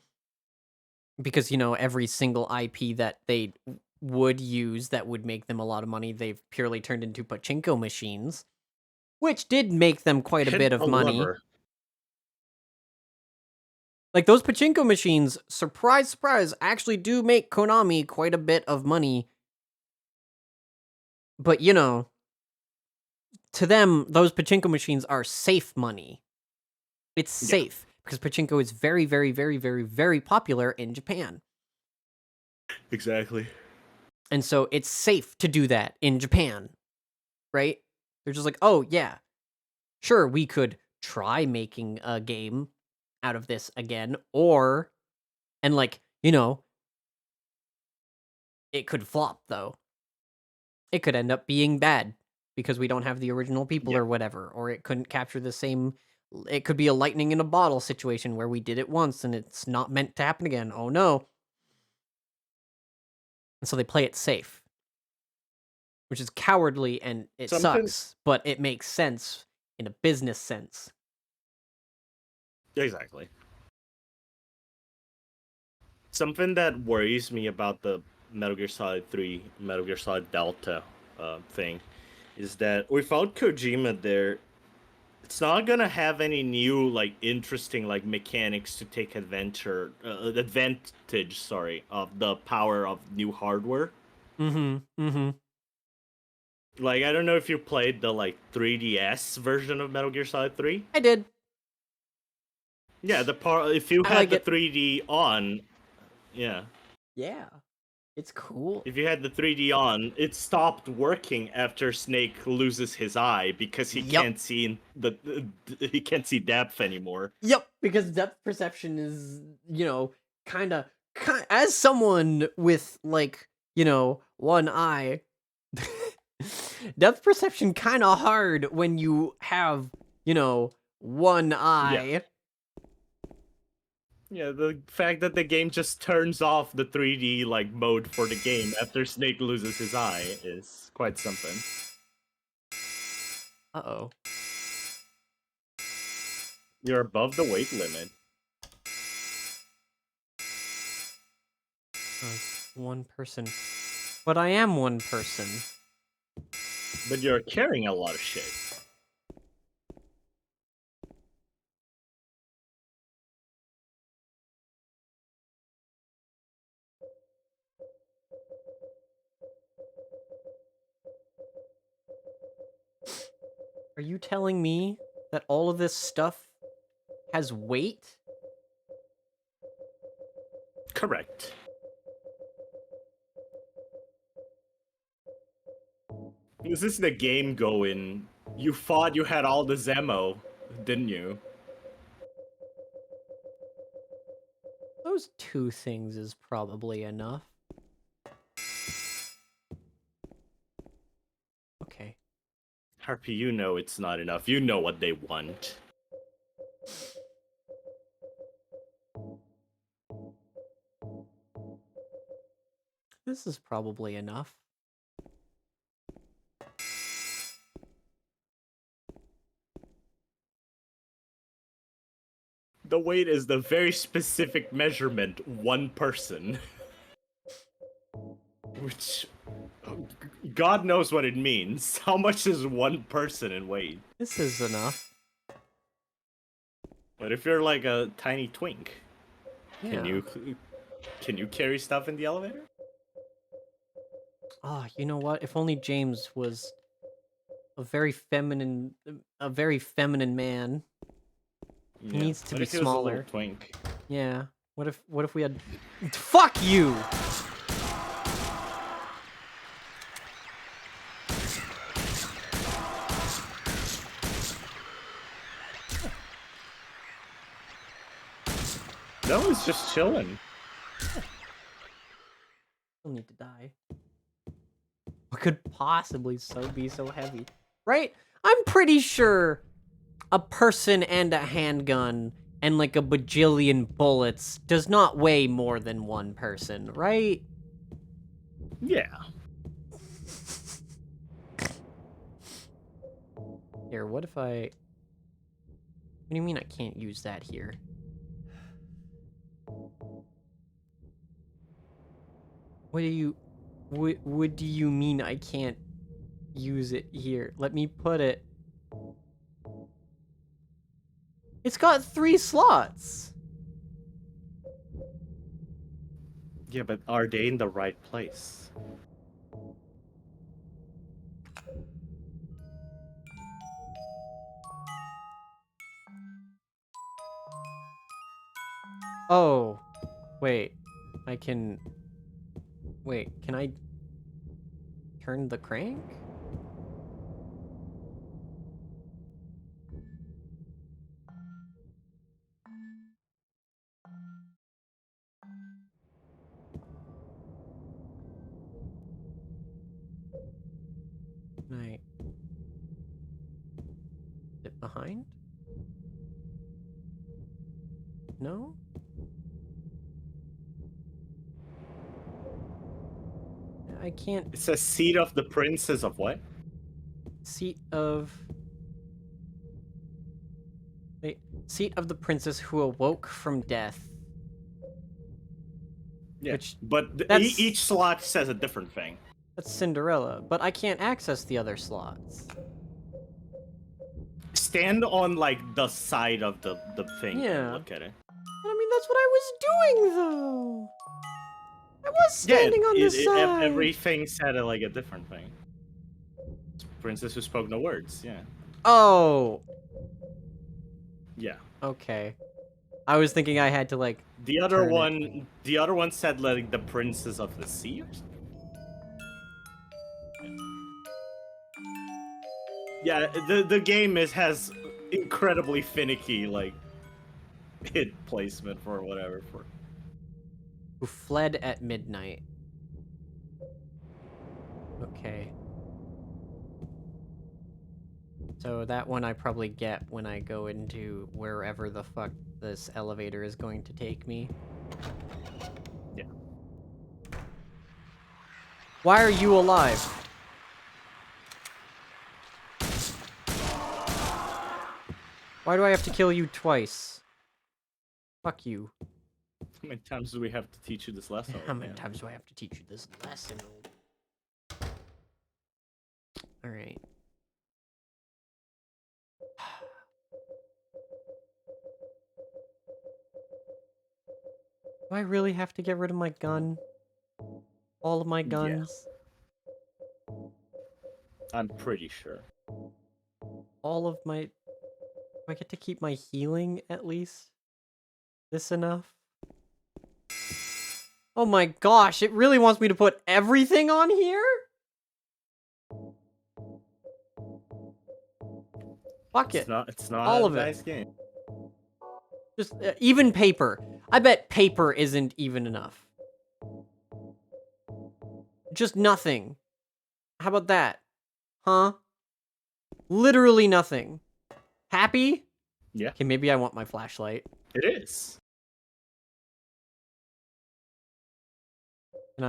Because, every single IP that they would use that would make them a lot of money, they've purely turned into pachinko machines, which did make them quite a bit of money. However, Like, those pachinko machines, surprise, surprise, actually do make Konami quite a bit of money. But, to them, those pachinko machines are safe money. It's safe because pachinko is very, very, very, very, very popular in Japan. exactly. And so it's safe to do that in Japan, right? They're just like, oh, yeah, sure, we could try making a game out of this again, and it could flop, though. It could end up being bad because we don't have the original people or whatever, or it couldn't capture the same. It could be a lightning in a bottle situation where we did it once and it's not meant to happen again. Oh no. And so they play it safe, which is cowardly and it sucks, but it makes sense in a business sense. Exactly. Something that worries me about the Metal Gear Solid 3, Metal Gear Solid Delta thing is that without Kojima there, it's not gonna have any new, like, interesting, like, mechanics to take advantage, of the power of new hardware. Like, I don't know if you played the, like, 3DS version of Metal Gear Solid 3. I did. Yeah, if you I had like the it. 3D on, yeah. Yeah. It's cool. If you had the 3D on, it stopped working after Snake loses his eye because he can't see he can't see depth anymore. Yep, because depth perception is, kind of as someone with one eye, depth perception kind of hard when you have, one eye. Yeah, the fact that the game just turns off the 3D like mode for the game after Snake loses his eye is quite something. Uh-oh. You're above the weight limit. One person. But I am one person. But you're carrying a lot of shit. Are you telling me that all of this stuff has weight? Correct. This is the game going. You thought you had all the Zemo, didn't you? Those two things is probably enough. Okay. Harpy, you know it's not enough. You know what they want. This is probably enough. The weight is the very specific measurement, one person. Which, God knows what it means. How much is one person in weight? This is enough. But if you're like a tiny twink, Yeah. can you carry stuff in the elevator? Ah, you know what? If only James was a very feminine man. He needs to What be if he was a little smaller. twink? Yeah. What if we had Fuck you! No, it's just chilling. He'll need to die. What could possibly be so heavy? Right? I'm pretty sure a person and a handgun and like a bajillion bullets does not weigh more than one person, right? Yeah. Here, what if I... What do you mean I can't use that here? What do you... What do you mean I can't use it here? Let me put it... It's got 3 slots! Yeah, but are they in the right place? Oh, wait. I can... Wait, can I turn the crank? Can I... Sit behind? No? I can't... It says seat of the princess of what? Seat of... Wait. Seat of the princess who awoke from death. Yeah, Which... but that's- each slot says a different thing. That's Cinderella, but I can't access the other slots. Stand on like the side of the thing Yeah. and look at it. I mean, that's what I was doing, though! I was standing on the side! Everything said like a different thing. Princess who spoke no words, yeah. Oh! Yeah. Okay. I was thinking I had to, like... The other turn it. the other one said like the princess of the sea or something. Yeah, the game has incredibly finicky like hit placement for whatever for. Who fled at midnight. Okay. So that one I probably get when I go into wherever the fuck this elevator is going to take me. Yeah. Why are you alive? Why do I have to kill you twice? Fuck you. How many times do we have to teach you this lesson? How many man? times do I have to teach you this lesson? Alright. Do I really have to get rid of my gun? All of my guns? I'm pretty sure. All of my... Do I get to keep my healing, at least? This enough? Oh my gosh, it really wants me to put everything on here? Fuck it. It's not All a of it. nice game. Just even paper. I bet paper isn't even enough. Just nothing. How about that? Huh? Literally nothing. Happy? Yeah. Okay, maybe I want my flashlight. It is. Can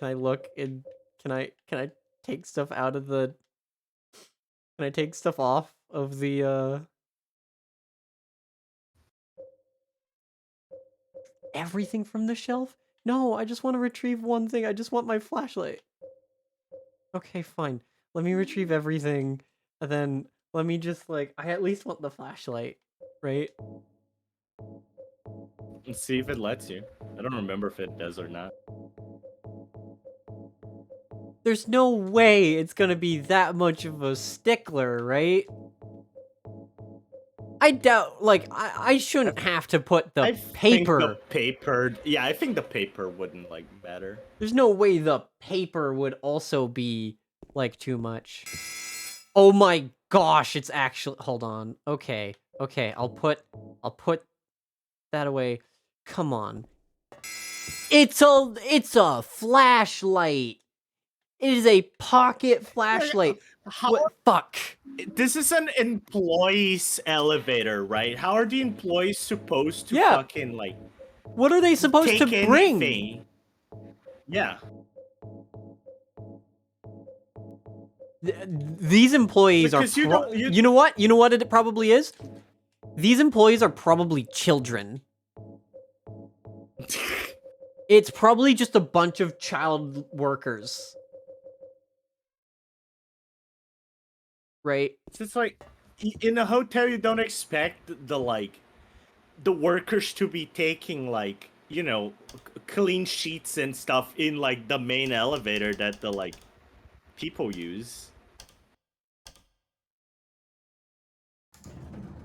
I look and can I take stuff out of the... Can I take stuff off of the everything from the shelf? No, I just want to retrieve one thing. I just want my flashlight. Okay, fine. Let me retrieve everything. And then let me just like... I at least want the flashlight, right? Let's see if it lets you. I don't remember if it does or not. There's no way it's gonna be that much of a stickler, right? I doubt, like, I shouldn't have to put the I paper. think the paper. Yeah, I think the paper wouldn't like matter. There's no way the paper would also be, like, too much. Oh my gosh, it's actually... Hold on. Okay, I'll put that away. Come on. It's a flashlight. It is a pocket flashlight. What? Fuck. This is an employee's elevator, right? How are the employees supposed to Yeah. fucking like What are they supposed take to bring? anything? Yeah. These employees are Because you don't- you- you know what? You know what it probably is? These employees are probably children. It's probably just a bunch of child workers. Right? It's just like in a hotel you don't expect the workers to be taking like, you know, clean sheets and stuff in like the main elevator that the like people use.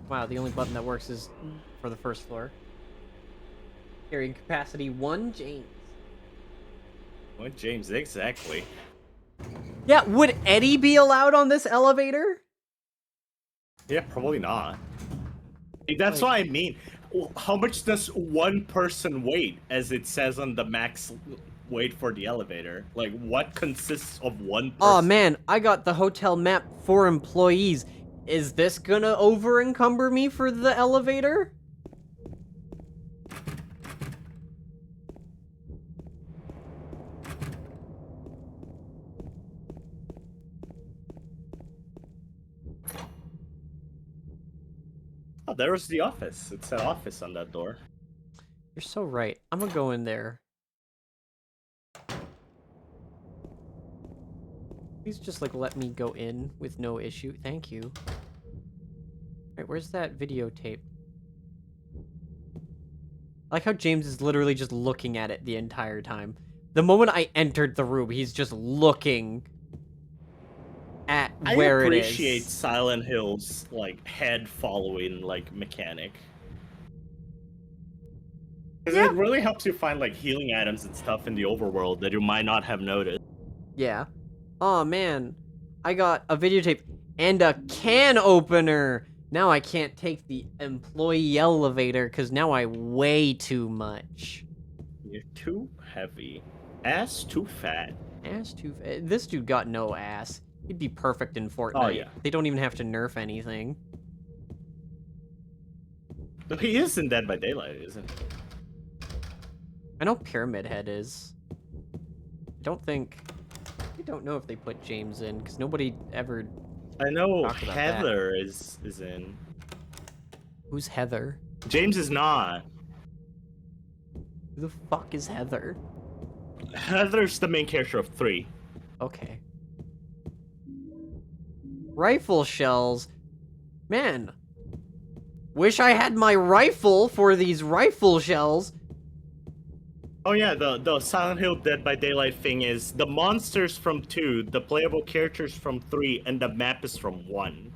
Wow, the only button that works is for the first floor. Carrying capacity 1 James. What, James, exactly. Yeah, would Eddie be allowed on this elevator? Yeah, probably not. That's what I mean. How much does one person weight, as it says on the max weight for the elevator? Like, what consists of one person? Oh man, I got the hotel map for employees. Is this gonna over encumber me for the elevator? Oh, there was the office. It said office on that door. You're so right. I'm gonna go in there. Please just like let me go in with no issue. Thank you. Alright, where's that videotape? I like how James is literally just looking at it the entire time. The moment I entered the room, he's just looking at where it is. I appreciate Silent Hill's like head following like mechanic. Because it really helps you find like healing items and stuff in the overworld that you might not have noticed. Yeah. Oh man, I got a videotape and a can opener. Now I can't take the employee elevator because now I weigh too much. You're too heavy. Ass too fat. Ass too fat. This dude got no ass. He'd be perfect in Fortnite. Oh, yeah. They don't even have to nerf anything. Though he is in Dead by Daylight, isn't he? I know Pyramid Head is. I don't know if they put James in because nobody ever. I know Talk about Heather is in. Who's Heather? James is not. Who the fuck is Heather? Heather's the main character of 3. Okay. Rifle shells. Man. Wish I had my rifle for these rifle shells. Oh yeah, the Silent Hill Dead by Daylight thing is the monsters from 2, the playable characters from 3, and the map is from 1.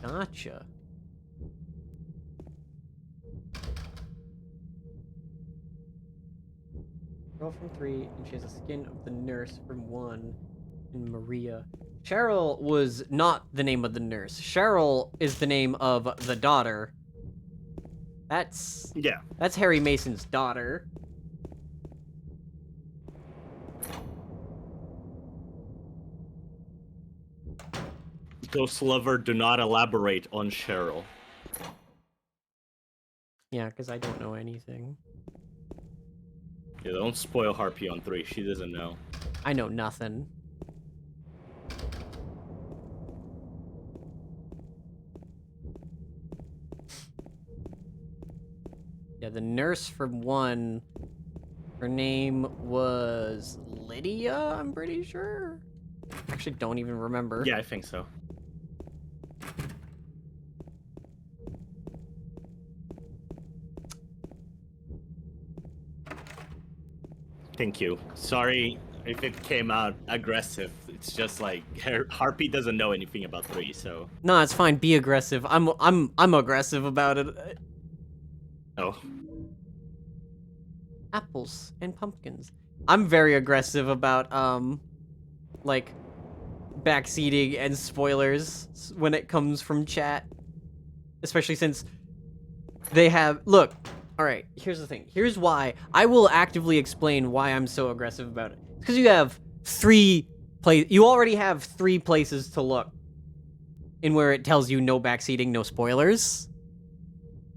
Gotcha. Girl from 3, and she has the skin of the nurse from 1, and Maria. Cheryl was not the name of the nurse. Cheryl is the name of the daughter. That's Harry Mason's daughter. Ghost Lover, do not elaborate on Cheryl. Yeah, because I don't know anything. Yeah, don't spoil Harpy on 3. She doesn't know. I know nothing. Yeah, the nurse from 1, her name was Lydia, I'm pretty sure. Actually, don't even remember. Yeah, I think so. Thank you. Sorry if it came out aggressive. It's just like Harpy doesn't know anything about 3, so. No, it's fine. Be aggressive. I'm aggressive about it. Oh. Apples and pumpkins. I'm very aggressive about like backseating and spoilers when it comes from chat, especially since they have all right, here's the thing. Here's why I will actively explain why I'm so aggressive about it. Because you have You already have 3 places to look in where it tells you no backseating, no spoilers.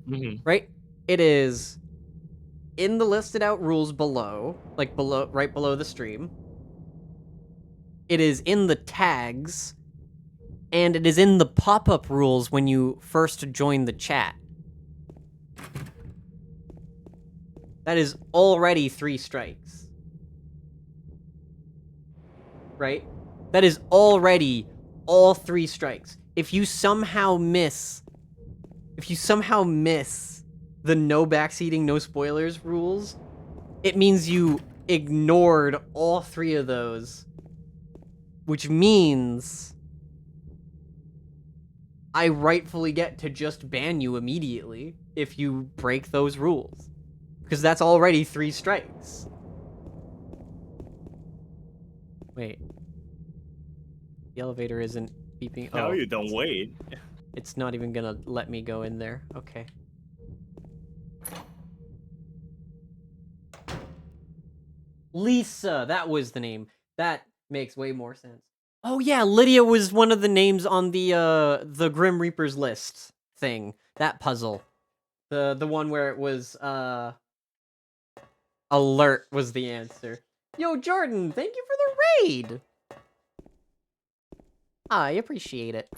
Mhm. Right? It is in the listed out rules below, like right below the stream. It is in the tags, and it is in the pop-up rules when you first join the chat. That is already 3 strikes. Right? That is already all 3 strikes. If you somehow miss the no backseating, no spoilers rules, it means you ignored all 3 of those, which means I rightfully get to just ban you immediately if you break those rules, because that's already 3 strikes. Wait. The elevator isn't beeping. No, Oh, you don't wait. it's not even gonna let me go in there. Okay. Lisa, that was the name. That makes way more sense. Oh yeah, Lydia was one of the names on the Grim Reaper's list thing. That puzzle. The one where it was alert was the answer. Yo, Jordan, thank you for the raid. I appreciate it.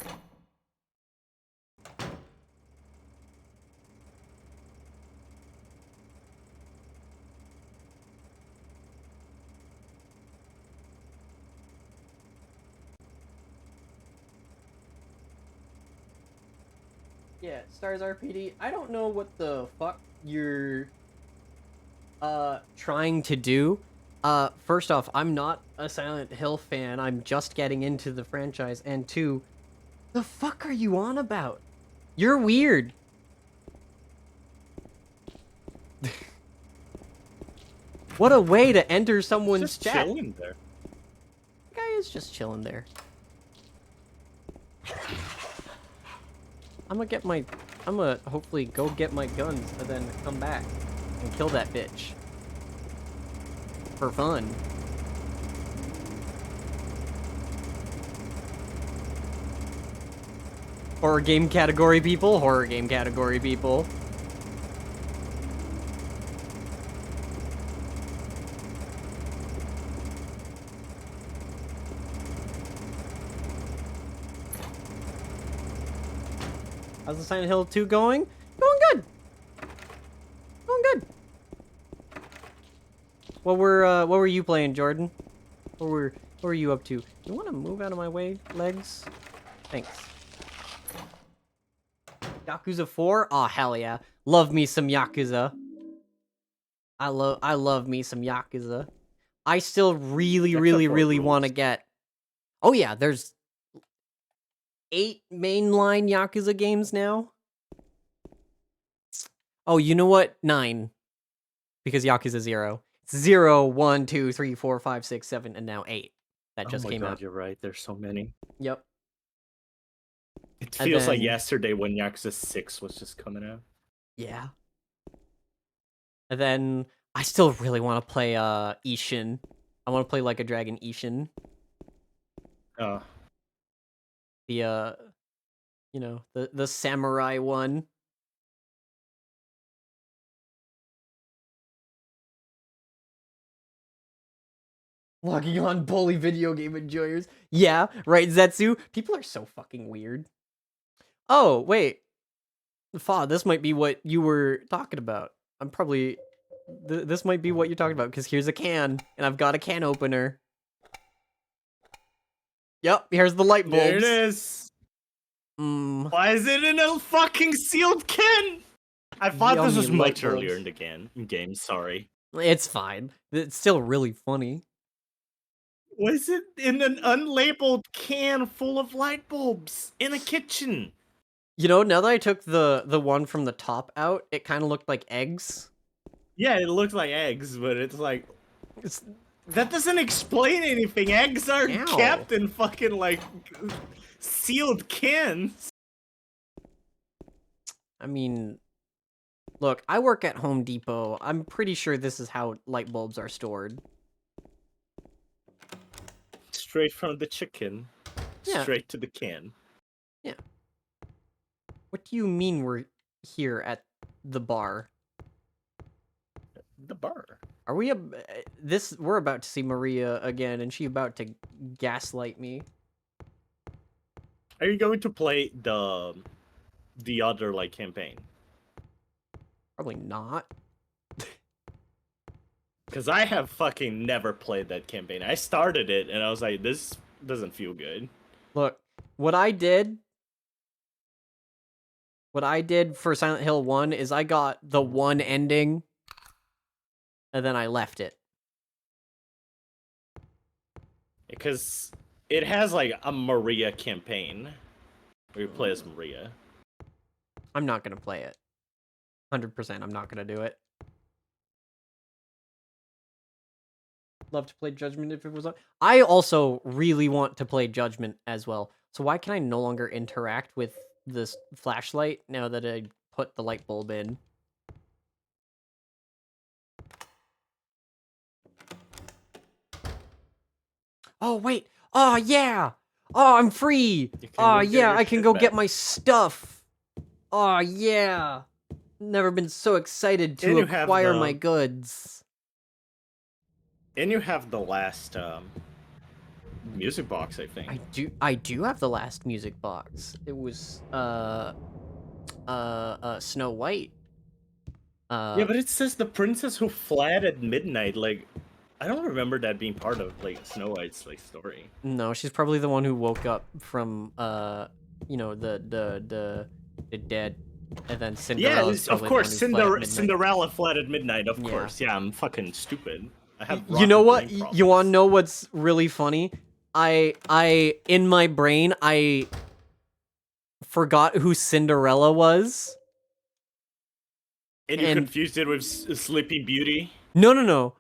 Yeah, Stars RPD. I don't know what the fuck you're trying to do. First off, I'm not a Silent Hill fan. I'm just getting into the franchise. And 2, the fuck are you on about? You're weird. What a way to enter someone's Just chat. chilling there. The guy is just chilling there. I'm gonna hopefully go get my guns and then come back and kill that bitch. For fun. Horror game category people, horror game category people. How's the Silent Hill 2 going? Going good. Going good. What were you playing, Jordan? What were you up to? You want to move out of my way, legs? Thanks. Yakuza 4? Aw, hell yeah. Love me some Yakuza. I love me some Yakuza. I still really want to get... Oh yeah, there's 8 mainline Yakuza games now. Oh, you know what? 9. Because Yakuza 0. It's 0, 1, 2, 3, 4, 5, 6, 7, and now 8. That just came out. You're right. There's so many. Yep. It feels like yesterday when Yakuza 6 was just coming out. Yeah. And then I still really want to play Ishin. I want to play Like a Dragon Ishin. The you know, the samurai one. Logging on bully video game enjoyers. Yeah, right, Zetsu? People are so fucking weird. Oh, wait. Fa, this might be what you were talking about. I'm probably... this might be what you're talking about, because here's a can, and I've got a can opener. Yep, here's the light bulbs. There it is. Why is it in a fucking sealed can? I thought this was much earlier in the game, sorry. It's fine. It's still really funny. Was it in an unlabeled can full of light bulbs in a kitchen? You know, now that I took the one from the top out, it kind of looked like eggs. Yeah, it looked like eggs, but it's like... that doesn't explain anything. Eggs are kept in fucking, like, sealed cans. I mean, look, I work at Home Depot. I'm pretty sure this is how light bulbs are stored. straight from the chicken, Yeah. straight to the can. Yeah. What do you mean we're here at the bar? The bar. Are we we're about to see Maria again, and she about to gaslight me. Are you going to play the other like campaign? Probably not. Because I have fucking never played that campaign. I started it and I was like, this doesn't feel good. Look, what I did for Silent Hill 1 is I got the one ending, and then I left it. Because it has like a Maria campaign where you play as Maria. I'm not gonna play it. 100%, I'm not gonna do it. Love to play Judgment if it was on. I also really want to play Judgment as well. So why can I no longer interact with this flashlight now that I put the light bulb in? Oh, wait. Oh, yeah. Oh, I'm free. Oh, yeah, I can go get my stuff. Oh, yeah. Never been so excited to acquire my goods. And you have the last music box, I think. I do have the last music box. It was Snow White. Yeah, but it says the princess who fled at midnight. Like, I don't remember that being part of like Snow White's like story. No, she's probably the one who woke up from you know, the dead, and then Cinderella. Yeah, of course, Cinderella fled at midnight. Of course, yeah, I'm fucking stupid. I have. You know what? You want to know what's really funny? I in my brain I forgot who Cinderella was. And you confused it with Sleeping Beauty? No. No.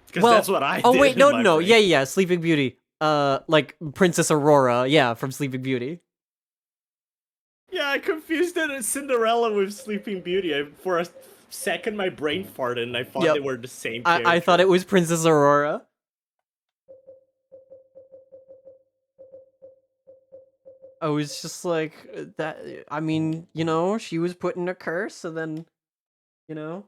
Because that's what I did. Oh wait, no. Yeah, Sleeping Beauty. Like Princess Aurora, yeah, from Sleeping Beauty. Yeah, I confused it as Cinderella with Sleeping Beauty. For a second, my brain farted, and I thought they were the same character. I thought it was Princess Aurora. I was just like, that. I mean, you know, she was put in a curse, so then, you know.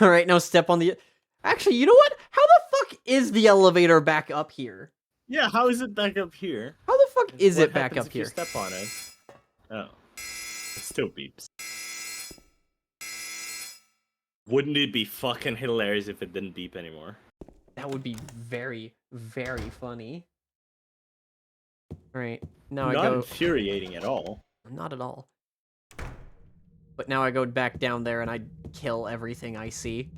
All right, now step on the. Actually, you know what? How the fuck is the elevator back up here? Yeah, how is it back up here? How the fuck is it back up if here? You step on it. Oh, it still beeps. Wouldn't it be fucking hilarious if it didn't beep anymore? That would be very, very funny. All right, now I go. Not infuriating at all. Not at all. But now I go back down there and I kill everything I see.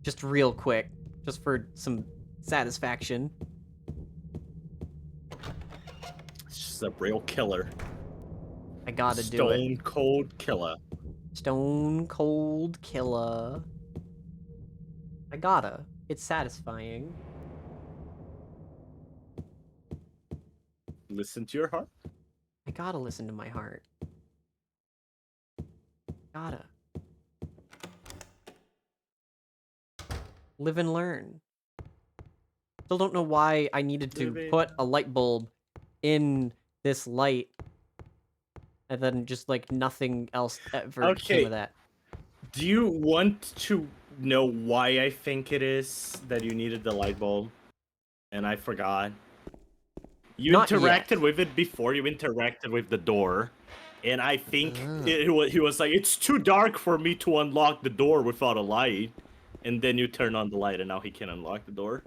Just real quick, just for some satisfaction. It's just a real killer. I gotta do it. Stone cold killer. Stone cold killer. I gotta. It's satisfying. Listen to your heart. I gotta listen to my heart. Gotta. Live and learn. Still don't know why I needed to put a light bulb in this light, and then just like nothing else ever came of that. Do you want to know why I think it is that you needed the light bulb? And I forgot. You interacted with it before you interacted with the door. And I think he was like, it's too dark for me to unlock the door without a light. And then you turn on the light and now he can unlock the door.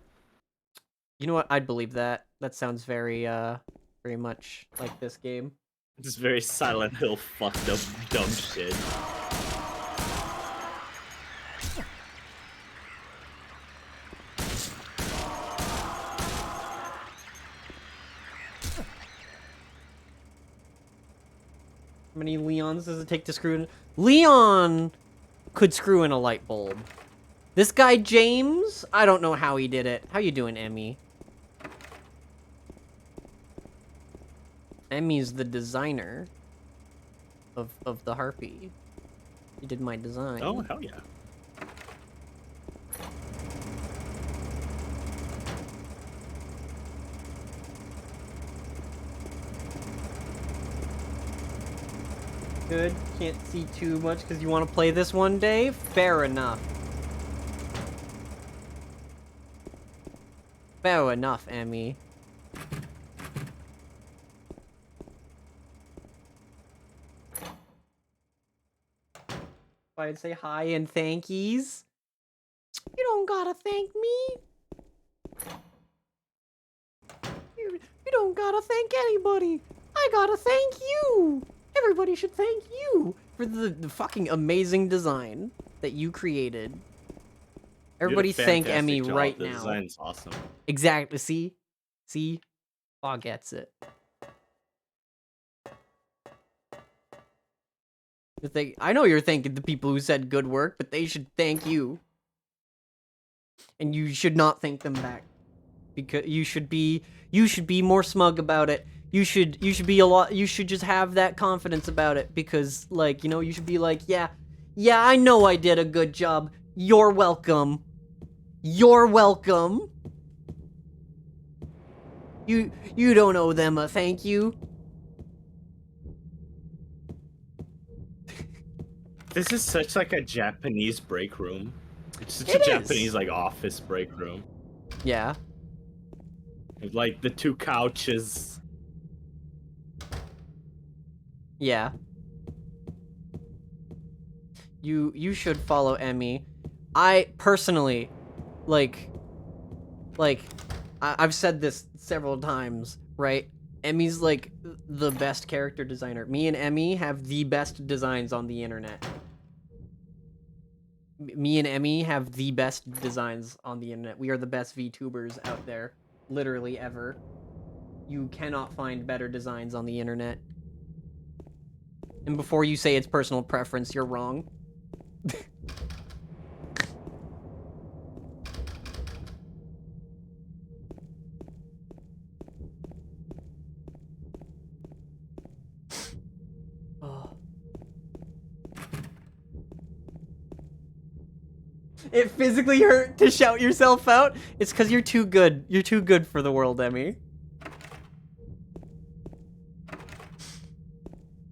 You know what? I'd believe that. That sounds very, very much like this game. It's very Silent Hill fucked up dumb shit. How many Leons does it take to screw in? Leon could screw in a light bulb. This guy, James, I don't know how he did it. How you doing, Emmy? Emmy's the designer of the harpy. He did my design. Oh, hell yeah. good. Can't see too much because you want to play this one day? Fair enough. Fair enough, Emmy. I'd say hi and thankies. You don't gotta thank me. You don't gotta thank anybody. I gotta thank you. Everybody should thank you for the fucking amazing design that you created. Everybody thank Emmy right now. The design's awesome. Exactly. See? Paw gets it. I know you're thanking the people who said good work, but they should thank you. And you should not thank them back. Because you should be more smug about it. You should just have that confidence about it because, like, you know, you should be like, yeah, I know I did a good job. You're welcome. You're welcome. You don't owe them a thank you. This is such like a Japanese break room. It's such It a is. Japanese like office break room. Yeah. With, like the 2 couches. Yeah. You should follow Emmy. I personally, I've said this several times, right? Emmy's like the best character designer. Me and Emmy have the best designs on the internet. Me and Emmy have the best designs on the internet. We are the best VTubers out there, literally ever. You cannot find better designs on the internet. And before you say it's personal preference, you're wrong. It physically hurt to shout yourself out? It's because you're too good. You're too good for the world, Emmy.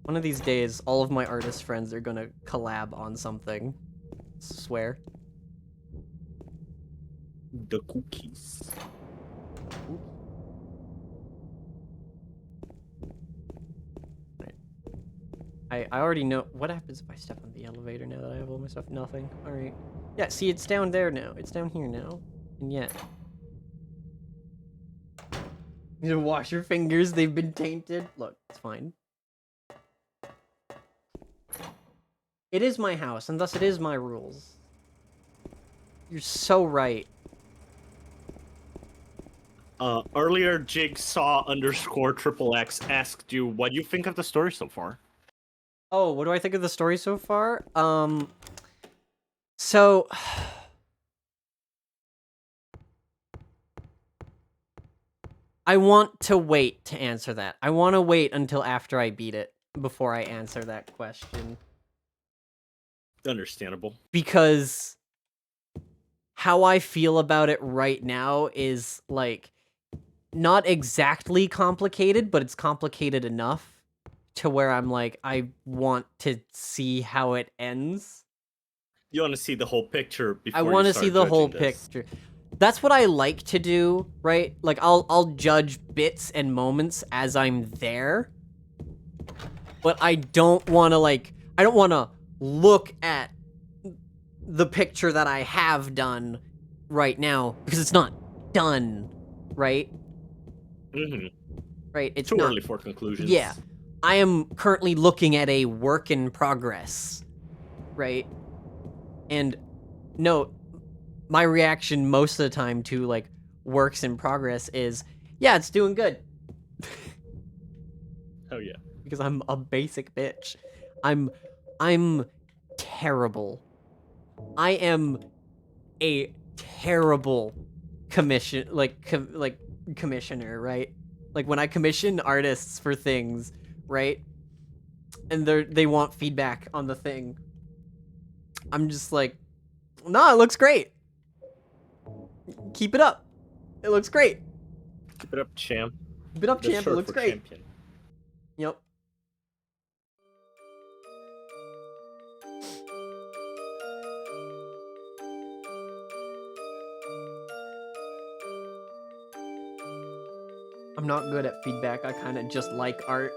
One of these days, all of my artist friends are gonna collab on something. Swear. The cookies. I already know what happens if I step on the elevator now that I have all my stuff. Nothing. Alright. Yeah, see, it's down there now. It's down here now. And yet. You need to wash your fingers. They've been tainted. Look, it's fine. It is my house, and thus it is my rules. You're so right. Earlier, Jigsaw _XXX asked you what you think of the story so far. Oh, what do I think of the story so far? So... I want to wait to answer that. I want to wait until after I beat it before I answer that question. Understandable. Because how I feel about it right now is, like, not exactly complicated, but it's complicated enough to where I'm like, I want to see how it ends. You want to see the whole picture before I want to see the whole this. picture. That's what I like to do, right? Like, I'll judge bits and moments as I'm there. But I don't want to, like, I don't want to look at the picture that I have done right now because it's not done, right? Mm-hmm. Right? It's too not early for conclusions. Yeah. I am currently looking at a work in progress, right? And note, my reaction most of the time to, like, works in progress is, yeah, it's doing good. Oh yeah. Because I'm a basic bitch. I'm terrible. I am a terrible commissioner, right? Like, when I commission artists for things, right? And they want feedback on the thing. I'm just like, nah, it looks great. Keep it up. It looks great. Keep it up, champ. Keep it up, champ. It looks great. Champion. Yep. I'm not good at feedback. I kind of just like art.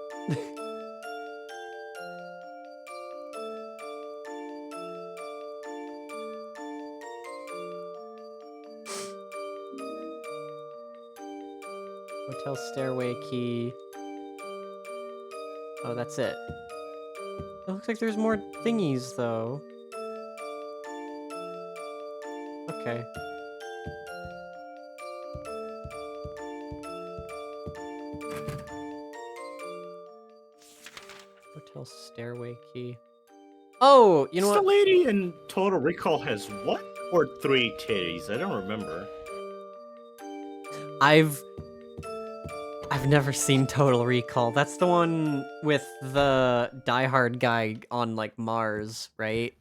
Hotel stairway key. Oh, that's it. It looks like there's more thingies, though. Okay. Hotel stairway key. Oh, you know The what? lady in Total Recall has what? Or 3 titties? I don't remember. I've never seen Total Recall. That's the one with the Die Hard guy on like Mars, right?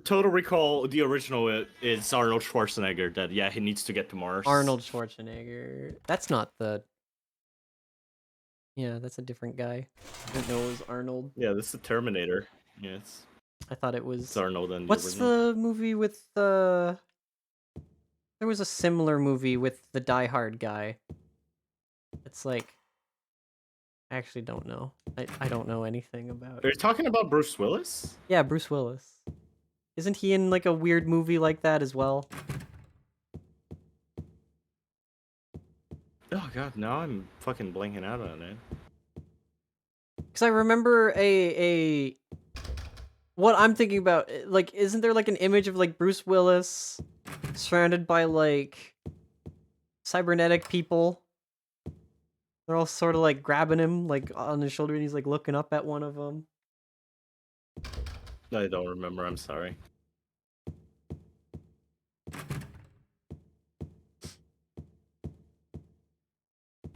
Total Recall, the original is Arnold Schwarzenegger. That he needs to get to Mars. Arnold Schwarzenegger. That's not the. Yeah, that's a different guy. I didn't know it was Arnold. Yeah, this is the Terminator. Yes. I thought it was. It's Arnold and the What's original. the movie with the? There was a similar movie with the Die Hard guy. It's like. I actually don't know. I don't know anything about. Are you talking about Bruce Willis? Yeah, Bruce Willis. Isn't he in like a weird movie like that as well? Oh god, now I'm fucking blanking out on it. Because I remember what I'm thinking about, like, isn't there like an image of like Bruce Willis surrounded by like cybernetic people? They're all sort of like grabbing him like on his shoulder, and he's like looking up at one of them. I don't remember, I'm sorry.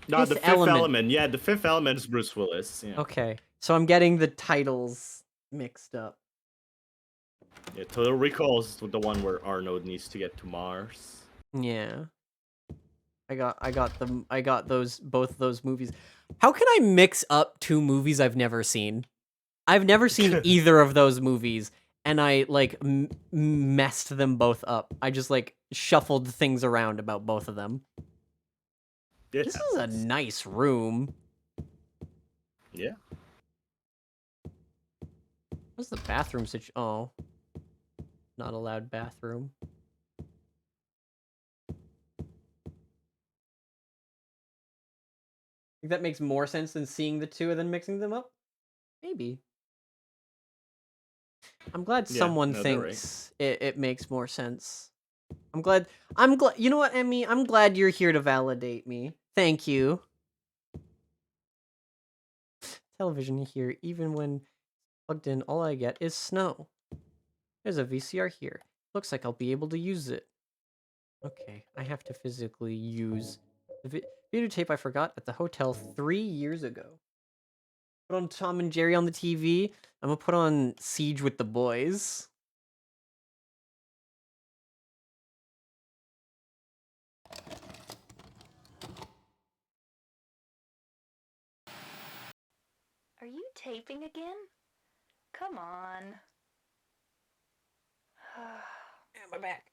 No, the Fifth Element. Yeah, the Fifth Element is Bruce Willis. Yeah. Okay, so I'm getting the titles mixed up. Yeah, Total Recall is the one where Arnold needs to get to Mars. Yeah. I got both those movies. How can I mix up 2 movies I've never seen? I've never seen either of those movies, and I like messed them both up. I just like shuffled things around about both of them. This is a nice room. Yeah. What's the bathroom situation? Oh. Not allowed bathroom. Think that makes more sense than seeing the 2 and then mixing them up? Maybe. I'm glad someone thinks it makes more sense. I'm glad. You know what, Emmy? I'm glad you're here to validate me. Thank you. Television here, even when plugged in, all I get is snow. There's a VCR here. Looks like I'll be able to use it. Okay, I have to physically use the videotape I forgot at the hotel 3 years ago. Put on Tom and Jerry on the TV. I'm gonna put on Siege with the Boys. Are you taping again? Come on. My back.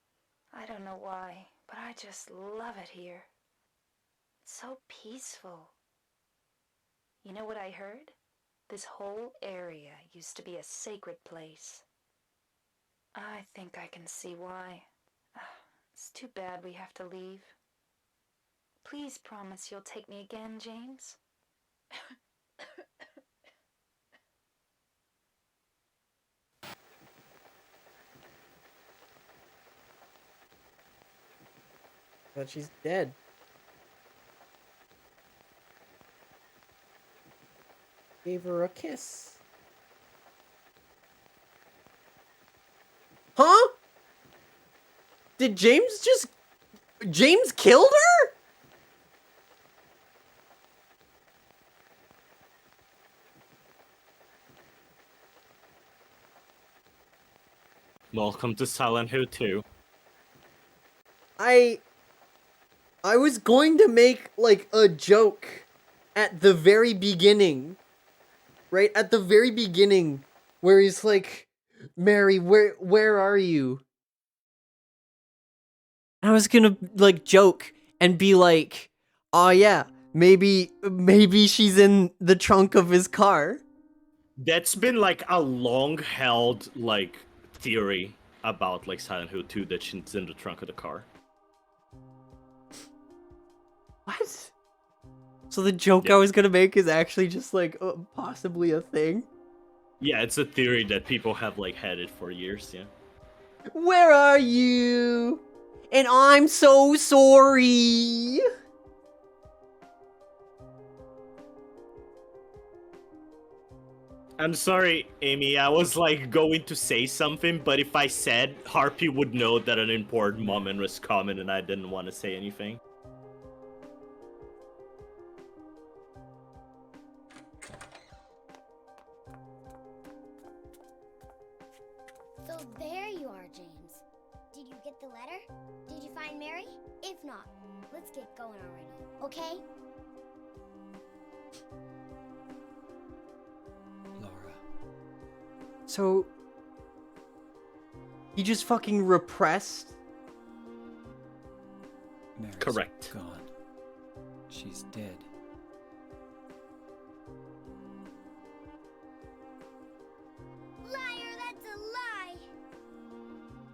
I don't know why, but I just love it here. It's so peaceful. You know what I heard? This whole area used to be a sacred place. I think I can see why. It's too bad we have to leave. Please promise you'll take me again, James. But she's dead. Gave her a kiss. Huh? Did James killed her? Welcome to Silent Hill 2. I was going to make like a joke at the very beginning. Right at the very beginning where he's like, "Mary, where are you?" I was going to like joke and be like, Oh yeah, maybe she's in the trunk of his car. That's been like a long held like theory about like Silent Hill 2 that she's in the trunk of the car. What? So the joke I was gonna make is actually just like possibly a thing. Yeah, it's a theory that people have like had it for years, yeah. Where are you? And I'm so sorry. I'm sorry, Amy, I was like going to say something, but if I said, Harpy would know that an important moment was coming and I didn't want to say anything. So there you are, James. Did you get the letter? Did you find Mary? If not, let's get going already, okay? Laura. So he just fucking repressed. Mary's Correct. gone. She's dead. Liar, that's a lie!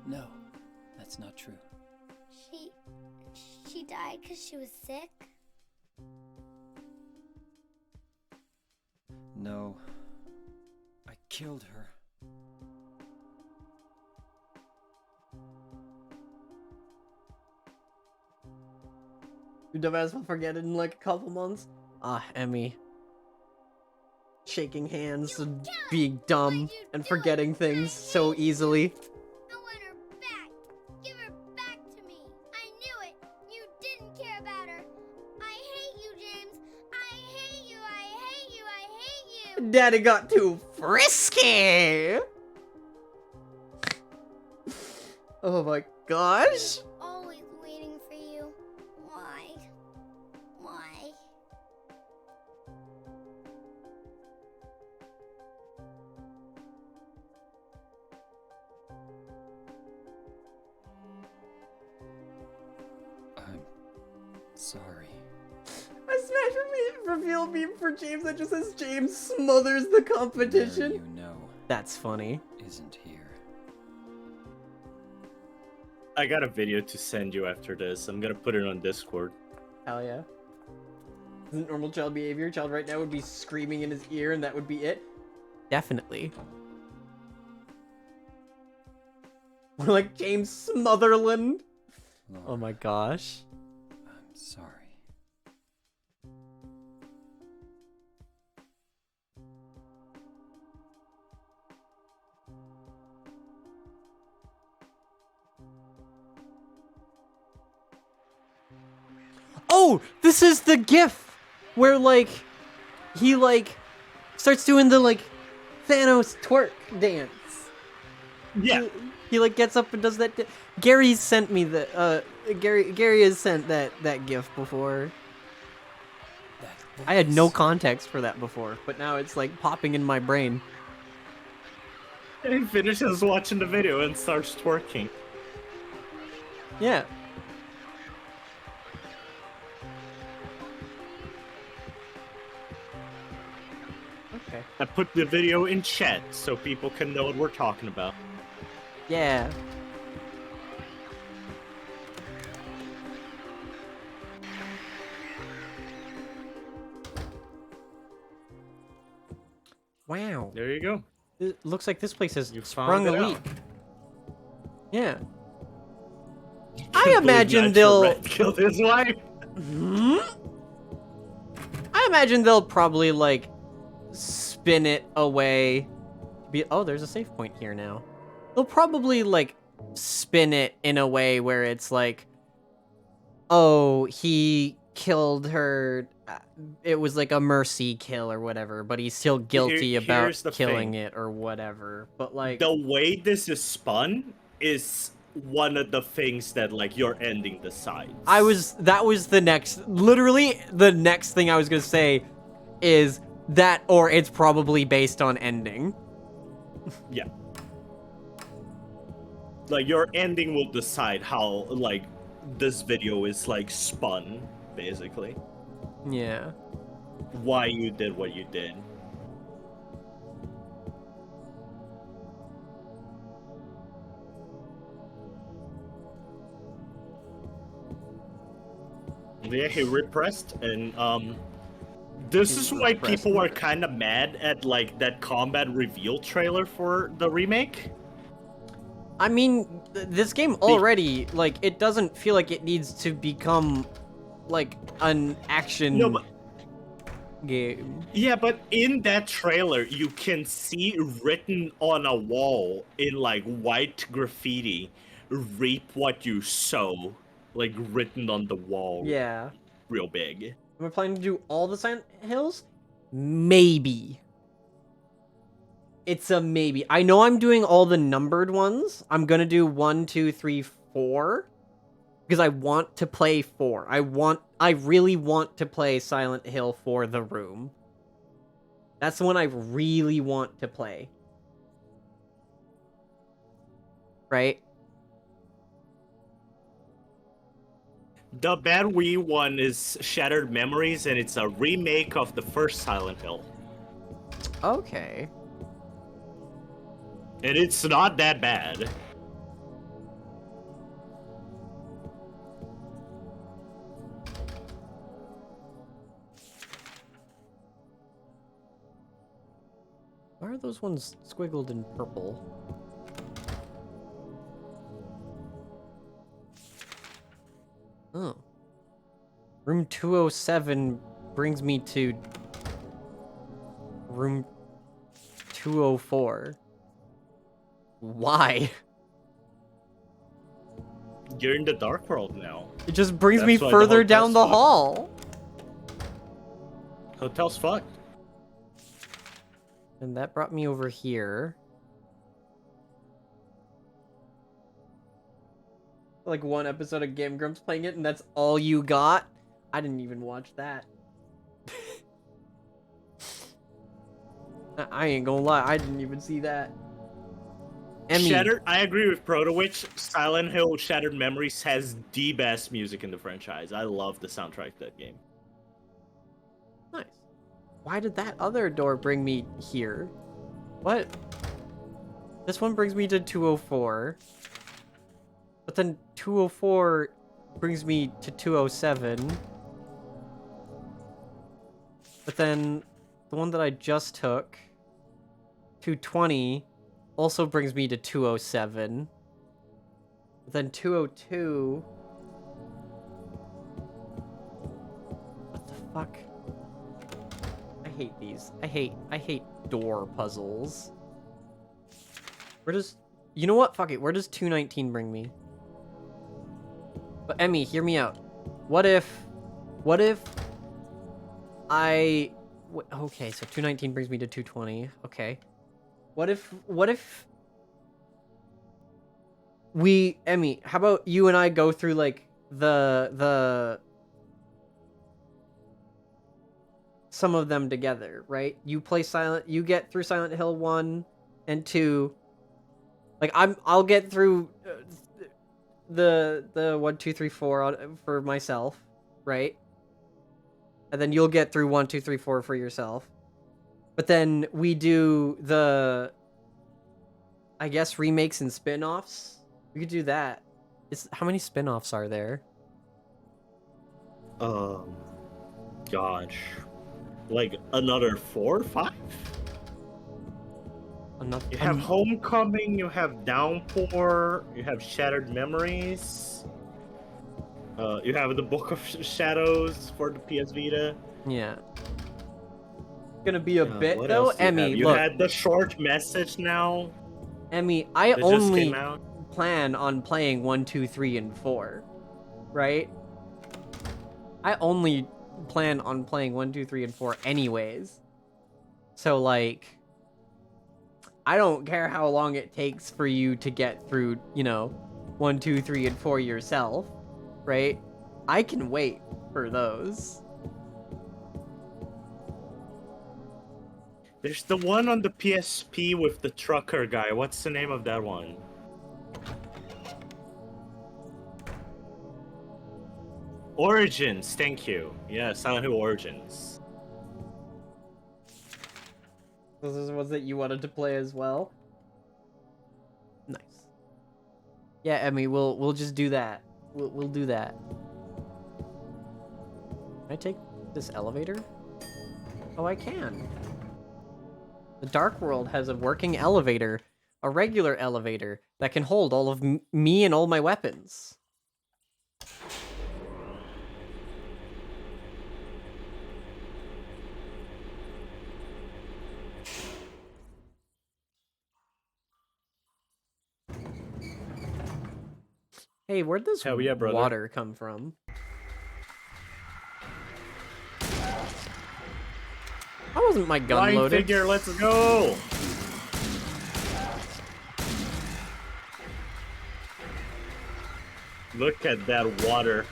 No, that's not true. She died because she was sick? No. I killed her. Your dumbass will forget it in like a couple months. Ah, Emmy. Shaking hands and being dumb and forgetting things so easily. I want her back! Give her back to me! I knew it! You didn't care about her! I hate you, James! I hate you! I hate you! I hate you! Daddy got too frisky! Oh my gosh! Always waiting for you. Why? Why? I'm sorry. A smash reveal meme for James that just says James smothers the competition. Mary, you know, That's funny. isn't here. I got a video to send you after this. I'm gonna put it on Discord. Hell yeah. Isn't normal child behavior? Child right now would be screaming in his ear and that would be it? Definitely. We're like James Smotherland. Laura, Oh my gosh. I'm sorry. Oh, this is the gif where like he like starts doing the like Thanos twerk dance. Yeah. He like gets up and does that. Gary's sent me the Gary has sent that gif before. That I had no voice. context for that before, but now it's like popping in my brain. And he finishes watching the video and starts twerking. Yeah. Okay. I put the video in chat so people can know what we're talking about. Yeah. Wow. There you go. It looks like this place has You sprung found a it leak. out. I Can't believe imagine Nitro they'll. Red killed his wife. Hmm? I imagine they'll probably like spin it away. Oh, there's a save point here now. They'll probably like spin it in a way where it's like, oh, he killed her. It was like a mercy kill or whatever, but he's still guilty about here's the killing thing. it or whatever. But like, The way this is spun is one of the things that like your ending decides. that was the next, literally the next thing I was gonna say is that, or it's probably based on ending. Yeah. Like your ending will decide how like this video is like spun, basically. Yeah. why you did what you did. Yeah, he repressed, and this is why Repressed people were murder. kind of mad at like that combat reveal trailer for the remake. I mean, this game already, like, it doesn't feel like it needs to become, like, an action No, but game. yeah, but in that trailer, you can see written on a wall in like white graffiti, "Reap what you sow," like written on the wall, Yeah. real big. Am I planning to do all the Silent Hills? Maybe. It's a maybe. I know I'm doing all the numbered ones. I'm gonna do 1, 2, 3, 4. Because I want to play 4. I really want to play Silent Hill 4 The Room. That's the one I really want to play. Right? The Bad Wii one is Shattered Memories, and it's a remake of the first Silent Hill. Okay. And it's not that bad. Why are those ones squiggled in purple? Oh. Room 207 brings me to room 204. Why? You're in the Dark World now. It just brings me That's why the further down hotel's the fucked. hall. Hotel's fucked. And that brought me over here. Like one episode of Game Grumps playing it, and that's all you got? I didn't even watch that. I ain't gonna lie, I didn't even see that. Emmy. Shattered. I agree with Protowitch. Silent Hill Shattered Memories has the best music in the franchise. I love the soundtrack to that game. Nice. Why did that other door bring me here? What? This one brings me to 204. But then 204 brings me to 207. But then the one that I just took, 220, also brings me to 207. But then 202... What the fuck? I hate these. I hate door puzzles. Where does... You know what? Fuck it. Where does 219 bring me? But Emmy, hear me out. What if okay, so 219 brings me to 220. Okay. What if we, Emmy, how about you and I go through like the some of them together, right? You get through Silent Hill 1 and 2. Like I'll get through the 1, 2, 3, 4 for myself, right? And then you'll get through 1, 2, 3, 4 for yourself. But then we do the, I guess, remakes and spin-offs. We could do that. How many spin-offs are there? Gosh, like another 4 or 5. Enough. You have Homecoming, you have Downpour, you have Shattered Memories. You have the Book of Shadows for the PS Vita. Yeah. Gonna be a bit what though, else do you Emmy. have? You Look, had the short message now. Emmy, I That just only came out. plan on playing 1, 2, 3, and 4, right? I only plan on playing 1, 2, 3, and 4 anyways. So like, I don't care how long it takes for you to get through, 1, 2, 3, and 4 yourself, right? I can wait for those. There's the one on the PSP with the trucker guy. What's the name of that one? Origins, thank you. Yeah, Silent Hill Origins. This is ones that you wanted to play as well. Nice. Yeah, Emmy, we'll just do that. We'll do that. Can I take this elevator? Oh, I can. The Dark World has a working elevator, a regular elevator that can hold all of me and all my weapons. Hey, where'd this Hell yeah, brother. water come from? How wasn't my gun Flying loaded? figure, let's go! Look at that water.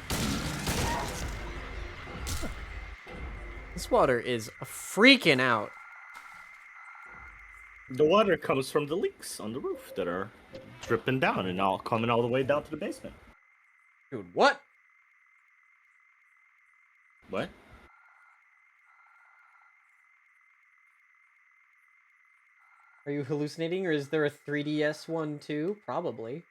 This water is freaking out. The water comes from the leaks on the roof that are dripping down and all coming all the way down to the basement. Dude, what? What? Are you hallucinating, or is there a 3DS one too? Probably.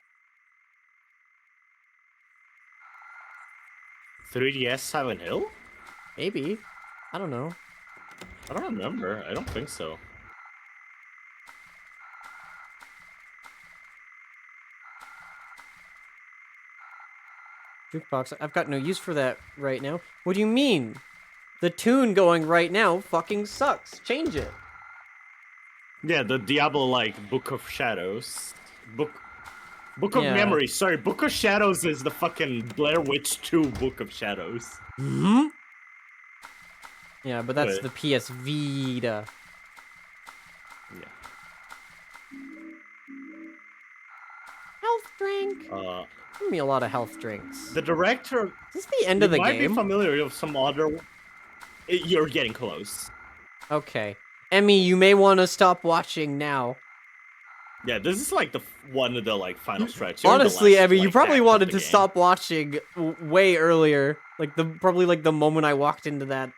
3DS Silent Hill? Maybe. I don't know. I don't remember. I don't think so. Jukebox, I've got no use for that right now. What do you mean? The tune going right now fucking sucks. Change it. Yeah, the Diablo-like Book of Shadows. Book of Yeah. Memories. Sorry, Book of Shadows is the fucking Blair Witch 2 Book of Shadows. Hmm? Yeah, but that's What? the PS Vita. Yeah. Health drink. Give me a lot of health drinks. The director... Is this the end of the you might game? be familiar with some other... You're getting close. Okay. Emmy, you may want to stop watching now. Yeah, this is like one of the like final stretch. You're in the Honestly, last, Emmy, you like, probably act of wanted the to game. stop watching way earlier. Like probably like the moment I walked into that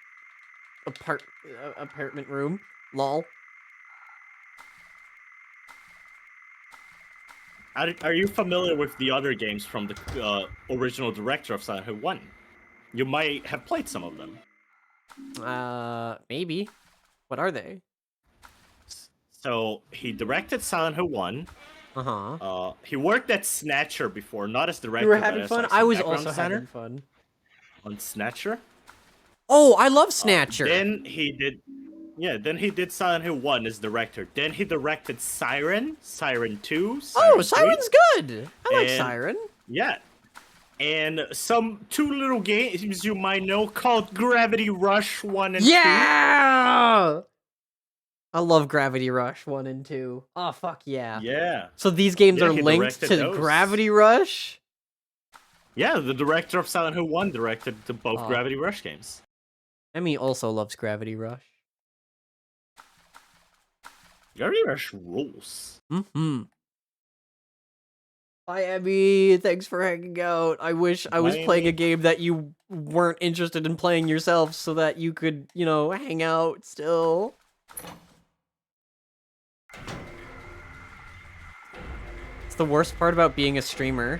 apartment room. Lol. Are you familiar with the other games from the original director of Silent Hill 1? You might have played some of them. Maybe. What are they? So, he directed Silent Hill 1. Uh-huh. He worked at Snatcher before, not as director, You were but having as, fun? like, I some was background also designer having fun. on Snatcher. Oh, I love Snatcher. Then he did Silent Hill 1 as director. Then he directed Siren 2, Siren 3. Siren's good. I like Siren. Yeah. And some two little games you might know called Gravity Rush 1 and 2. Yeah! I love Gravity Rush 1 and 2. Oh, fuck yeah. Yeah. So these games Yeah, are he linked directed to those. Gravity Rush? Yeah, the director of Silent Hill 1 directed both Gravity Rush games. Emmy also loves Gravity Rush. Gravity Rush rules. Mm-hmm. Bye, Emmy. Thanks for hanging out. I wish I was playing a game that you weren't interested in playing yourself so that you could, you know, hang out still. It's the worst part about being a streamer.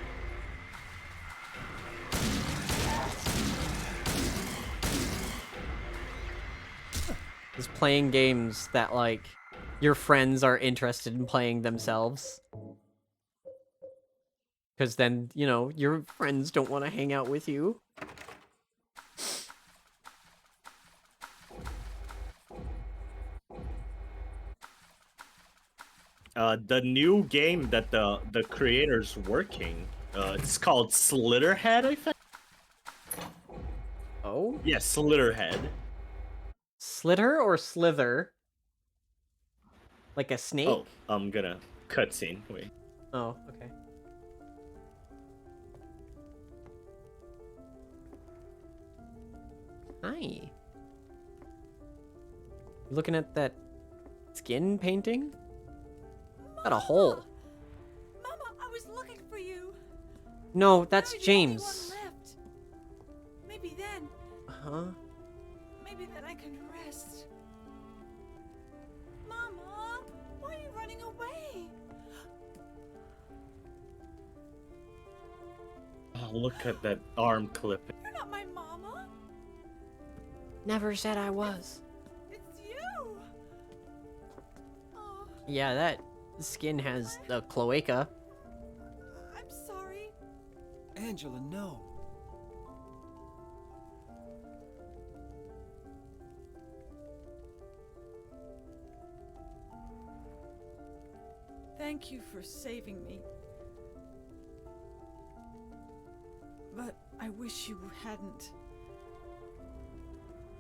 Is playing games that, like, your friends are interested in playing themselves. Because then, you know, your friends don't want to hang out with you. The new game that the creator's working, it's called Slitherhead, I think? Oh? Yeah, Slitherhead. Slitter or slither? Like a snake? Oh, I'm gonna cutscene. Wait. Oh, okay. Hi. You looking at that skin painting? Got a hole. Mama, I was looking for you. No, that's You're the only one James. left. Maybe Huh? maybe then I can rest. Mama, why are you running away? Oh, look at that arm clip. You're not my mama. Never said I was. It's you. Oh, Yeah, that skin has a cloaca. I'm sorry. Angela, no. Thank you for saving me. But I wish you hadn't.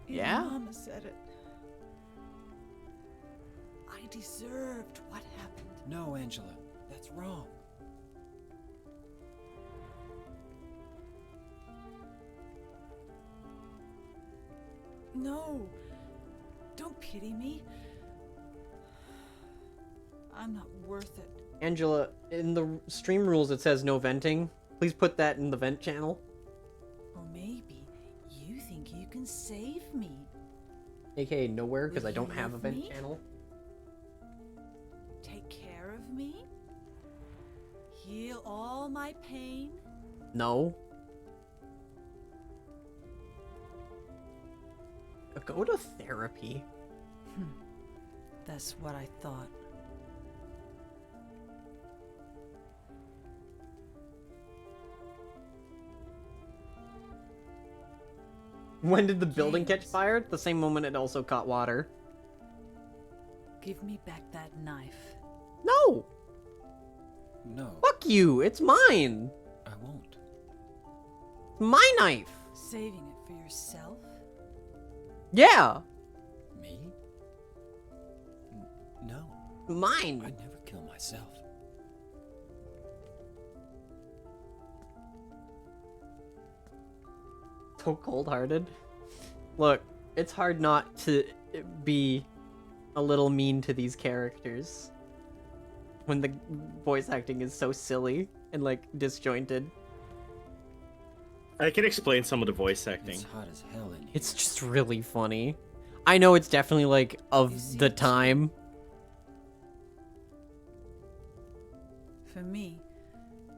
Even Yeah? Mama said it. I deserved what happened. No, Angela. That's wrong. No. Don't pity me. I'm not worth it. Angela, in the stream rules it says no venting. Please put that in the vent channel. Or maybe you think you can save me. AKA nowhere, because Will I don't you have a love vent me? channel. Take care of me. Heal all my pain. No. Go to therapy. That's what I thought. When did the building catch James. fire? The same moment it also caught water. Give me back that knife. No! No, Fuck you! It's mine! I won't. My knife! Saving it for yourself? Yeah! Me? No, Mine! I'd never kill myself. So cold-hearted. Look, it's hard not to be a little mean to these characters when the voice acting is so silly and like disjointed. I can explain some of the voice acting. It's hot as hell in here. It's just really funny. I know it's definitely like You of see the it? time. For me,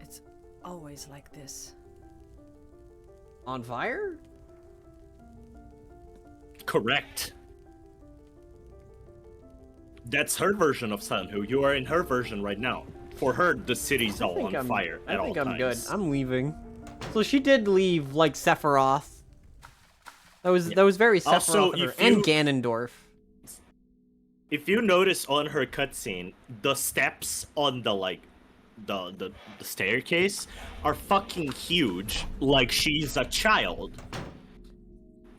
it's always like this. On fire? Correct. That's her version of Silent Hill. You are in her version right now. For her, the city's all on fire at all I think I'm good. times. I'm leaving. So she did leave like Sephiroth. That was very Sephiroth Also, of her. if And you- Ganondorf. If you notice on her cutscene, the steps on the like the staircase are fucking huge, like she's a child.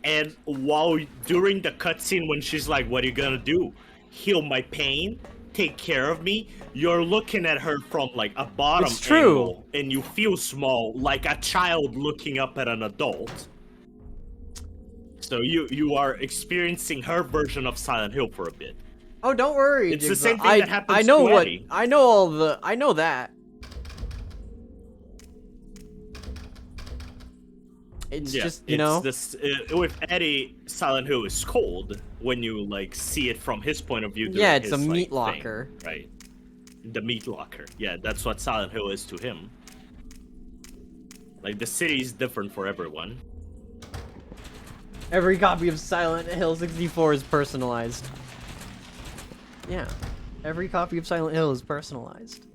And while during the cutscene when she's like, "What are you gonna do? Heal my pain? Take care of me?" You're looking at her from like a bottom It's true. angle, and you feel small, like a child looking up at an adult. So you are experiencing her version of Silent Hill for a bit. Oh, don't worry. It's the Jigsaw. same thing that happens I know to what. Eddie. I know all the. I know that. It's just you know. This with Eddie, Silent Hill is cold when you like see it from his point of view. during Yeah, it's a his, meat like, thing, locker. right? The meat locker. Yeah, that's what Silent Hill is to him. Like the city is different for everyone. Every copy of Silent Hill 64 is personalized. Yeah, every copy of Silent Hill is personalized.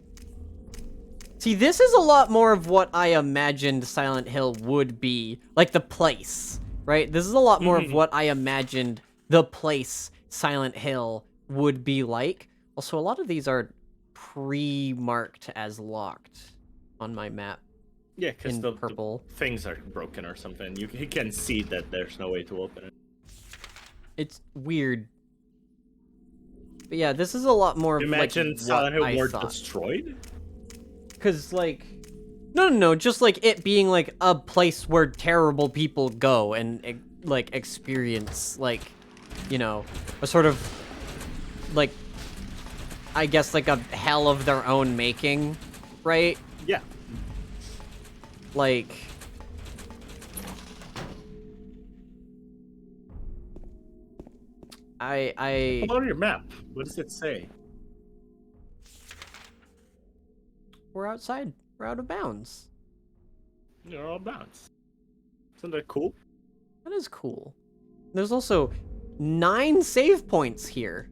See, this is a lot more of what I imagined Silent Hill would be. Like, the place, right? This is a lot more of what I imagined the place Silent Hill would be like. Also, a lot of these are pre-marked as locked on my map. Yeah, because In the purple. things are broken or something. You can see that there's no way to open it. It's weird. But yeah, this is a lot more of Imagine like Silent what Hill I were thought. destroyed. Cause like, no, just like it being like a place where terrible people go and like experience like, you know, a sort of like, I guess like a hell of their own making, right? Yeah. Like, What about your map? What does it say? We're outside. We're out of bounds. You're all bounds. Isn't that cool? That is cool. There's also 9 save points here.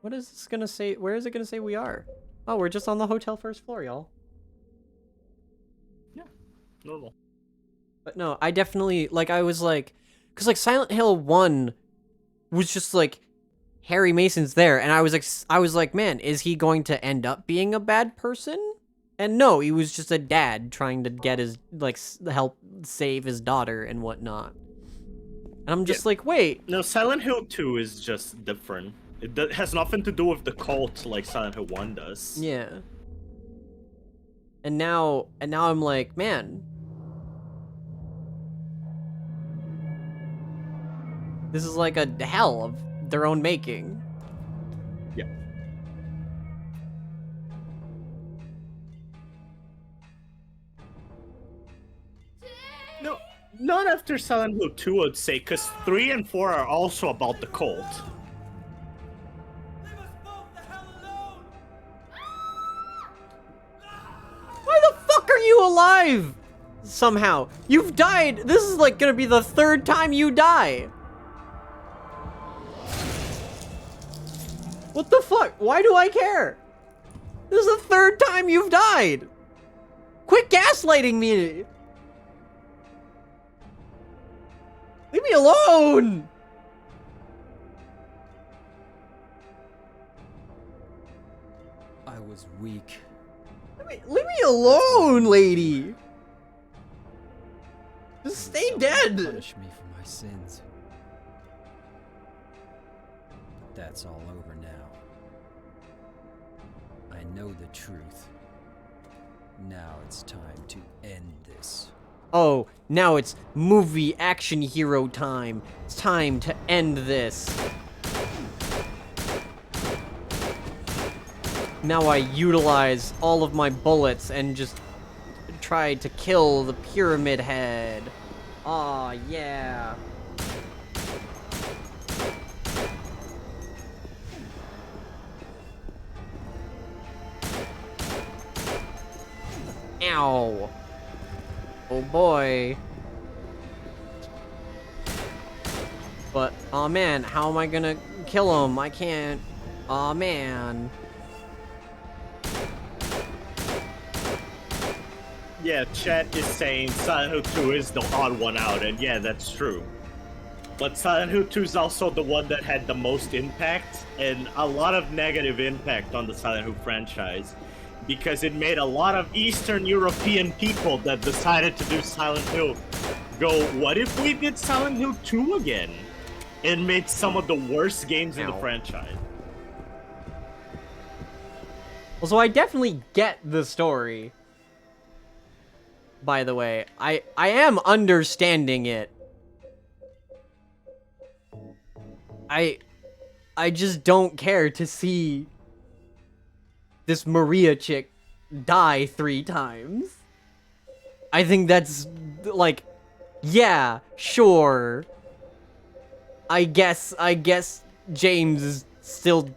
What is this gonna say? Where is it gonna say we are? Oh, we're just on the hotel first floor, y'all. Yeah, normal. But no, I definitely, like, I was like, because, like, Silent Hill 1 was just, like, Harry Mason's there, and I was like, man, is he going to end up being a bad person? And no, he was just a dad trying to get his, like, help save his daughter and whatnot. And I'm just like, wait. No, Silent Hill 2 is just different. It has nothing to do with the cult like Silent Hill 1 does. Yeah. And now I'm like, man. This is like a hell of their own making. Yeah. No, not after Silent Hill 2, I'd say, because 3 and 4 are also about the cult. Leave us both the hell alone! Why the fuck are you alive? Somehow. You've died. This is like gonna be the 3rd time you die. What the fuck? Why do I care? This is the 3rd time you've died. Quit gaslighting me. Leave me alone. I was weak. Leave me alone, lady. Just stay dead. Punish me for my sins. But that's all over now. I know the truth. Now it's time to end this. Oh, now it's movie action hero time. It's time to end this. Now I utilize all of my bullets and just try to kill the pyramid head. Aw, yeah. Ow. Oh boy. But, aw man, how am I gonna kill him? I can't. Aw man. Yeah, chat is saying Silent Hill 2 is the odd one out, and yeah, that's true. But Silent Hill 2 is also the one that had the most impact, and a lot of negative impact on the Silent Hill franchise, because it made a lot of Eastern European people that decided to do Silent Hill go, what if we did Silent Hill 2 again? And made some of the worst games in the franchise. Well, so I definitely get the story. By the way, I am understanding it. I just don't care to see this Maria chick die 3 times. I think that's, like, yeah, sure. I guess James is still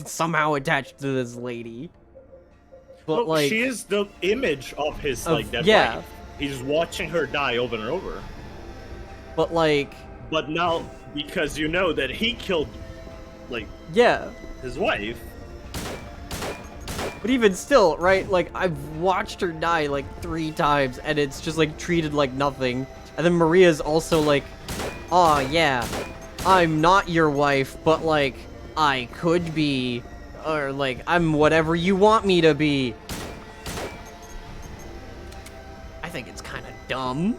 somehow attached to this lady. But, Look, like, she is the image of his, like, dead yeah. wife. He's watching her die over and over. But, like... But now, because you know that he killed, like... Yeah. His wife. But even still, right, like, I've watched her die, like, 3 times, and it's just, like, treated like nothing. And then Maria's also like, oh yeah, I'm not your wife, but, like, I could be. Or, like, I'm whatever you want me to be. I think it's kind of dumb.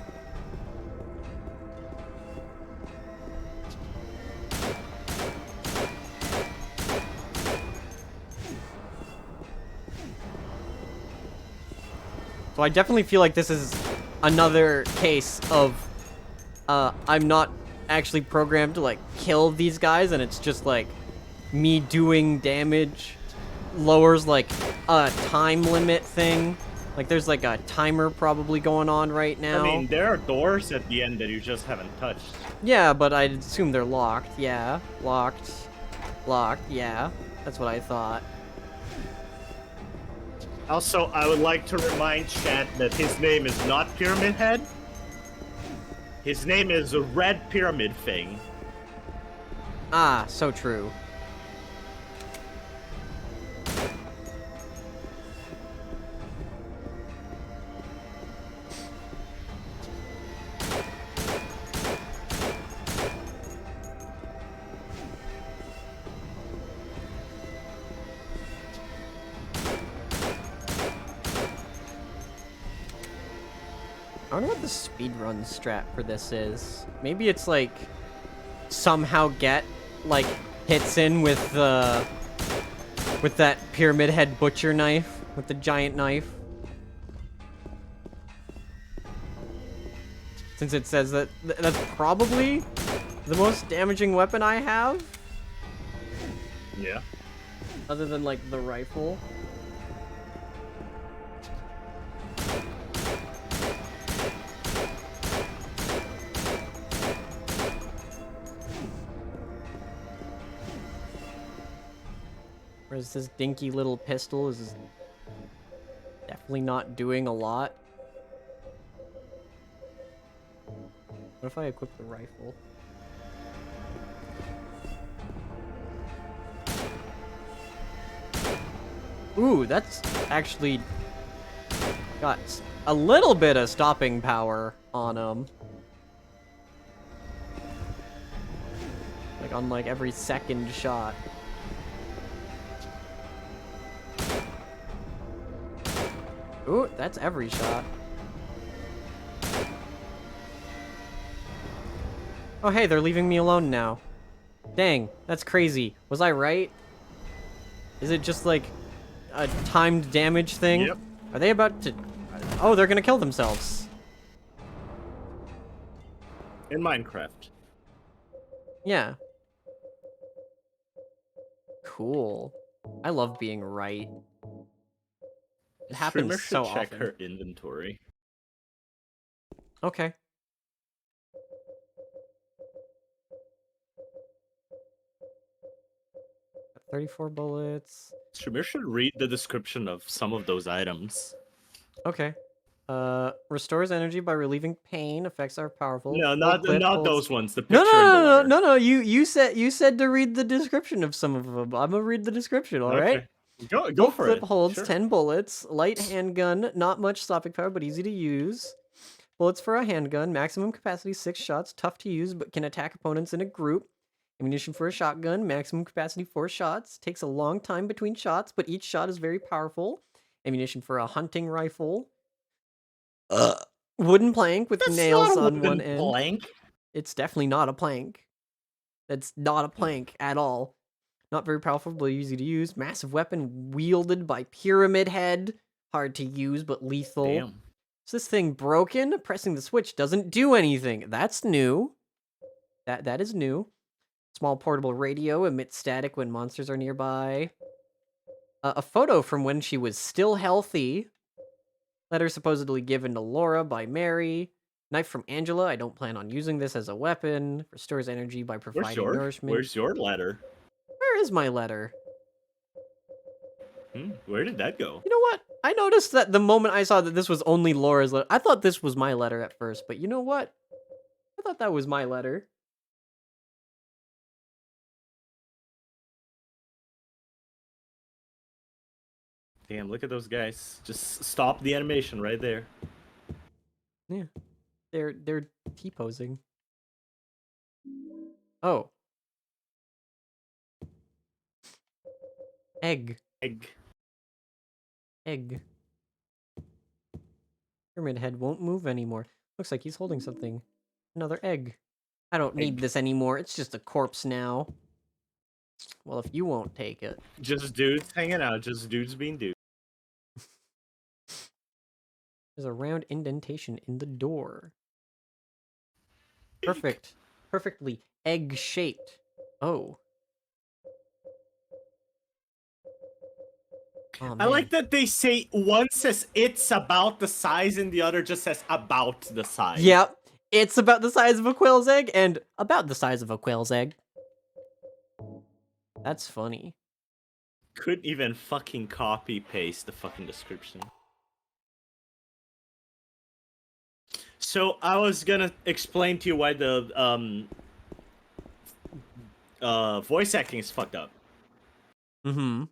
So I definitely feel like this is another case of, I'm not actually programmed to, like, kill these guys, and it's just, like, me doing damage lowers, like, a time limit thing Like, there's like a timer probably going on right now. I mean, there are doors at the end that you just haven't touched. Yeah, but I'd assume they're locked. Yeah, locked. Locked, yeah. That's what I thought. Also, I would like to remind chat that his name is not Pyramid Head. His name is a Red Pyramid Thing. Ah, so true. I wonder what the speedrun strat for this is. Maybe it's like somehow get like hits in with that pyramid head butcher knife with the giant knife. Since it says that that's probably the most damaging weapon I have. Yeah. Other than like the rifle. Whereas this dinky little pistol is definitely not doing a lot. What if I equip the rifle? Ooh, that's actually got a little bit of stopping power on him. Like on like every second shot. Ooh, that's every shot. Oh hey, they're leaving me alone now. Dang, that's crazy. Was I right? Is it just like a timed damage thing? Yep. Are they about to... Oh, they're gonna kill themselves. In Minecraft. Yeah. Cool. I love being right. It happens Streamer should so check often. her inventory. Okay. Got 34 bullets. Streamer should read the description of some of those items. Okay. Restores energy by relieving pain. Effects are powerful. No, Full not clip holds... those ones. The No, picture in the no, no, letter. no, no, no. You said to read the description of some of them. I'm gonna read the description. All right. Okay. Go Full for clip it. holds Sure. 10 bullets. Light handgun. Not much stopping power, but easy to use. Bullets for a handgun. Maximum capacity 6 shots. Tough to use, but can attack opponents in a group. Ammunition for a shotgun. Maximum capacity 4 shots. Takes a long time between shots, but each shot is very powerful. Ammunition for a hunting rifle. Wooden plank with That's nails not a on one wooden end. plank. It's definitely not a plank. That's not a plank at all. Not very powerful, but easy to use. Massive weapon wielded by Pyramid Head. Hard to use, but lethal. Damn. Is this thing broken? Pressing the switch doesn't do anything. That's new. That is new. Small portable radio emits static when monsters are nearby. A photo from when she was still healthy. Letter supposedly given to Laura by Mary. Knife from Angela. I don't plan on using this as a weapon. Restores energy by providing nourishment. Where's your letter? Where is my letter? Where did that go? You know what? I noticed that the moment I saw that this was only Laura's letter. I thought this was my letter at first, but you know what? I thought that was my letter. Damn, look at those guys. Just stop the animation right there. Yeah. They're T-posing. Oh. Egg. Egg. Pyramid Head won't move anymore. Looks like he's holding something. Another egg. I don't need this anymore. It's just a corpse now. Well, if you won't take it. Just dudes hanging out. Just dudes being dudes. There's a round indentation in the door. Perfect. Perfectly egg-shaped. Oh. Oh I man. like that they say one says it's about the size and the other just says about the size. Yep. It's about the size of a quail's egg and about the size of a quail's egg. That's funny. Couldn't even fucking copy paste the fucking description. So I was gonna explain to you why the voice acting is fucked up. Mm-hmm.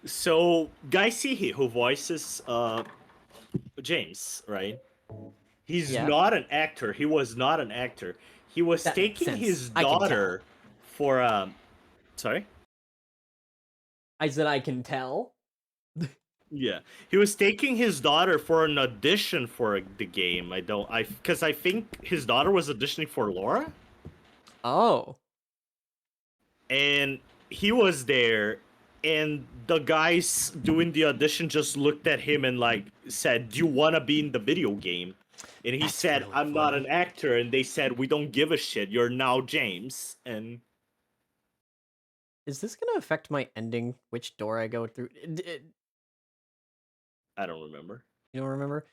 So Guy Seehee, who voices James, right? He's Yeah. not an actor. He was not an actor. He was That makes taking sense. his I can tell. daughter for sorry? I said I can tell. Yeah. He was taking his daughter for an audition for the game. Because I think his daughter was auditioning for Laura. Oh. And he was there, and the guys doing the audition just looked at him and like said, "Do you want to be in the video game?" And he That's said, really "I'm not funny. an actor." And they said, "We don't give a shit. You're now James." And Is this gonna affect my ending? Which door I go through? I don't remember. You don't remember?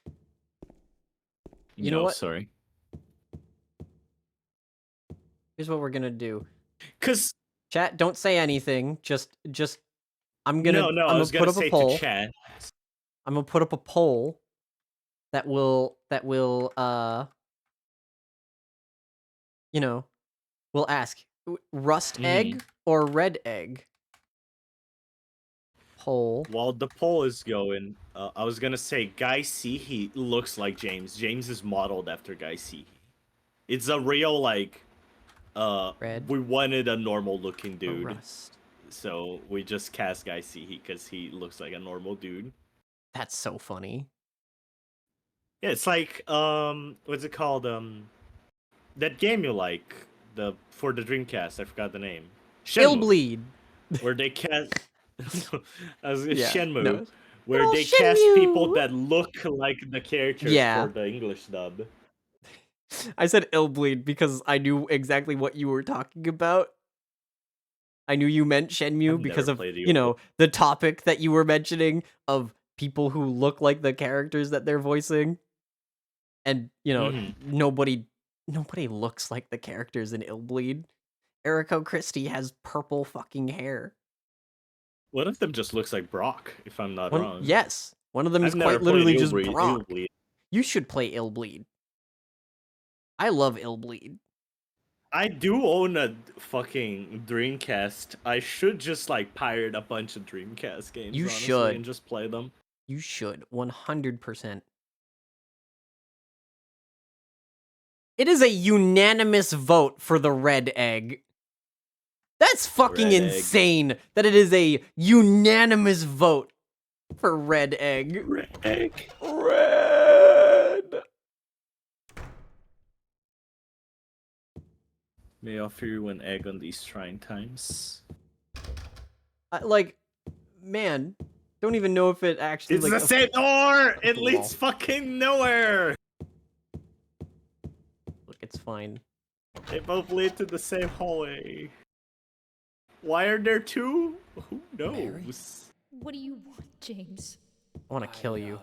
You know No, what? sorry. Here's what we're gonna do. Cause Chat, don't say anything. Just I'm no, gonna I was put gonna up a say poll. to chat. I'm gonna put up a poll that will you know, we'll ask rust egg or red egg. Poll. While the poll is going, I was gonna say Guy Seehee looks like James. James is modeled after Guy Seehee. It's a real like Red we wanted a normal looking or dude. rust. So we just cast Guy Seehee because he looks like a normal dude. That's so funny. Yeah, it's like what's it called? That game you like, for the Dreamcast, I forgot the name. Shenmue. Illbleed. Where they cast Yeah, Shenmue. no. Where Little they cast people Shenmue. that look like the characters Yeah. for the English dub. I said Illbleed because I knew exactly what you were talking about. I knew you meant Shenmue I've because never of, played you know, Illbleed. the topic that you were mentioning of people who look like the characters that they're voicing. And, you know, nobody looks like the characters in Illbleed. Eriko Christie has purple fucking hair. One of them just looks like Brock, if I'm not wrong. Yes. One of them is I've never quite played literally just Illbleed. Brock. You should play Illbleed. I love Illbleed. I do own a fucking Dreamcast. I should just like pirate a bunch of Dreamcast games, You honestly, should. and just play them. You should. 100%. It is a unanimous vote for the red egg. That's fucking Red egg. insane that it is a unanimous vote for red egg. Red egg. Red. May I offer you an egg on these trying times? Like, man, don't even know if it actually. It's like, the same door! It wall. leads fucking nowhere! Look, it's fine. They both lead to the same hallway. Why are there two? Who knows? Mary? What do you want, James? I want to kill you.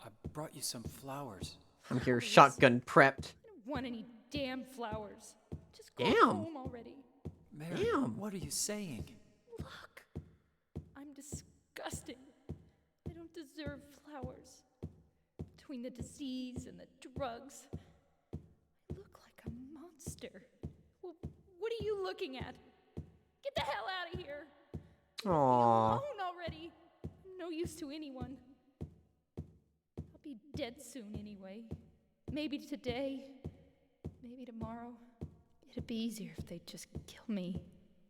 I brought you some flowers. I'm here shotgun prepped. I don't want any damn flowers. Just go Damn. home already. Mary, Damn. what are you saying? Look, I'm disgusting. I don't deserve flowers. Between the disease and the drugs, I look like a monster. Well, what are you looking at? Get the hell out of here. Aww. Alone already. I'm no use to anyone. I'll be dead soon anyway. Maybe today. Maybe tomorrow. It'd be easier if they'd just kill me.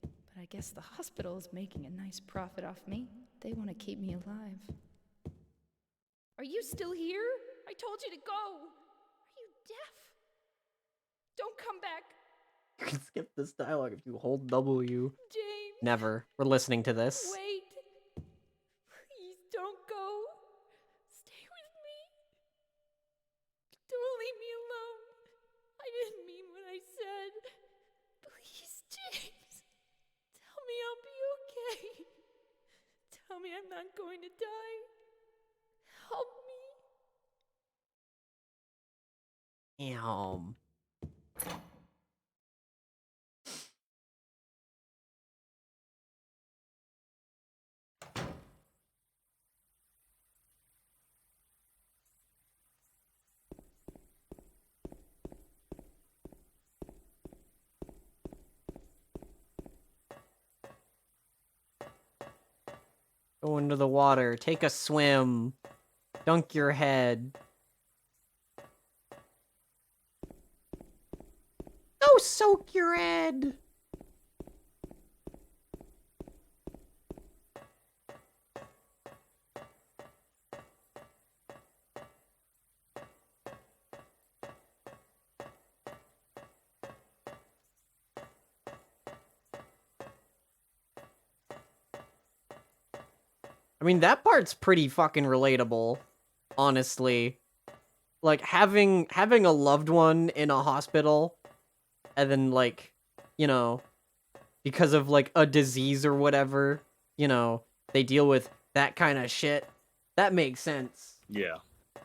But I guess the hospital is making a nice profit off me. They want to keep me alive. Are you still here? I told you to go. Are you deaf? Don't come back. You can skip this dialogue if you hold W. James. Never. We're listening to this. Wait. Please don't go. Stay with me. Don't leave me alone. I didn't mean what I said. Please, James. Tell me I'll be okay. Tell me I'm going to die. Help me. Damn. Go into the water. Take a swim. Dunk your head. Go soak your head. I mean, that part's pretty fucking relatable, honestly. Like, having a loved one in a hospital, and then, like, you know, because of, like, a disease or whatever, you know, they deal with that kind of shit. That makes sense. Yeah.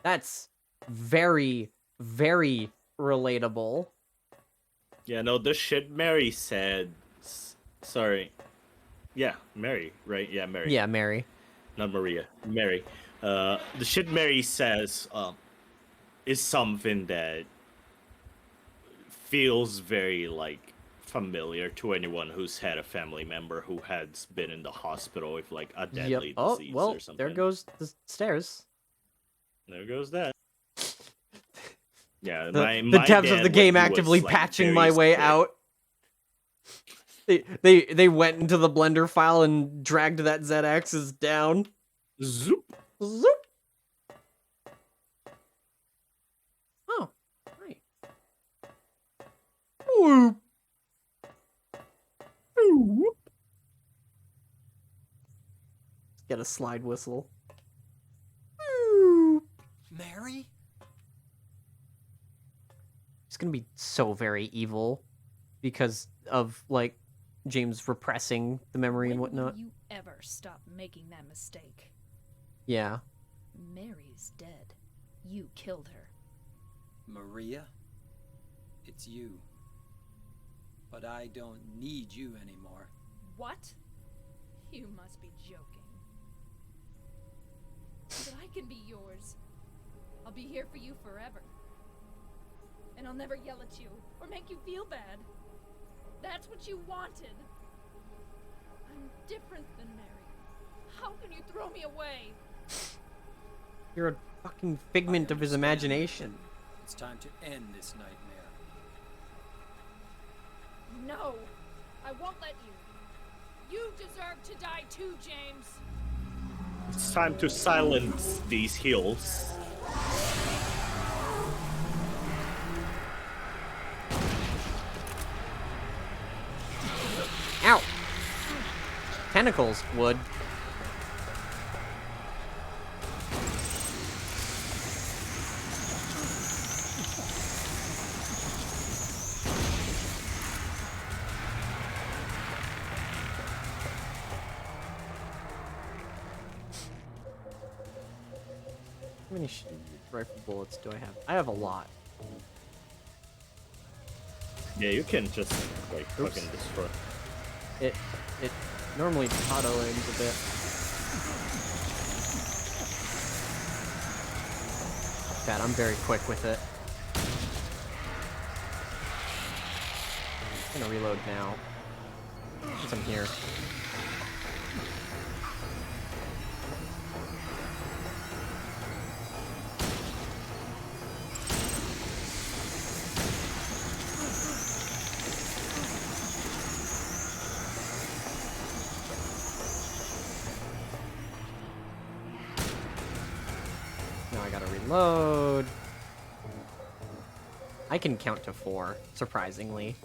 That's very, very relatable. Yeah, no, the shit Mary said... Sorry. Yeah, Mary, right? Yeah, Mary. Yeah, Mary. Not Maria. Mary. The shit Mary says is something that feels very, like, familiar to anyone who's had a family member who has been in the hospital with, like, a deadly disease or something. There goes the stairs. There goes that. Yeah, The my devs dad, of the game when he actively was, like, patching very my way sick- out. They went into the Blender file and dragged that Z-axis down. Zoop. Zoop. Oh, right. Whoop. Whoop. Get a slide whistle. Whoop. Mary? It's gonna be so very evil because of, like, James repressing the memory and When will whatnot. you ever stop making that mistake? Yeah. Mary's dead. You killed her. Maria? It's you. But I don't need you anymore. What? You must be joking. But I can be yours. I'll be here for you forever. And I'll never yell at you or make you feel bad. That's what you wanted. I'm different than Mary. How can you throw me away? You're a fucking figment of his imagination. It's time to end this nightmare. No, I won't let you. You deserve to die too, James. It's time to silence these hills. Ow! Tentacles would. How many rifle bullets do I have? I have a lot. Yeah, you can just, like, Oops. fucking destroy. It normally auto aims a bit. God, I'm very quick with it. I'm gonna reload now. Since I'm here. Now I gotta reload. I can count to 4, surprisingly.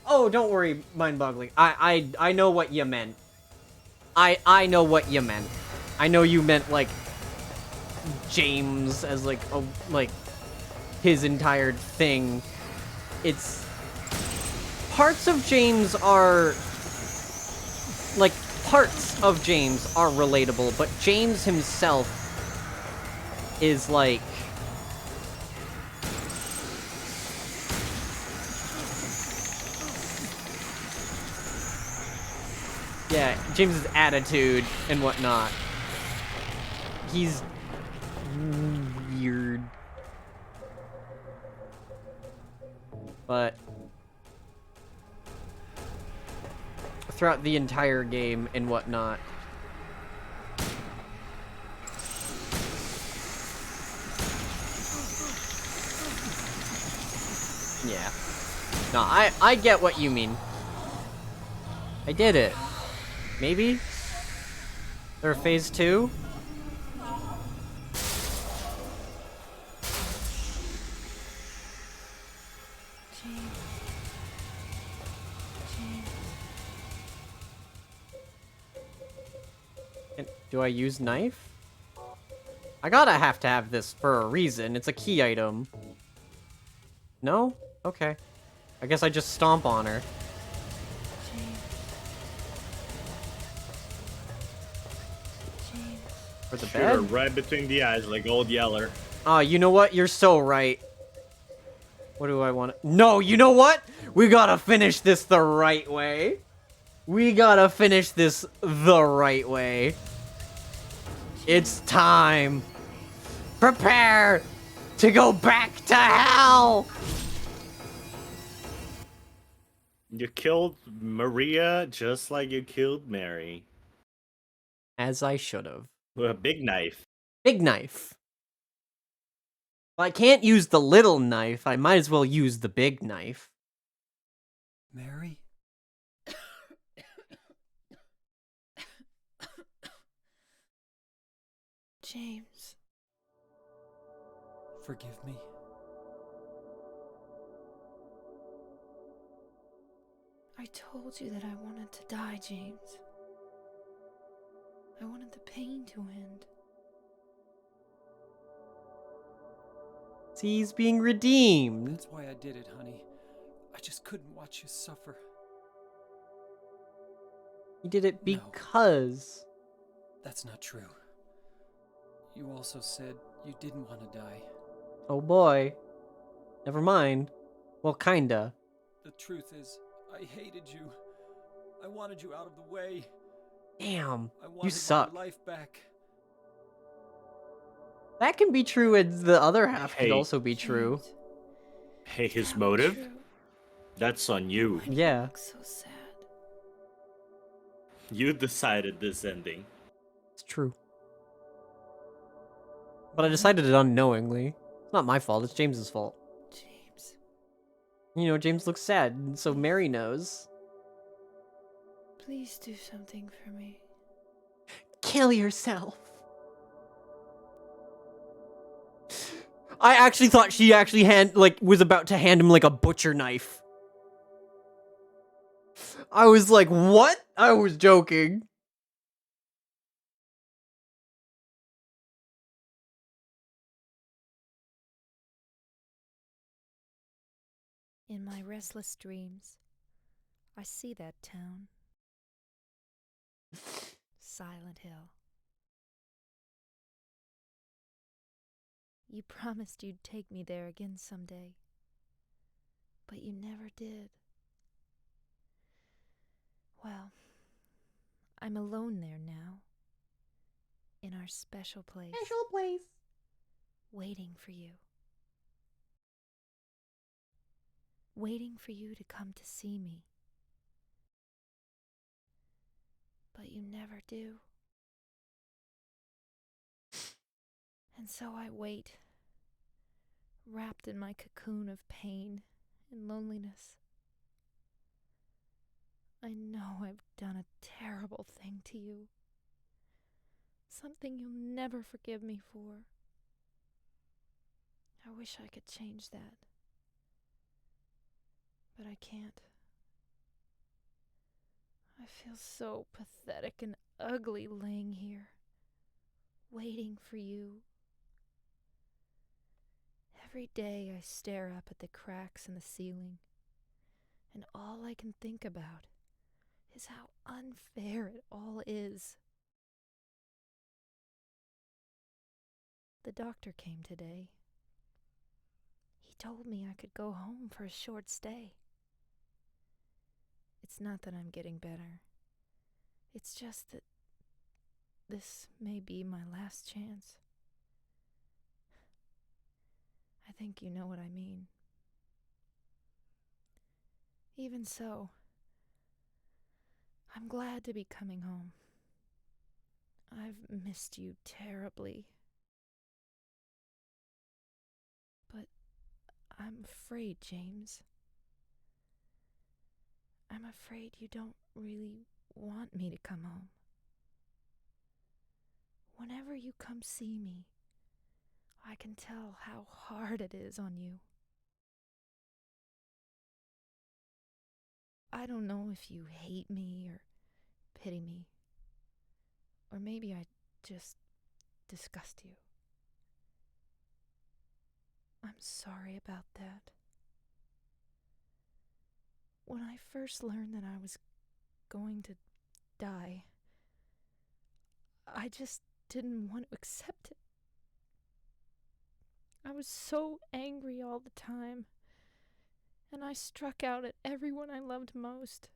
Oh, don't worry, mind-boggling. I know what you meant. I know what you meant. I know you meant, like, James as, like, a, like, his entire thing. It's... Parts of James are like, parts of James are relatable, but James himself is like... Yeah, James's attitude and whatnot. He's weird. But throughout the entire game and whatnot. Yeah. No, I get what you mean. I did it. Maybe? Or phase 2? Do I use knife? I gotta have to have this for a reason. It's a key item. No? Okay. I guess I just stomp on her. For the Shoot her bed? right between the eyes like Old Yeller. Oh, you know what? You're so right. What do I want to... No, you know what? We gotta finish this the right way. We gotta finish this the right way. It's time. Prepare to go back to hell. You killed Maria just like you killed Mary. As I should have. With a big knife. Big knife. If I can't use the little knife, I might as well use the big knife. Mary? James. Forgive me. I told you that I wanted to die, James. I wanted the pain to end. See, he's being redeemed. That's why I did it, honey. I just couldn't watch you suffer. He did it No. because... That's not true. You also said you didn't want to die. Oh boy. Never mind. Well, kinda. The truth is, I hated you. I wanted you out of the way. Damn, I you wanted suck. my life back. That can be true, and the other half could Hey. also be true. James, Hey, his that was motive? true. That's on you. Why do you Yeah. look so sad? You decided this ending. It's true. But I decided it unknowingly. It's not my fault, it's James's fault. James, You know, James looks sad, and so Mary knows. please do something for me. Kill yourself. I actually thought she actually was about to hand him like a butcher knife. I was like, what? I was joking. In my restless dreams, I see that town. Silent Hill. You promised you'd take me there again someday, but you never did. Well, I'm alone there now, in our special place, waiting for you. Waiting for you to come to see me. But you never do. And so I wait, wrapped in my cocoon of pain and loneliness. I know I've done a terrible thing to you. Something you'll never forgive me for. I wish I could change that. But I can't. I feel so pathetic and ugly laying here, waiting for you. Every day I stare up at the cracks in the ceiling, and all I can think about is how unfair it all is. The doctor came today. He told me I could go home for a short stay. It's not that I'm getting better. It's just that this may be my last chance. I think you know what I mean. Even so, I'm glad to be coming home. I've missed you terribly. But I'm afraid, James. I'm afraid you don't really want me to come home. Whenever you come see me, I can tell how hard it is on you. I don't know if you hate me or pity me, or maybe I just disgust you. I'm sorry about that. When I first learned that I was going to die, I just didn't want to accept it. I was so angry all the time, and I struck out at everyone I loved most.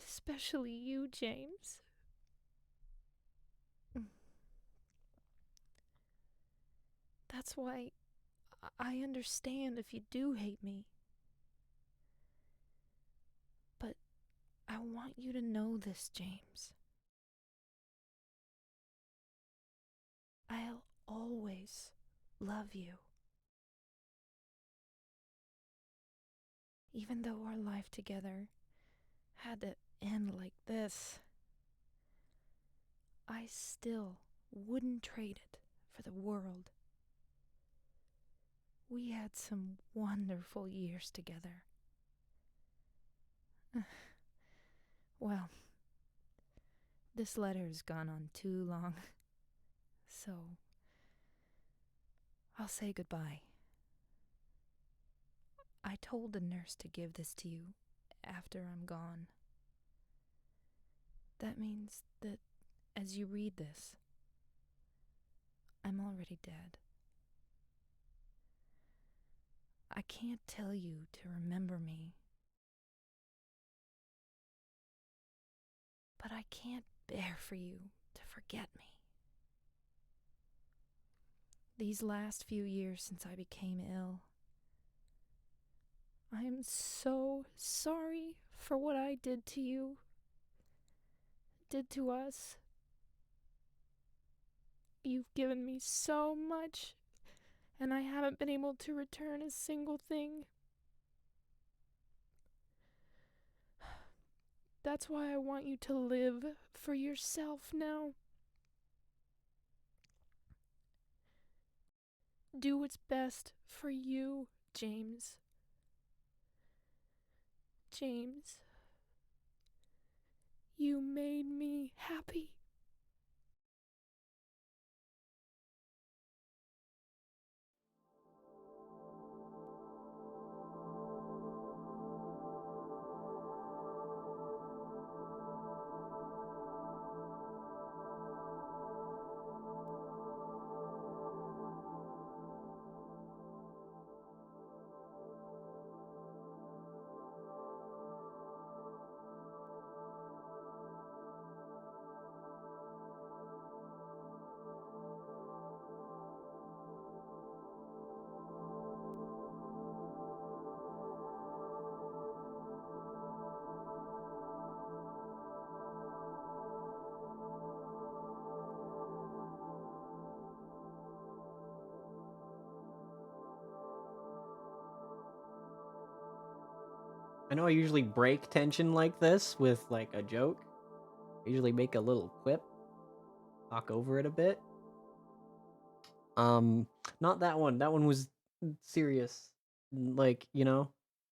Especially you, James. That's why I understand if you do hate me. But I want you to know this, James. I'll always love you. Even though our life together had to end like this, I still wouldn't trade it for the world. We had some wonderful years together. Well, this letter has gone on too long, so I'll say goodbye. I told the nurse to give this to you after I'm gone. That means that as you read this, I'm already dead. I can't tell you to remember me, but I can't bear for you to forget me. These last few years since I became ill, I am so sorry for what I did to you, did to us. You've given me so much, and I haven't been able to return a single thing. That's why I want you to live for yourself now. Do what's best for you, James. James, you made me happy. I know I usually break tension like this with like a joke. I usually make a little quip, talk over it a bit. Not that one. That one was serious. Like, that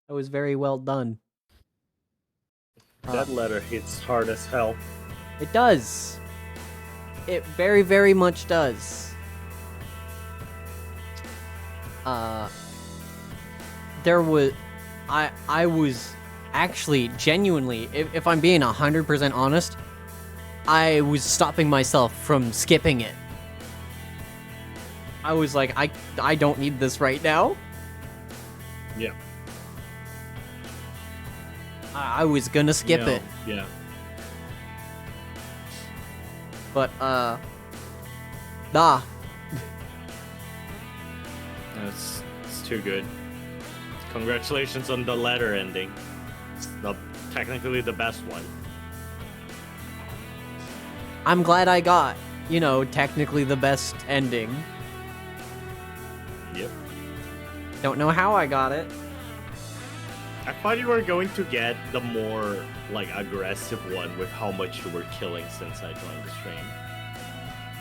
was very well done. That letter hits hard as hell. It does. It very, very much does. There was... I was actually, genuinely, if I'm being 100% honest, I was stopping myself from skipping it. I was like, I don't need this right now. Yeah. I was gonna skip it. Yeah. But, nah. It's too good. Congratulations on the letter ending. It's technically the best one. I'm glad I got, you know, technically the best ending. Yep. Don't know how I got it. I thought you were going to get the more, like, aggressive one with how much you were killing since I joined the stream.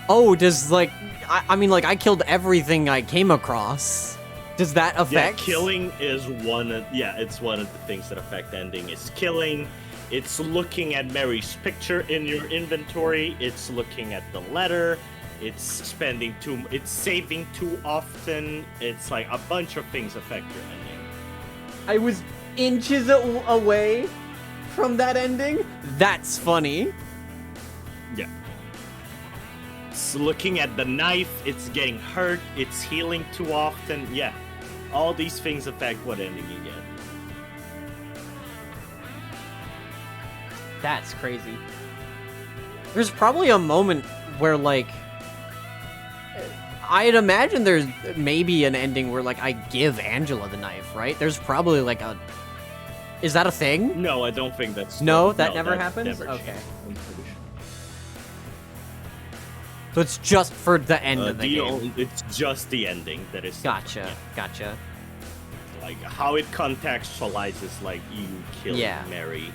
Oh, does, like, I mean, like, I killed everything I came across. Does that affect? Yeah, killing is it's one of the things that affect ending. It's killing, it's looking at Mary's picture in your inventory, it's looking at the letter, it's saving too often, it's like a bunch of things affect your ending. I was inches away from that ending? That's funny. Yeah. It's looking at the knife, it's getting hurt, it's healing too often, yeah. All these things affect what ending you get. That's crazy. There's probably a moment where, like, I'd imagine there's maybe an ending where, like, I give Angela the knife, right? There's probably, like, a... Is that a thing? No, I don't think that's... No, that never happens? Okay. I'm pretty sure. So it's just for the end of the game. It's just the ending that is... Gotcha, gotcha. Like, how it contextualizes, like, you killing Yeah. Mary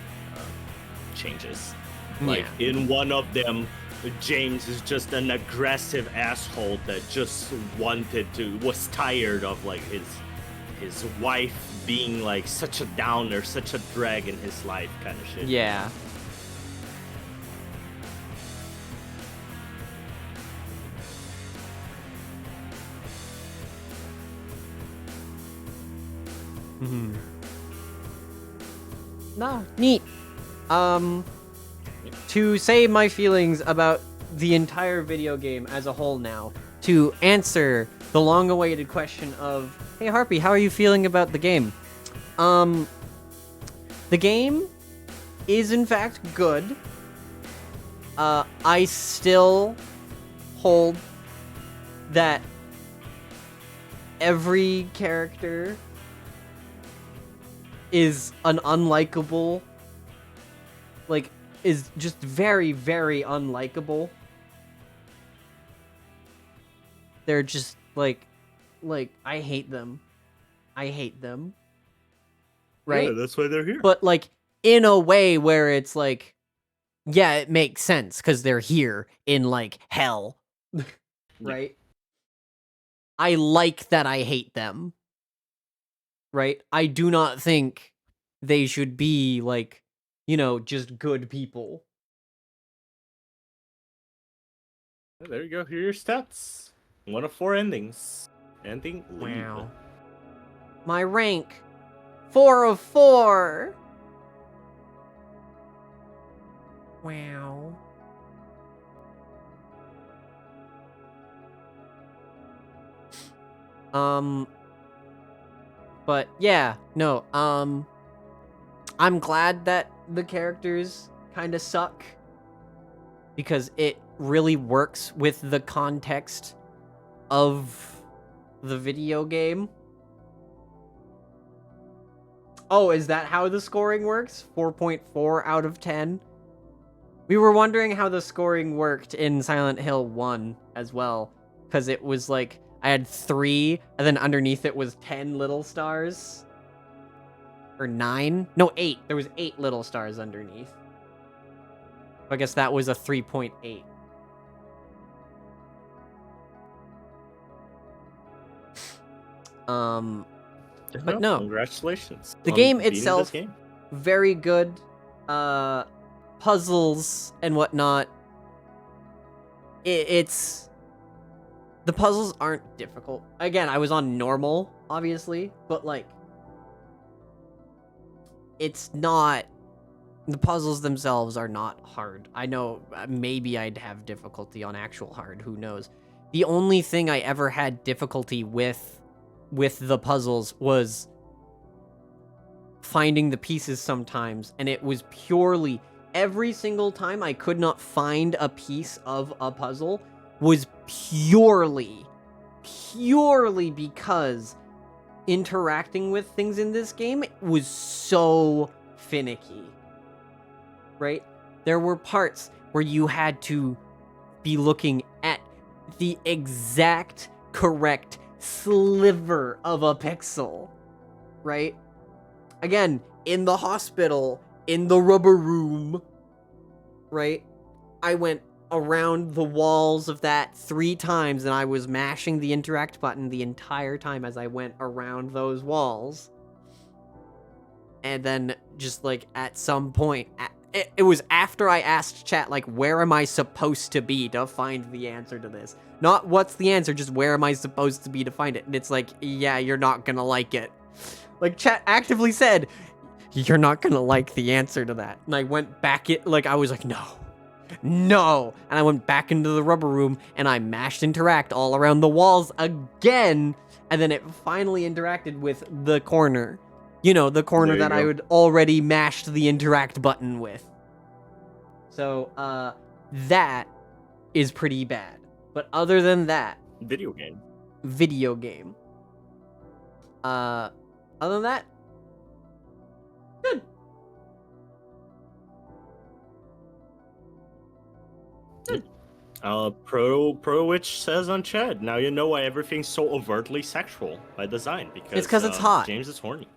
changes. Like, in one of them, James is just an aggressive asshole that just was tired of, like, his wife being, like, such a downer, such a drag in his life kind of shit. Yeah. Mm-hmm. No, neat. To say my feelings about the entire video game as a whole now, to answer the long-awaited question of, hey Harpy, how are you feeling about the game? The game is in fact good. I still hold that every character is an unlikable, like, is just very, very unlikable. They're just, like, I hate them. I hate them. Right? Yeah, that's why they're here. But, like, in a way where it's, like, yeah, it makes sense, because they're here in, like, hell. Right? I like that I hate them. Right? I do not think they should be, like, you know, just good people. There you go. Here are your stats. 1 of 4 endings. Ending, leave. Wow. My rank, 4 of 4. Wow. But yeah, no, I'm glad that the characters kind of suck, because it really works with the context of the video game. Oh, is that how the scoring works? 4.4 out of 10? We were wondering how the scoring worked in Silent Hill 1 as well, because it was like, I had 3, and then underneath it was 10 little stars. Or 9? No, 8. There was 8 little stars underneath. I guess that was a 3.8. But no. Congratulations. The on game beating itself, this game. very good. Puzzles and whatnot. It's... The puzzles aren't difficult. Again, I was on normal, obviously, but, like, it's not, the puzzles themselves are not hard. I know maybe I'd have difficulty on actual hard, who knows. The only thing I ever had difficulty with the puzzles was finding the pieces sometimes, and it was purely every single time I could not find a piece of a puzzle was purely because interacting with things in this game was so finicky, right? There were parts where you had to be looking at the exact correct sliver of a pixel, right? Again, in the hospital, in the rubber room, right? I went around the walls of that 3 times, and I was mashing the interact button the entire time as I went around those walls. And then just like at some point, it was after I asked chat, like, where am I supposed to be to find the answer to this? Not what's the answer, just where am I supposed to be to find it? And it's like, yeah, you're not gonna like it. Like, chat actively said, you're not gonna like the answer to that. And I went back, I was like, no. And I went back into the rubber room, and I mashed interact all around the walls again, and then it finally interacted with the corner. You know, the corner that I had already mashed the interact button with. So, that is pretty bad. But other than that... Video game. Other than that, good. Pro Witch says on chat, now you know why everything's so overtly sexual by design, because it's because it's hot. James is horny.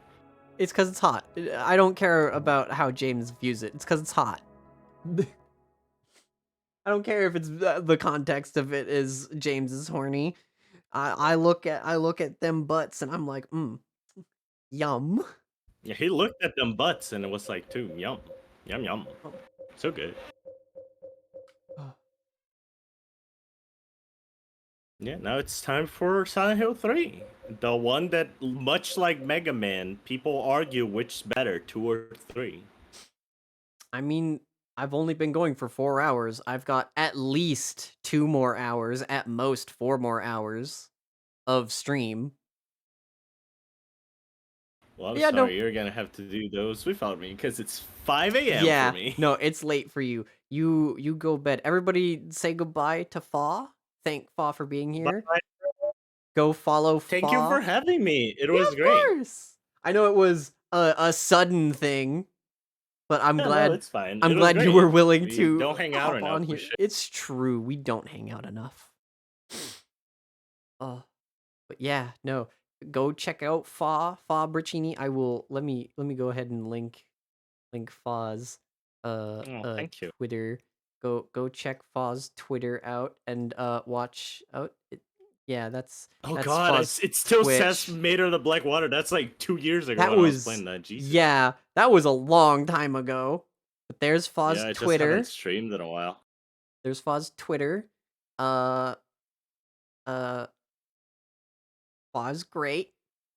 It's because it's hot. I don't care about how James views it. It's because it's hot. I don't care if it's the context of it is James is horny. I look at them butts and I'm like, yum. Yeah, he looked at them butts and it was like, too, yum, yum, yum. So good. Yeah, now it's time for Silent Hill 3. The one that, much like Mega Man, people argue which's better, 2 or 3. I mean, I've only been going for 4 hours. I've got at least 2 more hours, at most 4 more hours of stream. Well, I'm sorry, you're gonna have to do those without me, because it's 5 a.m. for me. No, it's late for you. You go bed. Everybody say goodbye to Fa. Thank Fa for being here. Bye. Go follow Fa. Thank you for having me. It was great. Of course. I know it was a sudden thing, but I'm glad. No, it's fine. I'm glad you were willing we to don't hang out hop on enough. here. It's true. We don't hang out enough. But yeah, no. Go check out Fa Bricini. I will. Let me go ahead and link Fa's thank you. Twitter. Go check Fa's Twitter out and watch out. Yeah, that's. Oh that's god, Fa's it still Twitch. says Made of the Black Water. That's like 2 years ago. That when was I was playing that. Jesus. Yeah, that was a long time ago. But there's Fa's I Twitter. just haven't streamed in a while. There's Fa's Twitter. Fa's great.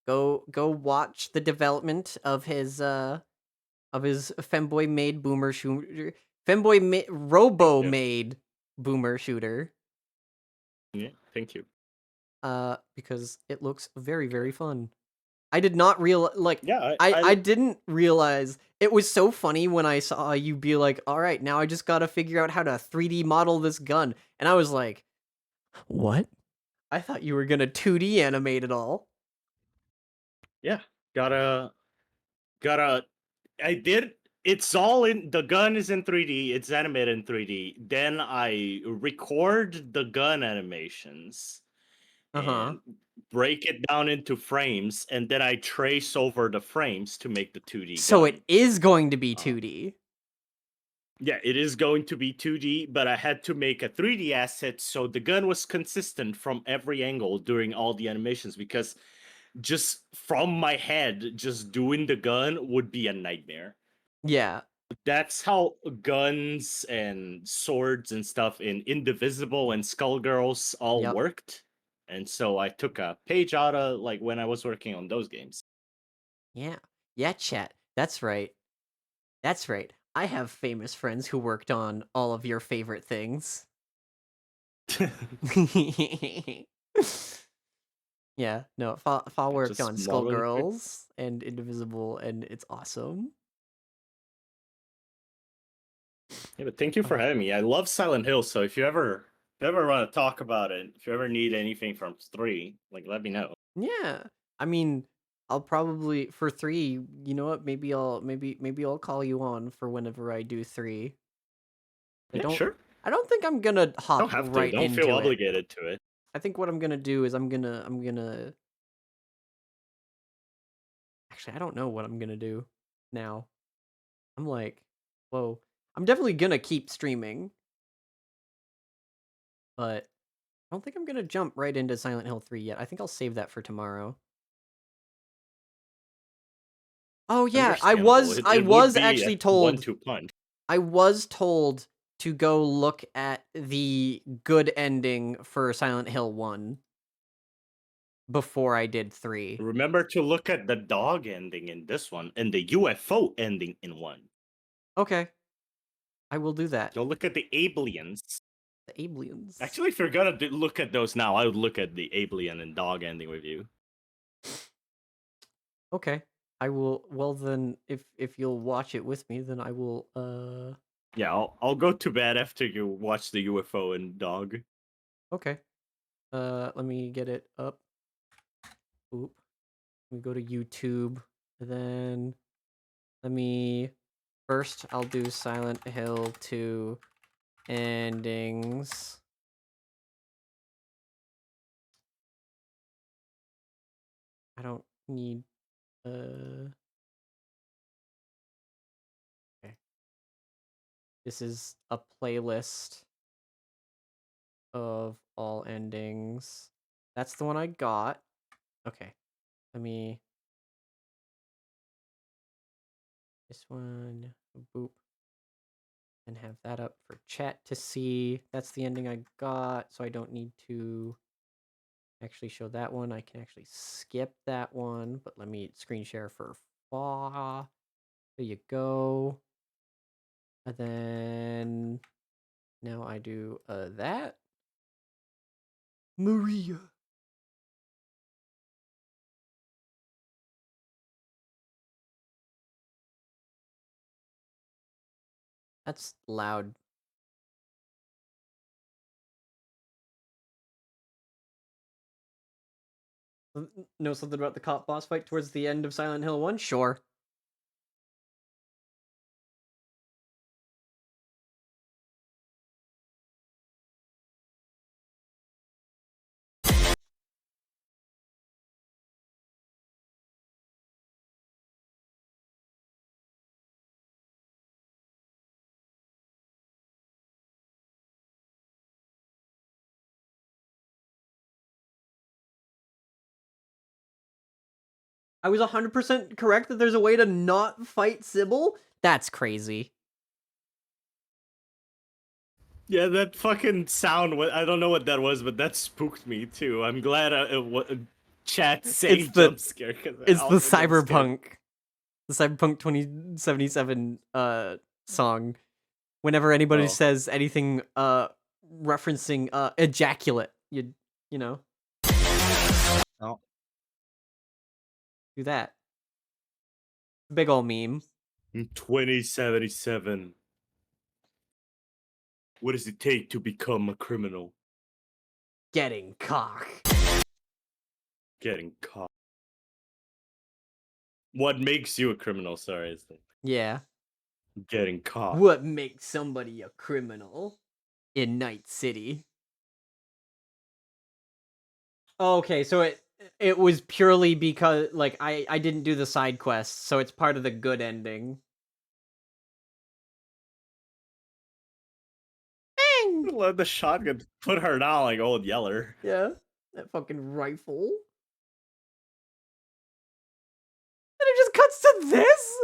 Go watch the development of his femboy made boomer shooter. Robo made boomer shooter. Yeah, thank you. Because it looks very, very fun. I did not realize, I didn't realize. It was so funny when I saw you be like, all right, now I just gotta figure out how to 3D model this gun. And I was like, what? I thought you were gonna 2D animate it all. Yeah, I did. It's all in, the gun is in 3D, it's animated in 3D. Then I record the gun animations and break it down into frames, and then I trace over the frames to make the 2D So gun. it is going to be 2D. Yeah, it is going to be 2D, but I had to make a 3D asset so the gun was consistent from every angle during all the animations, because just from my head, just doing the gun would be a nightmare. Yeah. That's how guns and swords and stuff in Indivisible and Skullgirls all worked. And so I took a page out of like when I was working on those games. Yeah. Yeah, chat. That's right. That's right. I have famous friends who worked on all of your favorite things. Yeah, no, Fa worked Just on modeling quick. Skullgirls and Indivisible, and it's awesome. Yeah, but thank you for having me. I love Silent Hill, so if you ever want to talk about it, if you ever need anything from 3, like let me know. Yeah, I mean, I'll probably for 3. You know what? Maybe I'll call you on for whenever I do 3. I Yeah, don't. sure. I don't think I'm gonna Don't hop have to. right Don't feel into it. obligated to it. I think what I'm gonna do is I'm gonna. Actually, I don't know what I'm gonna do now. I'm like, whoa. I'm definitely gonna keep streaming, but I don't think I'm gonna jump right into Silent Hill 3 yet. I think I'll save that for tomorrow. Oh yeah, Understandable. I It would was be a actually told 1-2 punch. I was told to go look at the good ending for Silent Hill 1 before I did 3. Remember to look at the dog ending in this one and the UFO ending in 1. Okay. I will do that. Go look at the aliens. The aliens. Actually, if you're gonna look at those now, I would look at the alien and dog ending with you. Okay. I will. Well then, if you'll watch it with me, then I will. Yeah, I'll go to bed after you watch the UFO and dog. Okay. Let me get it up. Oop. Let me go to YouTube. Then let me. First, I'll do Silent Hill 2 endings. I don't need. Okay. This is a playlist of all endings. That's the one I got. Okay. Let me. This one. Boop. And have that up for chat to see. That's the ending I got, so I don't need to actually show that one. I can actually skip that one, but let me screen share for Fa. There you go. And then now I do that. Maria. That's loud. Know something about the cop boss fight towards the end of Silent Hill 1? Sure. I was 100% correct that there's a way to not fight Sybil? That's crazy. Yeah, that fucking sound. I don't know what that was, but that spooked me too. I'm glad chat saying It's the jump scare because it's the Cyberpunk 2077 song. Whenever anybody says anything referencing ejaculate, you know. Oh. Do that. Big ol' meme. 2077. What does it take to become a criminal? Getting cock. Getting caught. What makes you a criminal? Sorry, is the Yeah. getting caught. What makes somebody a criminal in Night City? Okay, so it was purely because like I didn't do the side quests, so it's part of the good ending. Bang! Let the shotgun put her down like Old Yeller. Yeah, that fucking rifle. And it just cuts to this?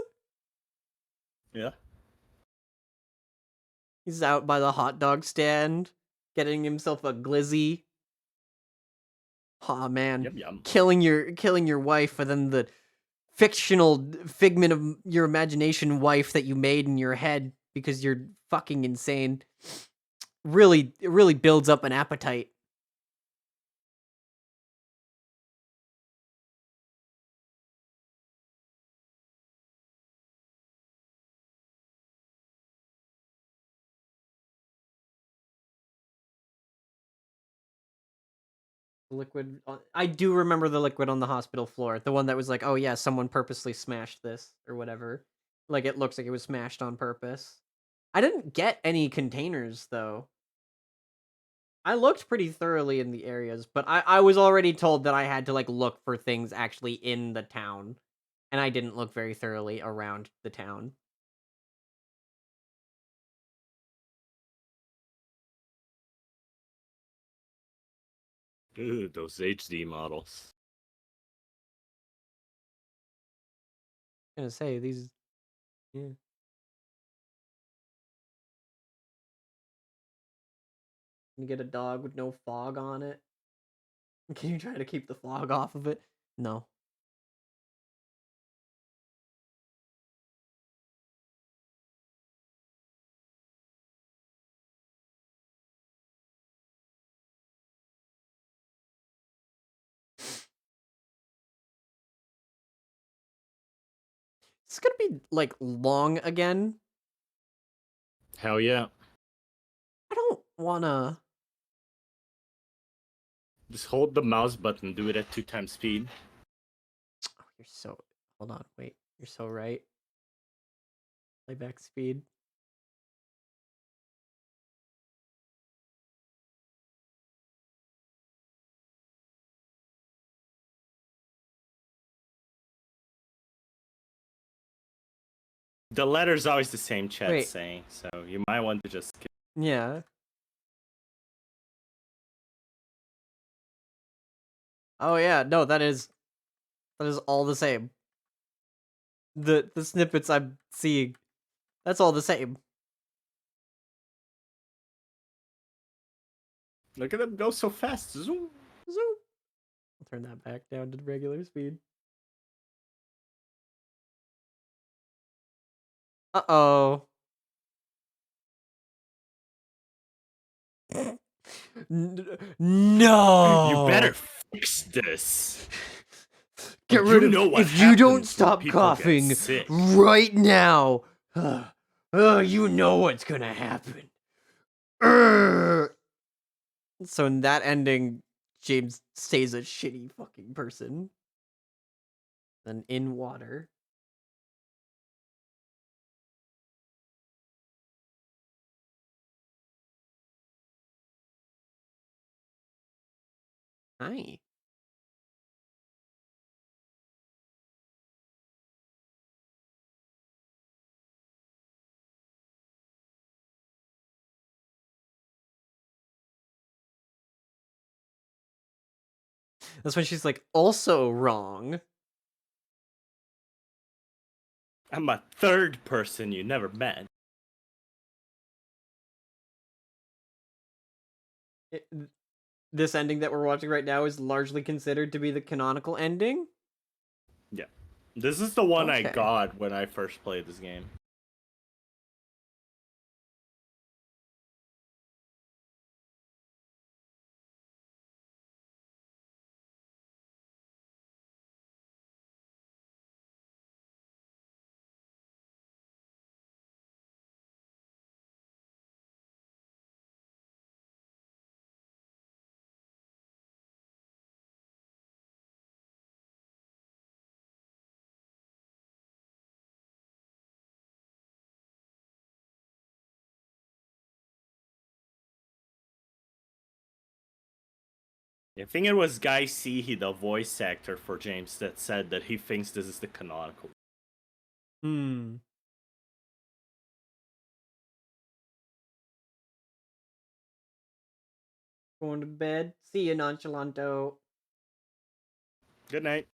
Yeah. He's out by the hot dog stand, getting himself a glizzy. Aw, man. Yum yum. Killing your wife, and then the fictional figment of your imagination wife that you made in your head because you're fucking insane. It really builds up an appetite. Liquid. I do remember the liquid on the hospital floor. The one that was like, oh yeah, someone purposely smashed this or whatever. Like it looks like it was smashed on purpose. I didn't get any containers though. I looked pretty thoroughly in the areas, but I was already told that I had to like look for things actually in the town. And I didn't look very thoroughly around the town. Ooh, those HD models. I'm gonna say these. Yeah. You get a dog with no fog on it. Can you try to keep the fog off of it? No. It's gonna be like long again. Hell yeah. I don't wanna. Just hold the mouse button, do it at 2x speed. Oh, you're so. Hold on, wait. You're so right. Playback speed. The letter's always the same, chat Wait. saying, so you might want to just. Yeah. Oh yeah, no, that is all the same. The snippets I'm seeing, that's all the same. Look at them go so fast. Zoom. Zoom. I'll turn that back down to regular speed. Uh-oh. No. You better fix this. Get You rid of know what if you don't happens when stop people get coughing sick. right now. You know what's gonna happen. So in that ending, James stays a shitty fucking person. Then in water. Hi. That's when she's like, also wrong. I'm a third person you never met. This ending that we're watching right now is largely considered to be the canonical ending? Yeah. This is the one I Okay. got when I first played this game. I think it was Guy Seehey, the voice actor for James, that said that he thinks this is the canonical. Hmm. Going to bed. See you, Nonchalanto. Good night.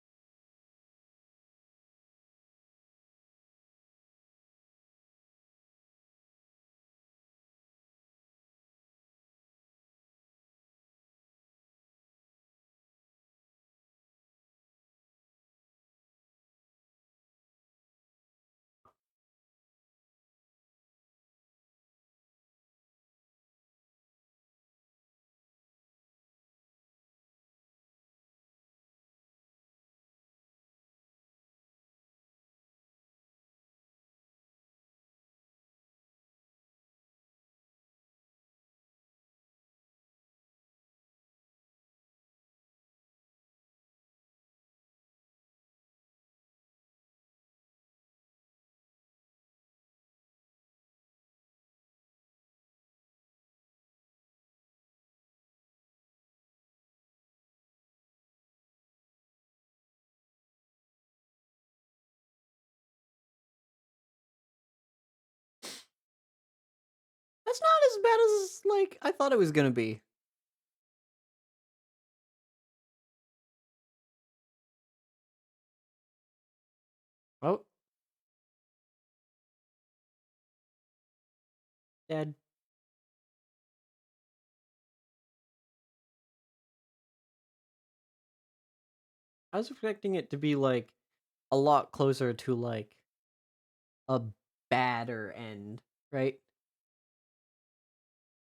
It's not as bad as like I thought it was gonna be. Oh, dead. I was expecting it to be like a lot closer to like a badder end, right?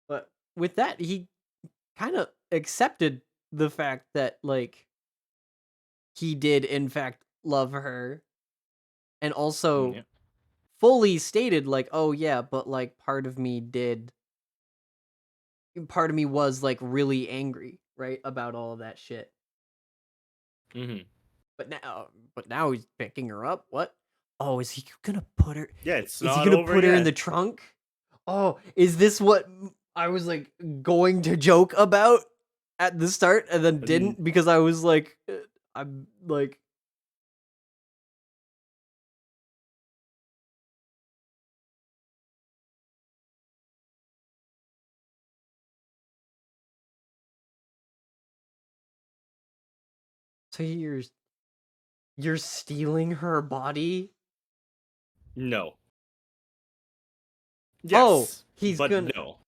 But with that, he kind of accepted the fact that like he did in fact love her, and also Yeah. fully stated like, oh yeah, but like part of me was like really angry, right, about all of that shit. Mm-hmm. But now he's picking her up. What? Oh, is he gonna put her? Yeah, it's Is he not gonna over put her in yet. the trunk? Oh, is this what I was like going to joke about at the start and then Mm, didn't because I was like, I'm like, so you're stealing her body? no. Oh, Yes, he's but gonna no.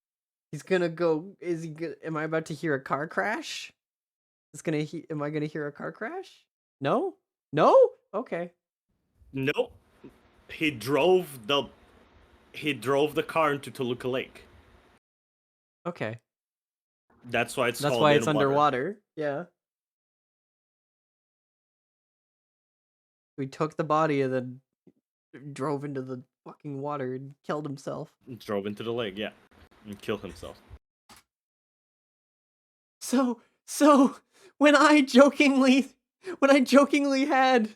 he's gonna go. Is he? Am I about to hear a car crash? Am I gonna hear a car crash? No, no. Okay. No. He drove the car into Toluca Lake. Okay. That's why it's That's called why it's in water. underwater. Yeah. We took the body and then drove into the fucking water and killed himself. Drove into the lake, yeah, and killed himself. So when I jokingly when I jokingly had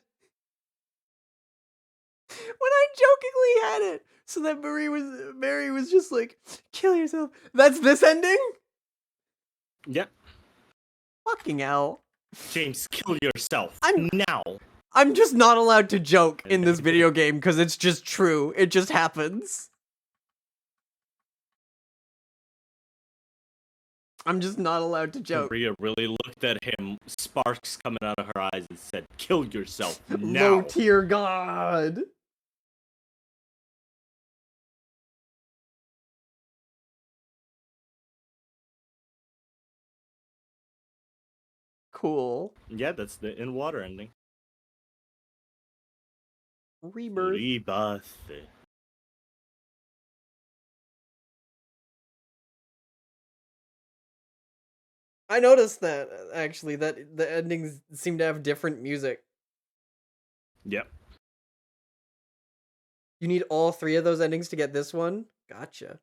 it so that Mary was just like, kill yourself. That's this ending? Yeah. Fucking hell. James, kill yourself I'm now. I'm just not allowed to joke in this video game because it's just true. It just happens. I'm just not allowed to joke. Maria really looked at him, sparks coming out of her eyes, and said, "Kill yourself now." Low tier god. Cool. Yeah, that's the in water ending. Rebirth. Rebirth. I noticed that actually that the endings seem to have different music. Yep. You need all three of those endings to get this one? Gotcha.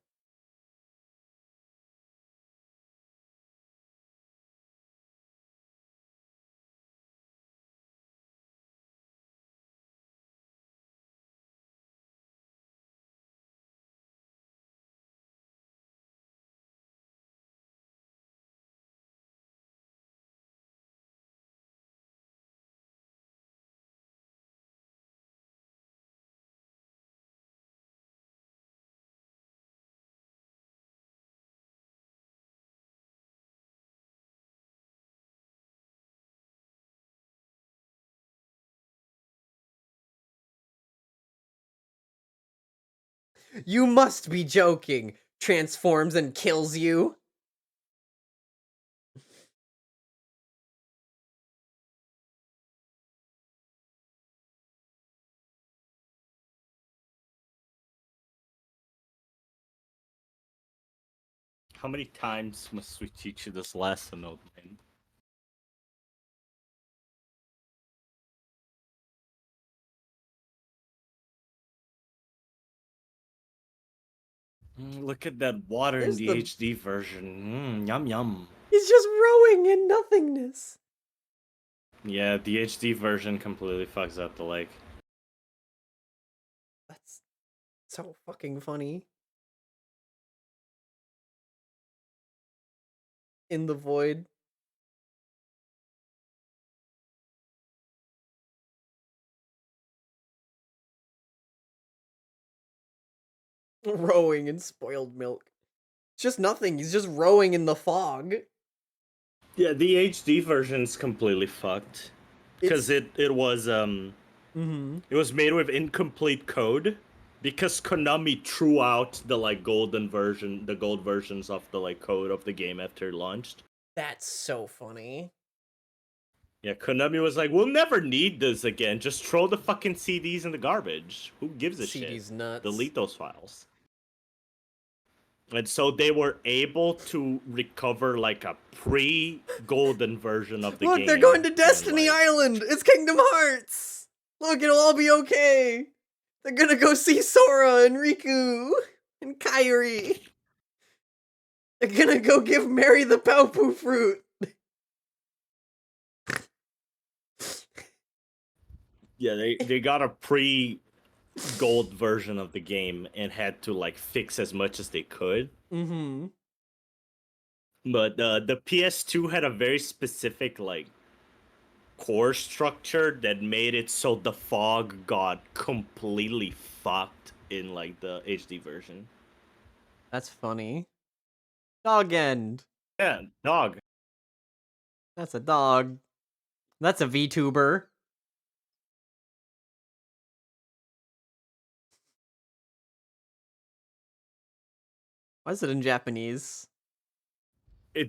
You must be joking. Transforms and kills you. How many times must we teach you this lesson, old man? Look at that water in There's the the HD version. Yum yum. He's just rowing in nothingness. Yeah, the HD version completely fucks up the lake. That's so fucking funny. In the void. Rowing in spoiled milk. It's just nothing. He's just rowing in the fog. Yeah, the HD version's completely fucked. Because it was it was made with incomplete code. Because Konami threw out the like gold versions of the like code of the game after it launched. That's so funny. Yeah, Konami was like, we'll never need this again. Just throw the fucking CDs in the garbage. Who gives a shit? CD's nuts. Delete those files. And so they were able to recover like a pre-golden version of the game. Look, they're going to Destiny like... Island! It's Kingdom Hearts! Look, it'll all be okay! They're gonna go see Sora and Riku and Kairi. They're gonna go give Mary the Paupu fruit. Yeah, they got a pre-gold version of the game and had to like fix as much as they could. Mm-hmm. But the PS2 had a very specific like core structure that made it so the fog got completely fucked in like the HD version. That's funny. Dog end. Yeah, dog. That's a dog. That's a VTuber. Why is it in Japanese?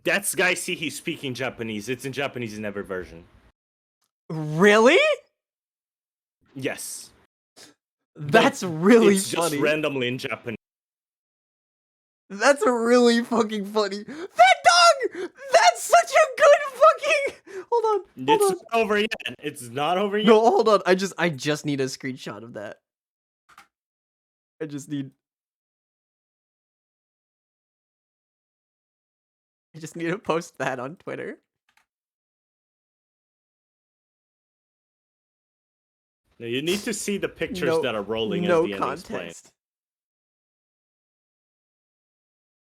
That's guy. See, he's speaking Japanese. It's in Japanese in every version. Really? Yes. That's really it's funny. Just randomly in Japanese. That's really fucking funny. That dog! That's such a good fucking... Hold on. It's not over yet. It's not over yet. No, hold on. I just need a screenshot of that. I just need to post that on Twitter. No, you need to see the pictures that are rolling as the ending's playing.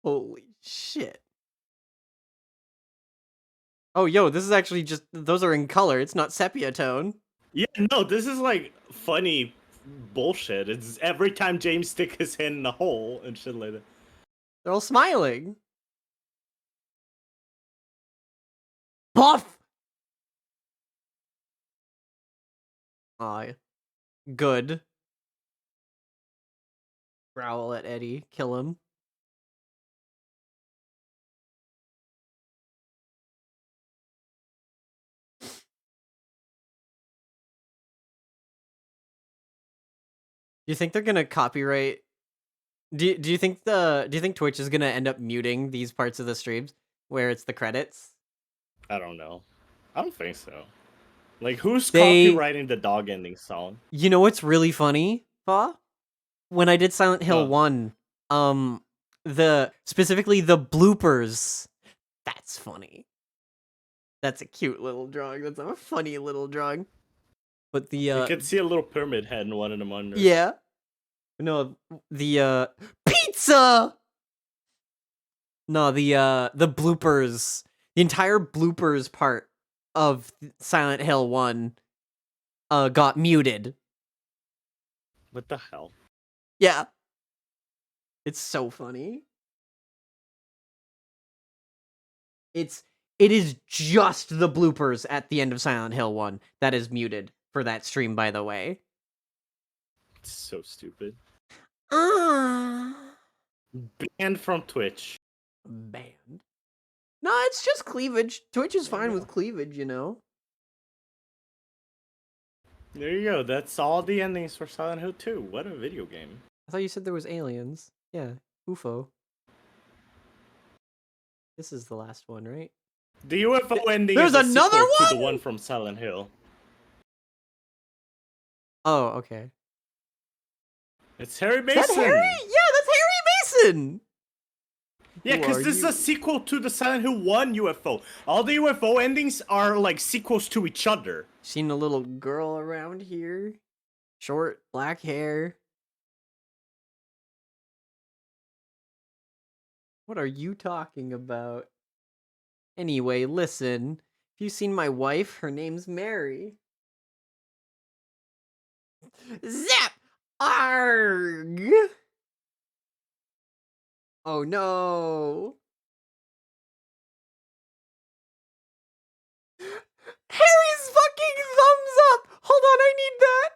Holy shit. Oh, yo, this is actually just... Those are in color. It's not sepia tone. Yeah, no, this is like funny bullshit. It's every time James sticks his hand in the hole and shit like that. They're all smiling. Puff! Aw, good. Growl at Eddie. Kill him. Do you think they're gonna copyright? Do you think Twitch is gonna end up muting these parts of the streams where it's the credits? I don't know. I don't think so. Like, who's copywriting the dog ending song? You know what's really funny, Fa? When I did Silent Hill 1, specifically the bloopers. That's funny. That's a cute little drawing. That's a funny little drawing. But the you could see a little pyramid head in one of them under. Yeah. No, the pizza. No, the bloopers. The entire bloopers part of Silent Hill 1 got muted. What the hell? Yeah. It's so funny. It is just the bloopers at the end of Silent Hill 1 that is muted for that stream, by the way. It's so stupid. Banned from Twitch. Banned. No, it's just cleavage. Twitch is fine with cleavage, you know? There you go. That's all the endings for Silent Hill 2. What a video game. I thought you said there was aliens. Yeah, UFO. This is the last one, right? The UFO ending There's is another one? to the one from Silent Hill. Oh, okay. It's Harry Mason. Is that Harry? Yeah, that's Harry Mason. Yeah, because this is a sequel to the Silent Hill 1 UFO. All the UFO endings are like sequels to each other. Seen a little girl around here. Short, black hair. What are you talking about? Anyway, listen. Have you seen my wife? Her name's Mary. Zap! Arg! Oh no! Harry's fucking thumbs up! Hold on, I need that!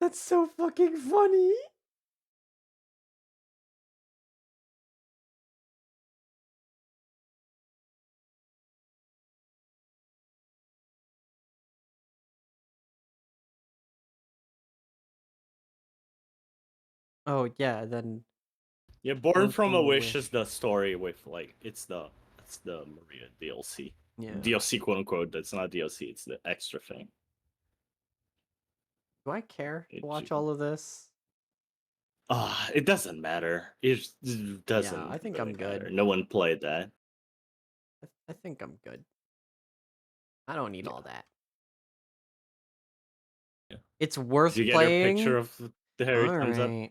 That's so fucking funny. Oh yeah, then Yeah, Born from a Wish is Wish. the story with like it's the Maria DLC. Yeah. DLC quote unquote. That's not DLC. It's the extra thing. Do I care to It, watch all of this? it doesn't matter. It Yeah, I doesn't think really I'm matter. good. No one played that. I think I'm good. I don't need Yeah. all that. Yeah. It's Did worth you get your picture playing. of the Harry All thumbs up? right.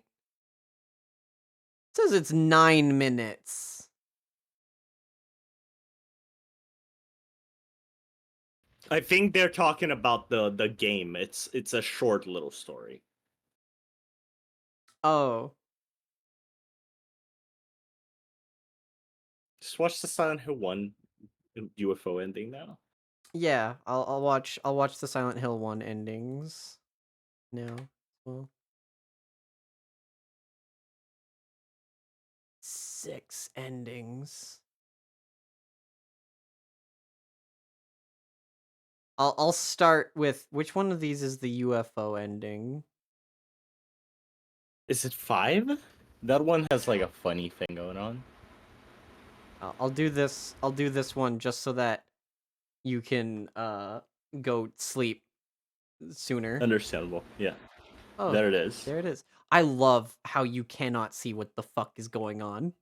It says it's 9 minutes. I think they're talking about the game. It's a short little story. Oh. Just watch the Silent Hill 1 UFO ending now. Yeah, I'll watch the Silent Hill 1 endings now. Well, 6 endings. I'll start with which one of these is the UFO ending? Is it 5? That one has like a funny thing going on. I'll do this. I'll do this one just so that you can go sleep sooner. Understandable. Yeah. Oh, There it is. there it is. I love how you cannot see what the fuck is going on.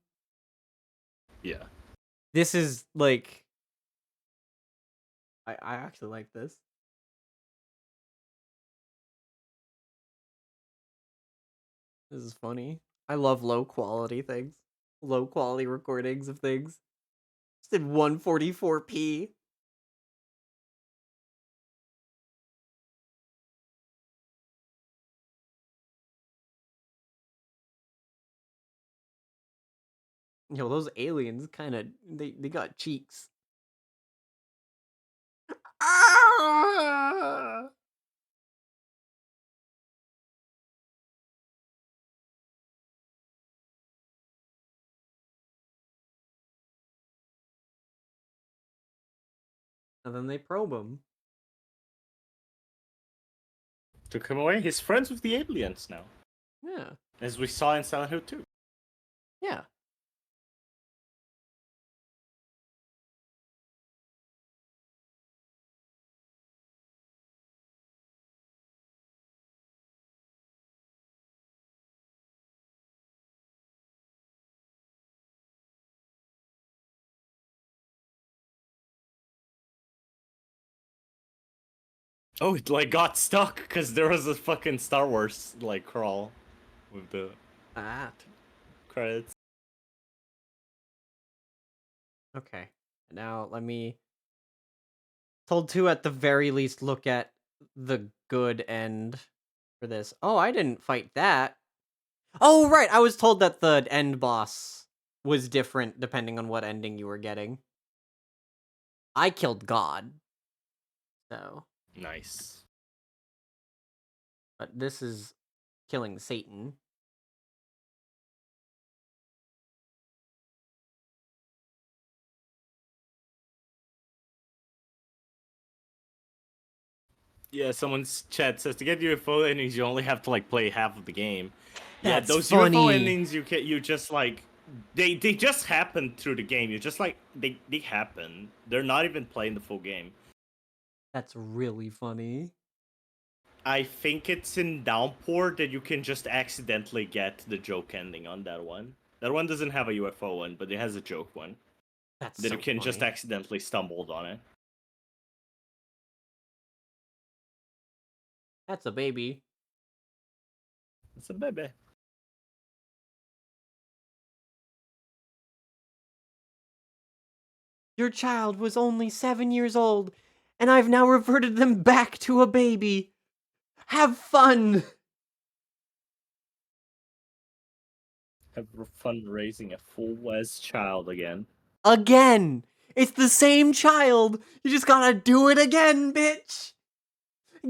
Yeah. This is like I actually like this. This is funny. I love low quality things. Low quality recordings of things. Just did 144p. Yo, those aliens kind of they got cheeks. Ah! And then they probe him. Took him away. He's friends with the aliens now. Yeah. As we saw in Silent Hill 2. Yeah. Oh, it like got stuck because there was a fucking Star Wars like crawl with the Ah. credits. Okay. Now let me told to at the very least look at the good end for this. Oh, I didn't fight that. Oh, right. I was told that the end boss was different depending on what ending you were getting. I killed God. So, Nice. but this is killing Satan. Yeah, someone's chat says to get UFO endings, you only have to like play half of the game. Yeah, That's those UFO funny. endings you just like they just happen through the game. You just like they happen. They're not even playing the full game. That's really funny. I think it's in Downpour that you can just accidentally get the joke ending on that one. That one doesn't have a UFO one, but it has a joke one. That's That so you can just funny. accidentally stumbled on it. That's a baby. It's a baby. Your child was only 7 years old, and I've now reverted them back to a baby. Have fun! Have fun raising a full-size child again. Again! It's the same child! You just gotta do it again, bitch!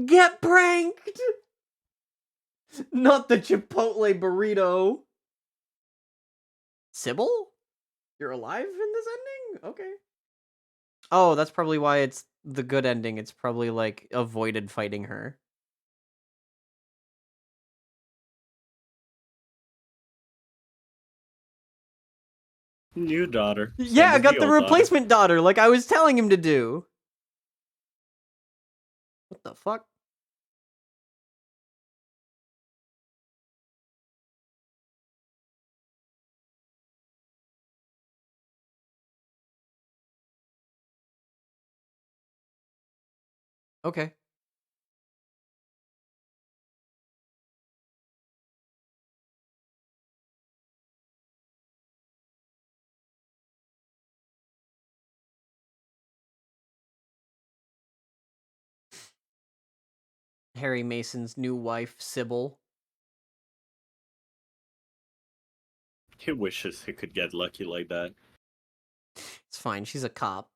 Get pranked! Not the Chipotle burrito. Sybil? You're alive in this ending? Okay. Oh, that's probably why it's the good ending. It's probably like avoided fighting her. New daughter. Yeah, Same I as got the old daughter. replacement daughter like I was telling him to do. What the fuck? Okay. Harry Mason's new wife, Sybil. He wishes he could get lucky like that. It's fine. She's a cop.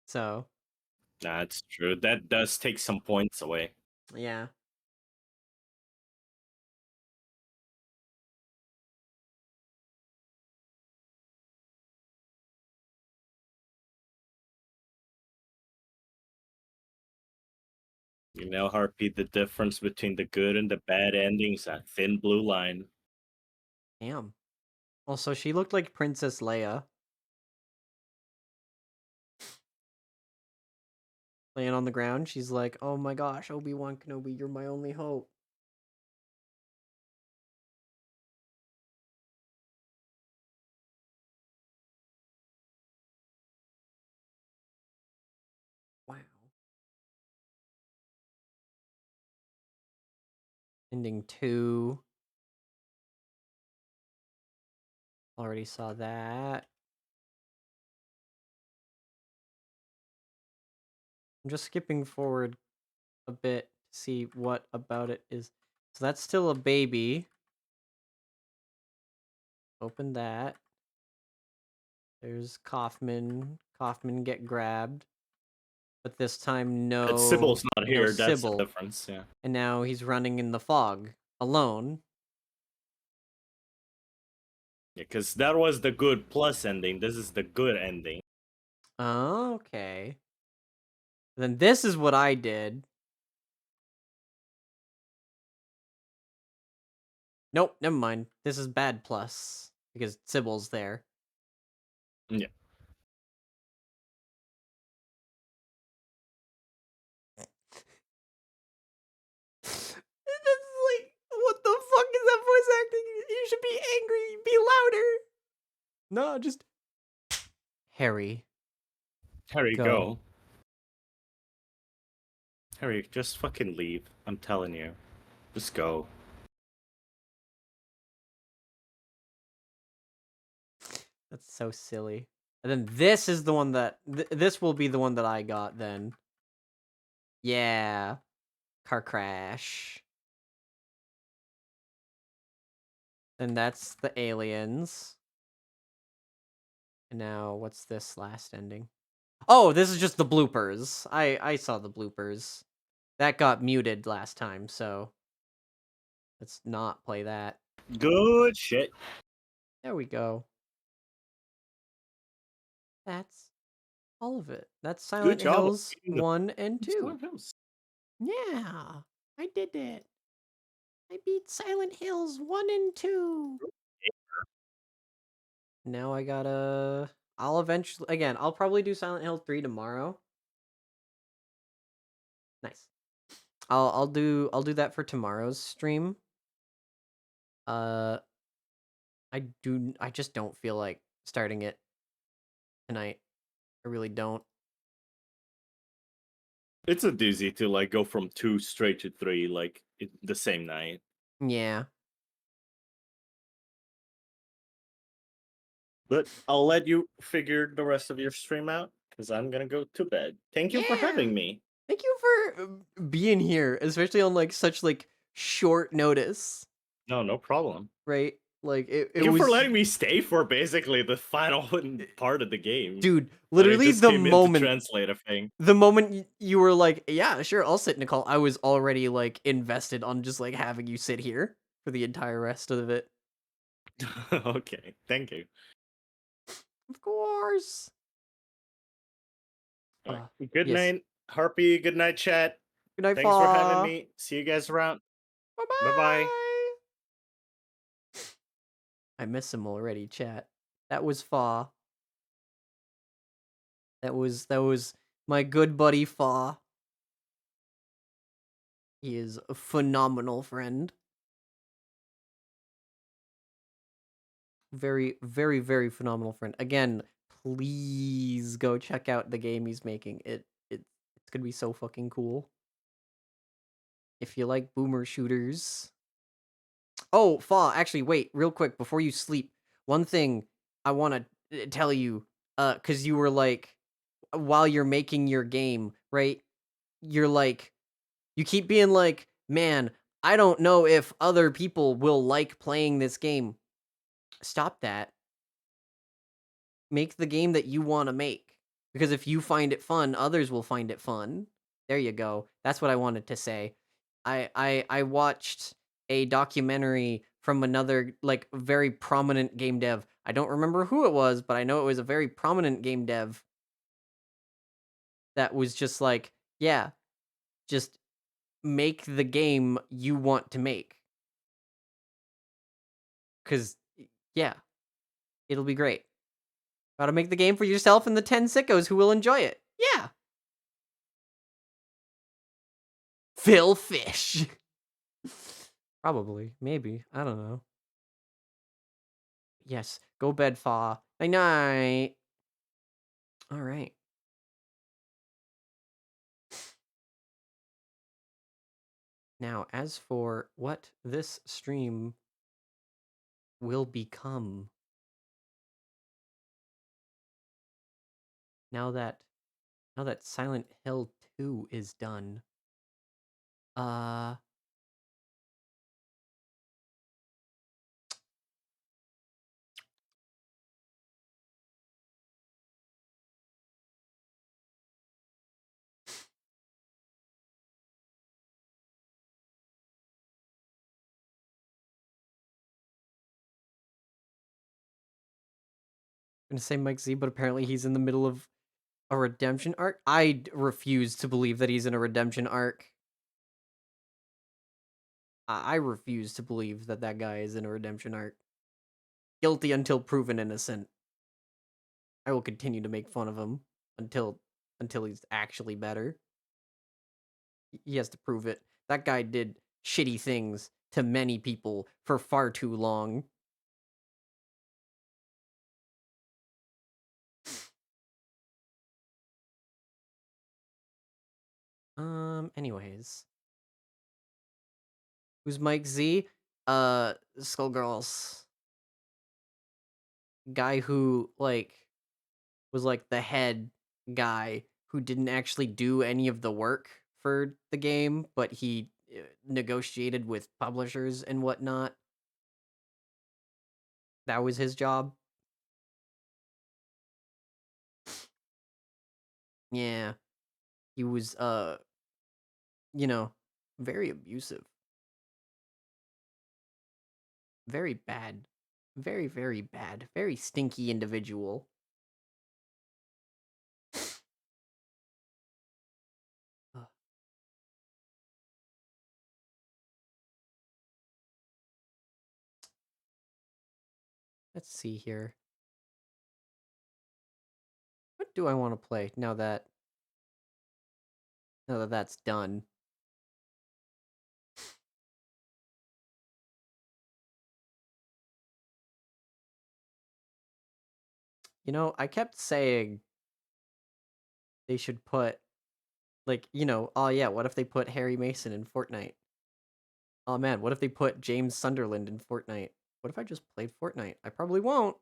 So, That's true. That does take some points away. yeah. You know, Harpy, the difference between the good and the bad endings, a thin blue line. Damn. Also, she looked like Princess Leia. Laying on the ground, she's like, oh my gosh, Obi-Wan Kenobi, you're my only hope. Wow. Ending 2. Already saw that. I'm just skipping forward a bit to see what about it is. So that's still a baby. Open that. There's Kaufman. Kaufman get grabbed. But this time, no. But Sybil's not no here. That's the Sybil. difference. Yeah. And now he's running in the fog alone. Yeah, because that was the good plus ending. This is the good ending. Oh, okay. Then this is what I did. Nope, never mind. This is bad plus because Sybil's there. Yeah. It's like, what the fuck is that voice acting? You should be angry. Be louder. No, just Harry. Harry, Go. go. Harry, just fucking leave. I'm telling you. Just go. That's so silly. And then this is the one that this will be the one that I got then. Yeah. Car crash. And that's the aliens. And now what's this last ending? Oh, this is just the bloopers. I saw the bloopers. That got muted last time, so let's not play that. Good shit. There we go. That's all of it. That's Silent Good job. Hills 1 and 2. Silent Hills. Yeah, I did it. I beat Silent Hills 1 and 2. Now I gotta... I'll eventually... Again, I'll probably do Silent Hill 3 tomorrow. Nice. I'll do that for tomorrow's stream. I just don't feel like starting it tonight. I really don't. It's a doozy to like go from 2 straight to 3 like the same night. Yeah. But I'll let you figure the rest of your stream out because I'm gonna go to bed. Thank you for Yeah. having me. Thank you for being here, especially on like such like short notice, No, no problem. right? Like it Thank you for was, letting me stay for basically the final part of the game. dude, When I literally just came in to translate a thing. the moment you were like, yeah, sure, I'll sit, Nicole, I was already like invested on just like having you sit here for the entire rest of it. Okay, thank you. Of course. Alright. Good Yes. night, Harpy. Good night, chat. Good night, Thanks for having Fa. me. See you guys around. Bye bye. Bye-bye. I miss him already, chat. That was Fa. That was my good buddy Fa. He is a phenomenal friend. Very, very, very phenomenal friend. Again, please go check out the game he's making. It's gonna be so fucking cool. If you like boomer shooters. Oh, Fa, actually, wait, real quick, before you sleep, one thing I want to tell you, because you were like, while you're making your game, right? You're like, you keep being like, man, I don't know if other people will like playing this game. Stop that. Make the game that you want to make. Because if you find it fun, others will find it fun. There you go. That's what I wanted to say. I watched a documentary from another like very prominent game dev. I don't remember who it was, but I know it was a very prominent game dev that was just like, yeah, just make the game you want to make. Cause yeah, it'll be great. Gotta make the game for yourself and the 10 sickos who will enjoy it. Yeah. Phil Fish. Probably. Maybe. I don't know. Yes. Go bed, Fa. Night night. All right. Now, as for what this stream will become, now that Silent Hill 2 is done, uh I'm gonna say Mike Z, but apparently he's in the middle of a redemption arc. I refuse to believe that he's in a redemption arc. I refuse to believe that that guy is in a redemption arc. Guilty until proven innocent. I will continue to make fun of him until he's actually better. He has to prove it. That guy did shitty things to many people for far too long. Anyways. Who's Mike Z? Skullgirls. Guy who, like, was, like, the head guy who didn't actually do any of the work for the game, but he negotiated with publishers and whatnot. That was his job. Yeah. He was, you know, very abusive. Very bad. Very, very bad. Very stinky individual. Ugh. Let's see here. What do I want to play now that that's done? You know, I kept saying they should put, like, you know, oh yeah, what if they put Harry Mason in Fortnite? Oh man, what if they put James Sunderland in Fortnite? What if I just played Fortnite? I probably won't.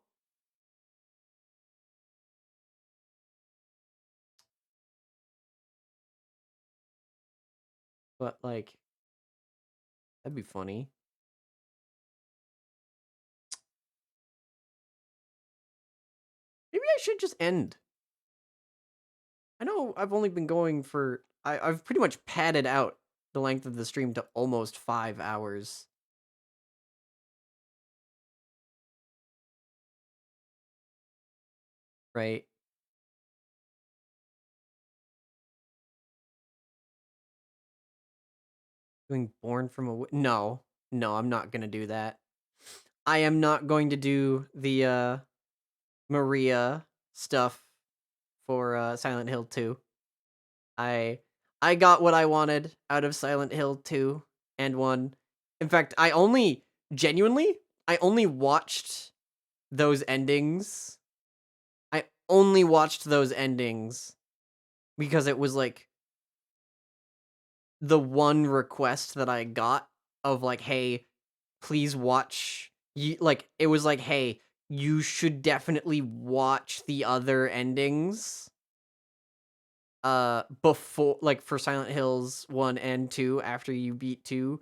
But, like, that'd be funny. Maybe I should just end. I know I've only been going for... I've pretty much padded out the length of the stream to almost 5 hours. Right? Doing Born from a... No. No, I'm not gonna do that. I am not going to do the, Maria stuff for, Silent Hill 2. I got what I wanted out of Silent Hill 2 and 1. In fact, I only watched those endings. I only watched those endings because it was like the one request that I got of like, hey, please watch like it was like, hey, you should definitely watch the other endings before, like, for Silent Hills 1 and 2 after you beat 2,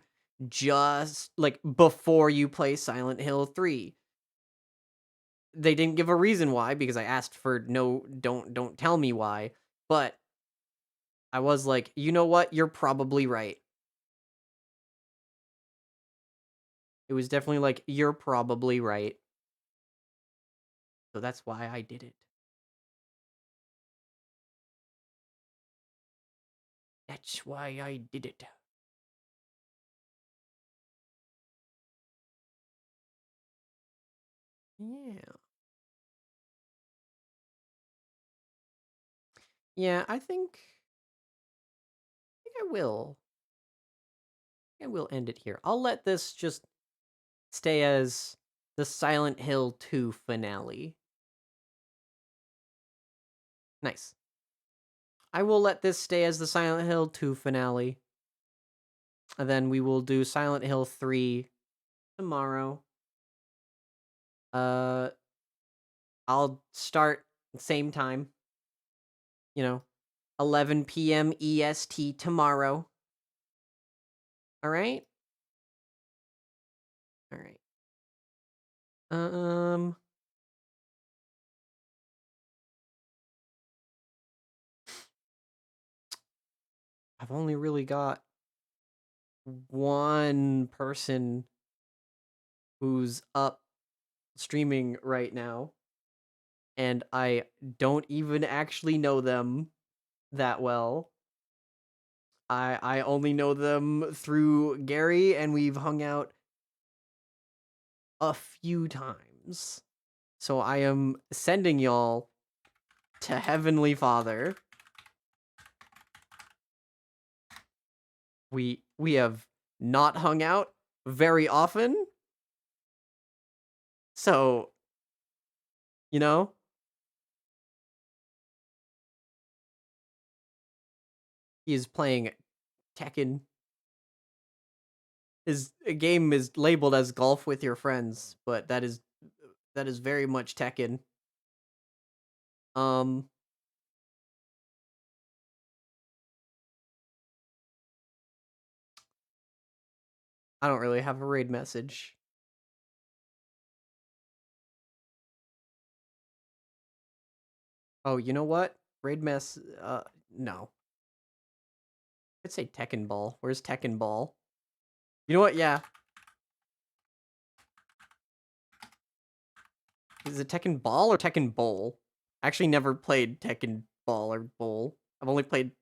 just like before you play Silent Hill 3. They didn't give a reason why because I asked for no, don't tell me why, but I was like, "You know what? You're probably right." It was definitely like, "You're probably right." So that's why I did it. That's why I did it. Yeah. Yeah, I think I will. I will end it here. I'll let this just stay as the Silent Hill 2 finale. Nice. I will let this stay as the Silent Hill 2 finale. And then we will do Silent Hill 3 tomorrow. I'll start same time. 11 p.m. EST tomorrow. All right? All right. I've only really got one person who's up streaming right now, and I don't even actually know them that well. I only know them through Gary, and we've hung out a few times. So I am sending y'all to Heavenly Father. We have not hung out very often. So, he is playing Tekken. His game is labeled as Golf with Your Friends, but that is very much Tekken. I don't really have a raid message. Oh, you know what? Raid mess, no. I'd say Tekken Ball. Where's Tekken Ball? You know what? Yeah. Is it Tekken Ball or Tekken Bowl? I actually never played Tekken Ball or Bowl. I've only played,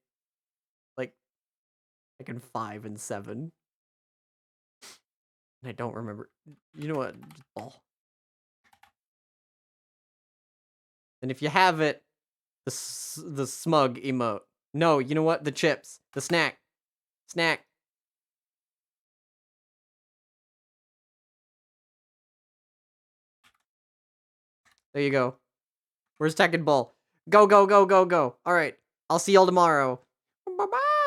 like, Tekken 5 and 7. And I don't remember. You know what? Just Ball. And if you have it, the smug emote. No, you know what? The chips. The snack. Snack. There you go. Where's Tekken Ball? Go, go, go, go, go. All right. I'll see y'all tomorrow. Bye-bye.